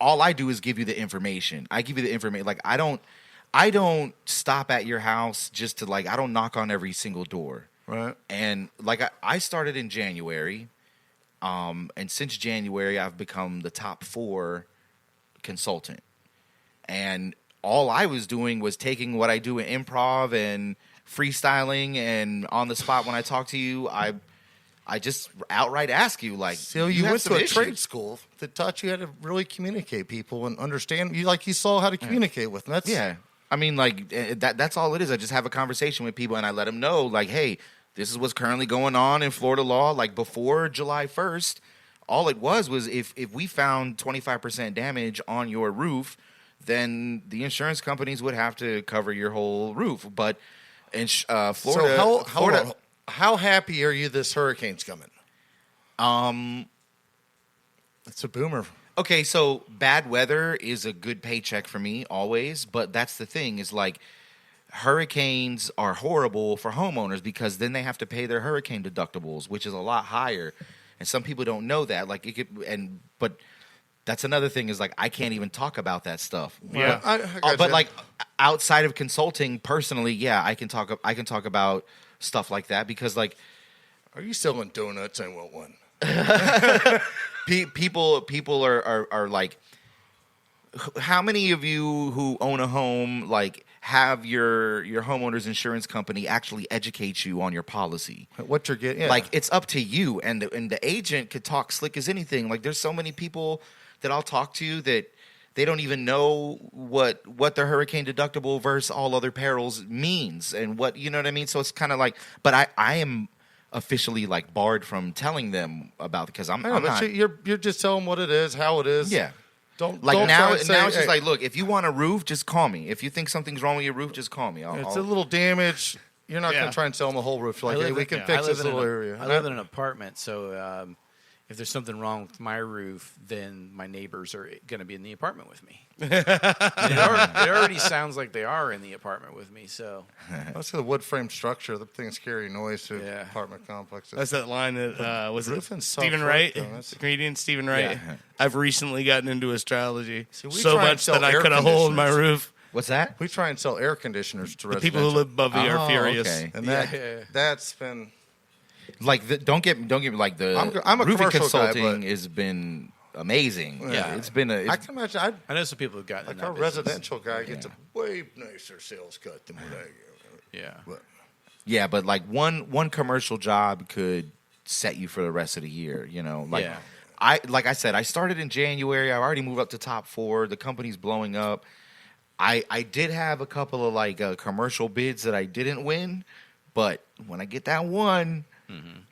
Speaker 2: all I do is give you the information. I give you the information. Like I don't stop at your house just to like. I don't knock on every single door.
Speaker 4: Right.
Speaker 2: And like I started in January, and since January I've become the top 4 consultant. And all I was doing was taking what I do in improv and freestyling, and on the spot when I talk to you, I just outright ask you like,
Speaker 4: so you went to a trade school that taught you how to really communicate people and understand. You saw how to communicate with them. That's
Speaker 2: I mean, like that's all it is. I just have a conversation with people and I let them know, like, hey, this is what's currently going on in Florida law. Like before July 1st, all it was if we found 25% damage on your roof, then the insurance companies would have to cover your whole roof. But in Florida,
Speaker 4: so how happy are you this hurricane's coming? It's a boomer.
Speaker 2: Okay, so bad weather is a good paycheck for me always, but that's the thing is like hurricanes are horrible for homeowners because then they have to pay their hurricane deductibles, which is a lot higher, and some people don't know that. Like it could, but that's another thing is like I can't even talk about that stuff.
Speaker 5: Yeah,
Speaker 2: but like outside of consulting, personally, yeah, I can talk about stuff like that because like,
Speaker 4: are you selling donuts? I want one.
Speaker 2: People are like, how many of you who own a home like have your homeowner's insurance company actually educate you on your policy?
Speaker 4: What you're getting? Yeah.
Speaker 2: Like it's up to you, and the agent could talk slick as anything. Like there's so many people that I'll talk to that they don't even know what their hurricane deductible versus all other perils means, and what you know what I mean. So it's kind of like, but I am officially like barred from telling them about because I'm not.
Speaker 4: You're just telling them what it is, how it is.
Speaker 2: Yeah.
Speaker 4: Don't
Speaker 2: now
Speaker 4: it's
Speaker 2: just like, look, if you want a roof, just call me. If you think something's wrong with your roof, just call me.
Speaker 4: It's a little damage. You're not going to try and sell them a whole roof. Like, hey, we can fix this little area.
Speaker 9: I live in an apartment, so if there's something wrong with my roof, then my neighbors are going to be in the apartment with me. It already sounds like they are in the apartment with me. So
Speaker 4: that's the wood frame structure. The thing's carrying noise to apartment complexes.
Speaker 5: That's that line that was it
Speaker 4: Roofing
Speaker 5: Stephen Wright, the comedian Stephen Wright.
Speaker 2: Yeah.
Speaker 5: I've recently gotten into astrology
Speaker 4: so
Speaker 5: much that I cut a hole in my roof.
Speaker 2: What's that?
Speaker 4: We try and sell air conditioners to
Speaker 5: the people who live above me are furious.
Speaker 2: Okay.
Speaker 4: And that's been
Speaker 2: like don't get me like the
Speaker 4: I'm a
Speaker 2: roofing
Speaker 4: commercial
Speaker 2: consulting
Speaker 4: guy,
Speaker 2: has been amazing.
Speaker 4: Yeah,
Speaker 2: it's been
Speaker 4: I can imagine.
Speaker 9: I know some people who've gotten
Speaker 4: Like
Speaker 9: in that
Speaker 4: our
Speaker 9: business.
Speaker 4: residential guy gets a way nicer sales cut than what I get.
Speaker 2: Yeah, but like one commercial job could set you for the rest of the year. You know, like I said, I started in January. I've already moved up to top 4. The company's blowing up. I did have a couple of like commercial bids that I didn't win, but when I get that one.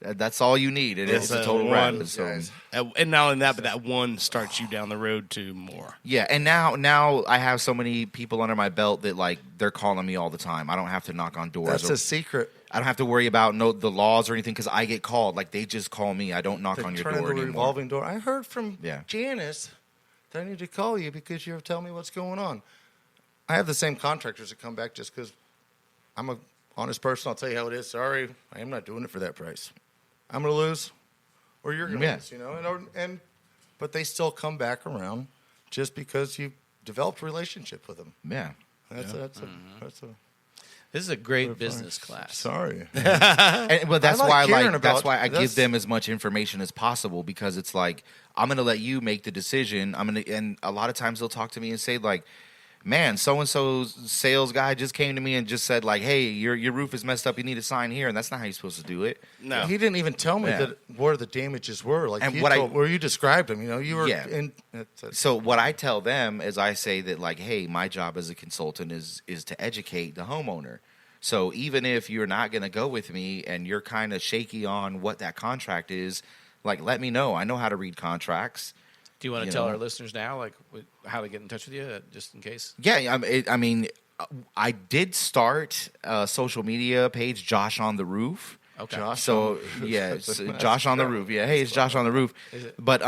Speaker 2: That's all you need. It's a total wrap. So.
Speaker 5: And not only that, but that one starts you down the road to more.
Speaker 2: Yeah, and now I have so many people under my belt that like they're calling me all the time. I don't have to knock on doors.
Speaker 4: That's a secret.
Speaker 2: I don't have to worry about the laws or anything because I get called. Like they just call me. I don't knock on your door anymore.
Speaker 4: Revolving door. I heard from Janice that I need to call you because you're telling me what's going on. I have the same contractors that come back just because I'm a honest person. I'll tell you how it is. Sorry, I am not doing it for that price. I'm going to lose, or you're going to lose. You know, but they still come back around just because you developed a relationship with them.
Speaker 2: Yeah,
Speaker 4: That's a.
Speaker 9: This is a great business class.
Speaker 4: Sorry.
Speaker 2: Well, that's why I
Speaker 4: that's
Speaker 2: give them as much information as possible because it's like I'm going to let you make the decision. And a lot of times they'll talk to me and say like, man, so-and-so's sales guy just came to me and just said, like, hey, your roof is messed up. You need to sign here. And that's not how you're supposed to do it.
Speaker 5: No.
Speaker 4: He didn't even tell me where the damages were. Like,
Speaker 2: and
Speaker 4: where you described them. You know, you were in.
Speaker 2: So what I tell them is I say that, like, hey, my job as a consultant is to educate the homeowner. So even if you're not going to go with me and you're kind of shaky on what that contract is, like, let me know. I know how to read contracts.
Speaker 9: Do you want to tell our listeners now, like, how to get in touch with you, just in case?
Speaker 2: Yeah, I mean, I did start a social media page, Josh on the Roof.
Speaker 9: Okay.
Speaker 2: Josh it's Josh on the Roof. Yeah, hey, it's Josh on the Roof.
Speaker 9: Is it?
Speaker 2: But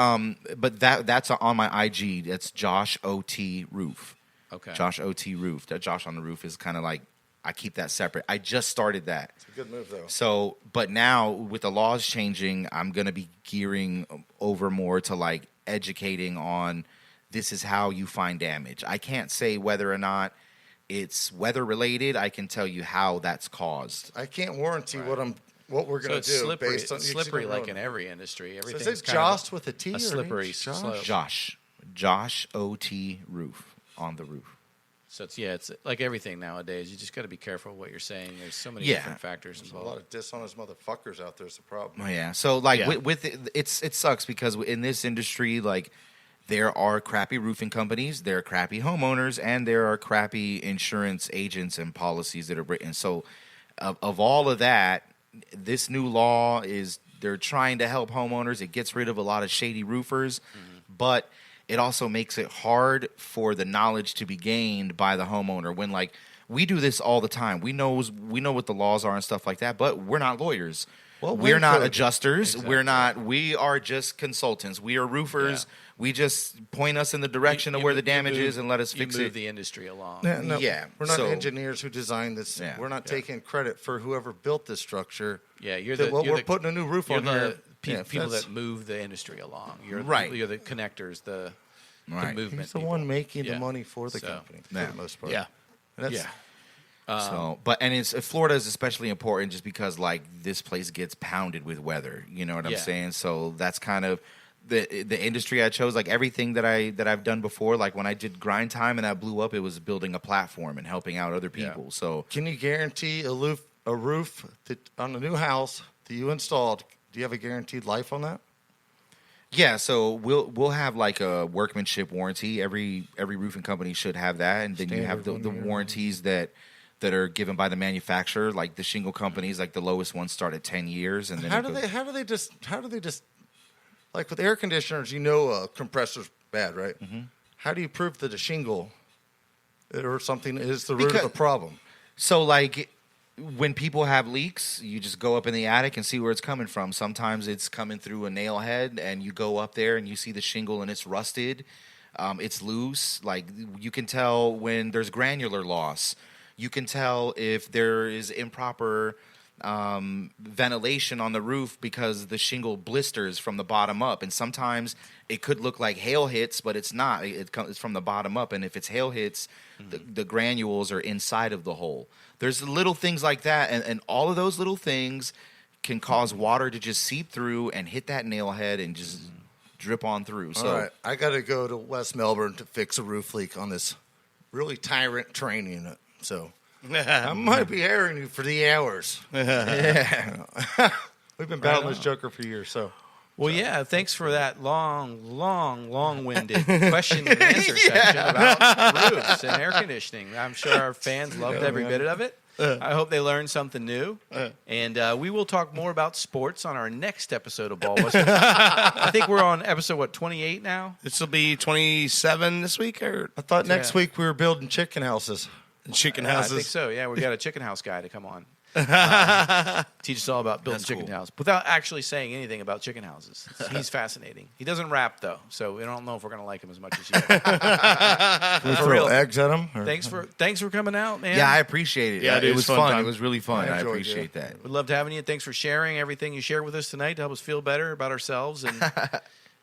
Speaker 2: that's on my IG. That's Josh OT Roof.
Speaker 9: Okay.
Speaker 2: Josh OT Roof. That Josh on the Roof is kind of like, I keep that separate. I just started that.
Speaker 4: It's a good move, though.
Speaker 2: So, but now with the laws changing, I'm going to be gearing over more to like educating on this is how you find damage. I can't say whether or not it's weather related. I can tell you how that's caused.
Speaker 4: I can't warranty what we're going to do.
Speaker 9: Slippery,
Speaker 4: based on
Speaker 9: it's slippery like in every industry.
Speaker 4: So
Speaker 9: Everything's
Speaker 4: is it
Speaker 9: kind of
Speaker 4: Josh with a T or
Speaker 9: a
Speaker 4: an
Speaker 9: slippery
Speaker 4: H?
Speaker 9: slope.
Speaker 2: Josh OT Roof on the roof.
Speaker 9: So it's like everything nowadays. You just got to be careful what you're saying. There's so many different factors
Speaker 4: There's
Speaker 9: involved.
Speaker 4: a lot of dishonest motherfuckers out there is the problem.
Speaker 2: Oh yeah. So like with it sucks because in this industry, like there are crappy roofing companies, there are crappy homeowners, and there are crappy insurance agents and policies that are written. So of all of that, this new law is they're trying to help homeowners. It gets rid of a lot of shady roofers, but it also makes it hard for the knowledge to be gained by the homeowner. When like we do this all the time, we know what the laws are and stuff like that, but we're not lawyers.
Speaker 4: Well,
Speaker 2: we're not adjusters. Exactly. We are just consultants. We are roofers. Yeah. We just point us in the direction of where the damage is and let us fix it.
Speaker 9: You move the industry along.
Speaker 2: Yeah.
Speaker 4: We're not engineers who designed this. Yeah. We're not taking credit for whoever built this structure.
Speaker 9: Yeah,
Speaker 4: we're putting a new roof on here.
Speaker 9: People that move the industry along. You're the connectors, the movement.
Speaker 4: He's the one making the money for the company for the most part.
Speaker 9: Yeah.
Speaker 2: Florida is especially important just because like this place gets pounded with weather. You know what I'm saying? So that's kind of the industry I chose. Like everything that I've done before. Like when I did Grind Time and that blew up, it was building a platform and helping out other people. Yeah. So
Speaker 4: can you guarantee a roof that on a new house that you installed? Do you have a guaranteed life on that?
Speaker 2: Yeah, so we'll have like a workmanship warranty. Every roofing company should have that, and then you have the warranties that are given by the manufacturer. Like the shingle companies, like the lowest ones start at 10 years, and then
Speaker 4: how do they just like with air conditioners? A compressor's bad, right? Mm-hmm. How do you prove that a shingle or something is the root of the problem?
Speaker 2: So like, when people have leaks, you just go up in the attic and see where it's coming from. Sometimes it's coming through a nail head, and you go up there and you see the shingle and it's rusted. It's loose. Like you can tell when there's granular loss. You can tell if there is improper ventilation on the roof because the shingle blisters from the bottom up. And sometimes it could look like hail hits, but it's not. It's from the bottom up. And if it's hail hits, the granules are inside of the hole. There's little things like that, and all of those little things can cause water to just seep through and hit that nail head and just drip on through. So,
Speaker 4: all right, I got to go to West Melbourne to fix a roof leak on this really tyrant train unit. So I might be airing you for the hours. We've been battling this joker for years, so.
Speaker 9: Well, yeah, thanks for that long-winded question and answer section about roofs and air conditioning. I'm sure our fans loved every bit of it. I hope they learned something new. And we will talk more about sports on our next episode of Ball Busters. I think we're on episode, 28 now?
Speaker 5: This will be 27 this week? I
Speaker 4: thought next week we were building chicken houses.
Speaker 5: Chicken houses?
Speaker 9: I think so, yeah. We got a chicken house guy to come on. Teach us all about building chicken houses without actually saying anything about chicken houses. He's fascinating. He doesn't rap though, so we don't know if we're gonna like him as much as you.
Speaker 4: Can we throw eggs at him?
Speaker 9: Thanks for coming out, man.
Speaker 2: Yeah, I appreciate it.
Speaker 5: Yeah,
Speaker 2: it was fun. It was really fun. I appreciate that.
Speaker 9: We loved having you. Thanks for sharing everything you shared with us tonight to help us feel better about ourselves and.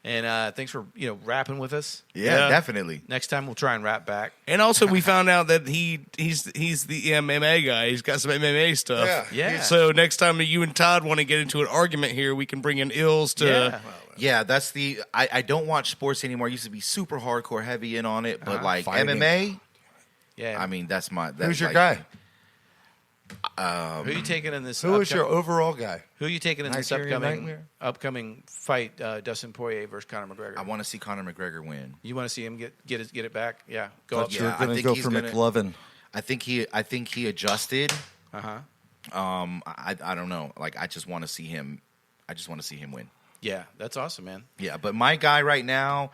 Speaker 9: And thanks for rapping with us.
Speaker 2: Yeah, definitely.
Speaker 9: Next time we'll try and rap back.
Speaker 5: And also we found out that he's the MMA guy. He's got some MMA stuff.
Speaker 9: Yeah.
Speaker 5: So next time you and Todd want to get into an argument here, we can bring in Illz to.
Speaker 2: Yeah, that's the. I don't watch sports anymore. I used to be super hardcore heavy in on it, but like fighting. MMA.
Speaker 9: Yeah.
Speaker 2: I mean, that's my.
Speaker 4: Who's your guy?
Speaker 9: Who are you taking in this?
Speaker 4: Who is your overall guy?
Speaker 9: Who are you taking in this upcoming fight? Dustin Poirier versus Conor McGregor.
Speaker 2: I want to see Conor McGregor win.
Speaker 9: You want to see him get it back? Yeah,
Speaker 4: go up. You're going to go for McLovin.
Speaker 2: I think he adjusted.
Speaker 9: I
Speaker 2: don't know. Like I just want to see him. I just want to see him win.
Speaker 9: Yeah, that's awesome, man.
Speaker 2: Yeah, but my guy right now,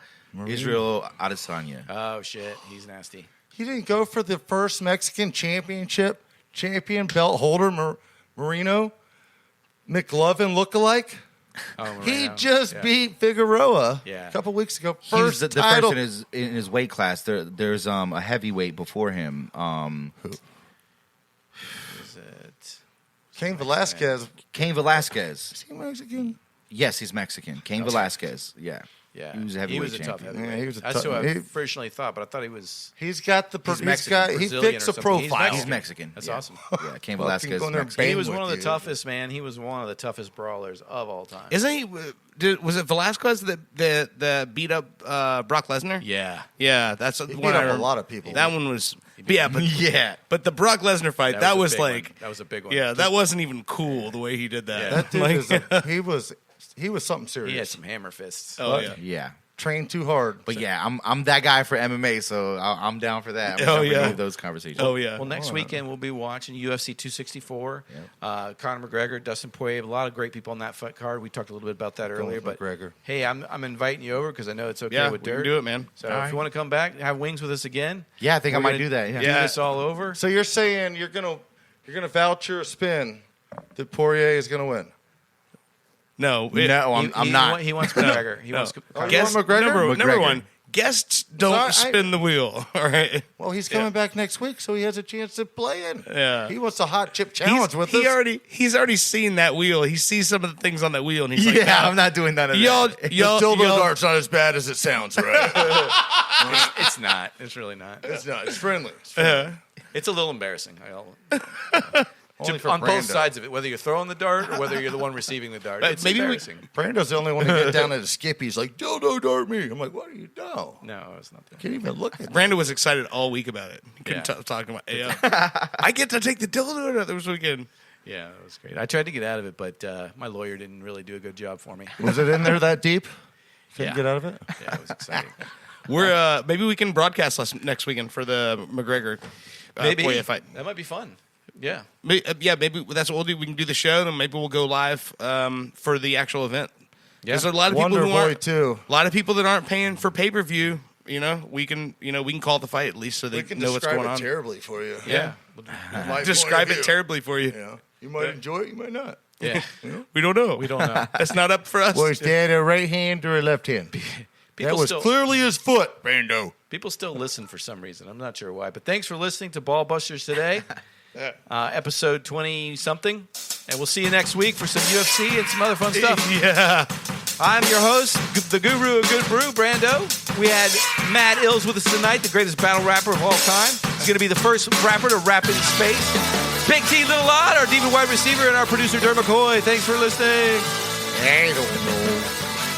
Speaker 2: Israel Adesanya.
Speaker 9: Oh shit, he's nasty.
Speaker 4: He didn't go for the first Mexican championship champion belt holder, Marino McLovin lookalike.
Speaker 9: Oh,
Speaker 4: He
Speaker 9: Moreno.
Speaker 4: just beat Figueroa
Speaker 9: Yeah.
Speaker 4: a couple weeks ago.
Speaker 2: He was
Speaker 4: First
Speaker 2: the
Speaker 4: title.
Speaker 2: first in his weight class. There's a heavyweight before him.
Speaker 4: Who?
Speaker 9: Is it?
Speaker 4: Cain Velasquez.
Speaker 2: Cain Velasquez.
Speaker 4: Is he Mexican?
Speaker 2: Yes, he's Mexican. Cain Velasquez. Yeah.
Speaker 9: Yeah,
Speaker 2: He was a heavyweight
Speaker 9: a tough
Speaker 2: champion.
Speaker 9: heavyweight.
Speaker 4: Yeah, he was a
Speaker 9: That's
Speaker 4: tough-
Speaker 9: who I
Speaker 4: he-
Speaker 9: originally thought, but I thought he was
Speaker 4: He's got the.
Speaker 2: He's Mexican,
Speaker 4: he
Speaker 9: Brazilian
Speaker 4: fits
Speaker 9: or
Speaker 4: a
Speaker 9: something. He's
Speaker 4: profile.
Speaker 2: He's Mexican.
Speaker 9: That's
Speaker 2: Yeah.
Speaker 9: awesome.
Speaker 2: Yeah, Cain
Speaker 4: Well, can
Speaker 2: Velasquez.
Speaker 4: go in there and
Speaker 2: Mexican.
Speaker 9: He
Speaker 4: bang
Speaker 9: was one of the
Speaker 4: with you.
Speaker 9: toughest, man. He was one of the toughest brawlers of all time.
Speaker 5: Isn't he? Was it Velasquez that beat up Brock Lesnar?
Speaker 9: Yeah.
Speaker 5: Yeah, that's the
Speaker 4: He
Speaker 5: one
Speaker 4: beat
Speaker 5: I
Speaker 4: up a
Speaker 5: remember.
Speaker 4: lot of people.
Speaker 5: That one was but
Speaker 2: Yeah.
Speaker 5: but the Brock Lesnar fight that
Speaker 9: a
Speaker 5: was
Speaker 9: big
Speaker 5: like
Speaker 9: one. That was a big one.
Speaker 5: yeah, that wasn't even cool the way he did that.
Speaker 9: Yeah.
Speaker 4: That dude
Speaker 5: Like-
Speaker 4: he was something
Speaker 9: He had
Speaker 4: serious.
Speaker 9: some hammer fists.
Speaker 5: oh yeah.
Speaker 2: Yeah.
Speaker 4: Trained too hard.
Speaker 2: But yeah, I'm that guy for MMA, so I'm down for that. I'm
Speaker 5: Oh,
Speaker 2: down for
Speaker 5: yeah.
Speaker 2: any of those conversations.
Speaker 5: Oh yeah.
Speaker 9: Well, next weekend we'll be watching UFC 264. Conor McGregor, Dustin Poirier, a lot of great people on that fight card. We talked a little bit about that earlier.
Speaker 4: with
Speaker 9: But
Speaker 4: McGregor.
Speaker 9: hey, I'm inviting you over because I know it's okay
Speaker 5: Yeah,
Speaker 9: with
Speaker 5: we
Speaker 9: Dirt.
Speaker 5: can do it, man.
Speaker 9: So
Speaker 2: All
Speaker 9: if
Speaker 2: right.
Speaker 9: you want to come back, have wings with us again.
Speaker 2: Yeah, I think I
Speaker 9: we're
Speaker 2: might
Speaker 9: gonna
Speaker 2: do that. Yeah.
Speaker 9: Do
Speaker 5: Yeah.
Speaker 9: this all over.
Speaker 4: So you're saying you're gonna vouch your spin that Poirier is gonna win?
Speaker 5: No,
Speaker 2: No, I'm not.
Speaker 9: He wants McGregor. He wants.
Speaker 4: Oh, you
Speaker 5: Guest,
Speaker 4: want McGregor?
Speaker 5: Number
Speaker 2: McGregor.
Speaker 5: one, guests don't
Speaker 4: Sorry,
Speaker 5: spin the wheel. All right.
Speaker 4: Well, he's coming back next week, so he has a chance to play in.
Speaker 5: Yeah.
Speaker 4: He wants a hot chip challenge with us.
Speaker 5: He's already seen that wheel. He sees some of the things on that wheel, and he's like,
Speaker 2: Yeah,
Speaker 5: "No,
Speaker 2: I'm not doing none of
Speaker 5: y'all,
Speaker 2: that.
Speaker 5: y'all,
Speaker 4: dildo
Speaker 5: y'all-
Speaker 4: dart's not as bad as it sounds, right?
Speaker 9: It's not. It's really not.
Speaker 4: it's not. It's friendly.
Speaker 9: It's a little embarrassing.
Speaker 4: Only for
Speaker 9: On
Speaker 4: Brando.
Speaker 9: both sides of it, whether you're throwing the dart or whether you're the one receiving the dart. It's
Speaker 5: maybe we-
Speaker 9: embarrassing.
Speaker 4: Brando's the only one to get down at the skip. He's like, dildo dart me. I'm like, what do you know?
Speaker 9: No, it's not that.
Speaker 4: Can't even look at it.
Speaker 5: Brandon was excited all week about it. He couldn't
Speaker 9: Yeah.
Speaker 5: stop talking about it. I get to take the dildo this weekend.
Speaker 9: Yeah, it was great. I tried to get out of it, but my lawyer didn't really do a good job for me.
Speaker 4: Was it in there that deep? Couldn't
Speaker 9: Yeah.
Speaker 4: get out of it?
Speaker 9: Yeah, it was exciting.
Speaker 5: We're maybe we can broadcast next weekend for the McGregor Poirier fight.
Speaker 9: That might be fun. Yeah.
Speaker 5: Maybe that's what we'll do. We can do the show, and maybe we'll go live for the actual event.
Speaker 9: Yeah.
Speaker 5: There's a lot of
Speaker 4: Wonder
Speaker 5: people who
Speaker 4: Boy
Speaker 5: aren't,
Speaker 4: too.
Speaker 5: a lot of people that aren't paying for pay per view. We can call the fight at least so they
Speaker 4: We can
Speaker 5: know what's
Speaker 4: describe
Speaker 5: going
Speaker 4: it
Speaker 5: on.
Speaker 4: terribly for you.
Speaker 5: Yeah,
Speaker 4: My
Speaker 5: describe
Speaker 4: point of
Speaker 5: it
Speaker 4: view.
Speaker 5: terribly for you.
Speaker 4: Yeah. You might enjoy it, you might not.
Speaker 9: Yeah.
Speaker 5: We don't know.
Speaker 9: We don't know.
Speaker 5: That's not up for us.
Speaker 4: Was that a right hand or a left hand? That
Speaker 9: People
Speaker 4: was
Speaker 9: still,
Speaker 4: clearly his foot, Brando.
Speaker 9: people still listen for some reason. I'm not sure why. But thanks for listening to Ball Busters today. Episode 20-something. And we'll see you next week for some UFC and some other fun stuff.
Speaker 5: Yeah.
Speaker 9: I'm your host, the guru of good brew, Brando. We had Matt Illz with us tonight, the greatest battle rapper of all time. He's going to be the first rapper to rap in space. Big T Little Odd, our diva wide receiver, and our producer, Derm McCoy. Thanks for listening.
Speaker 4: I don't know.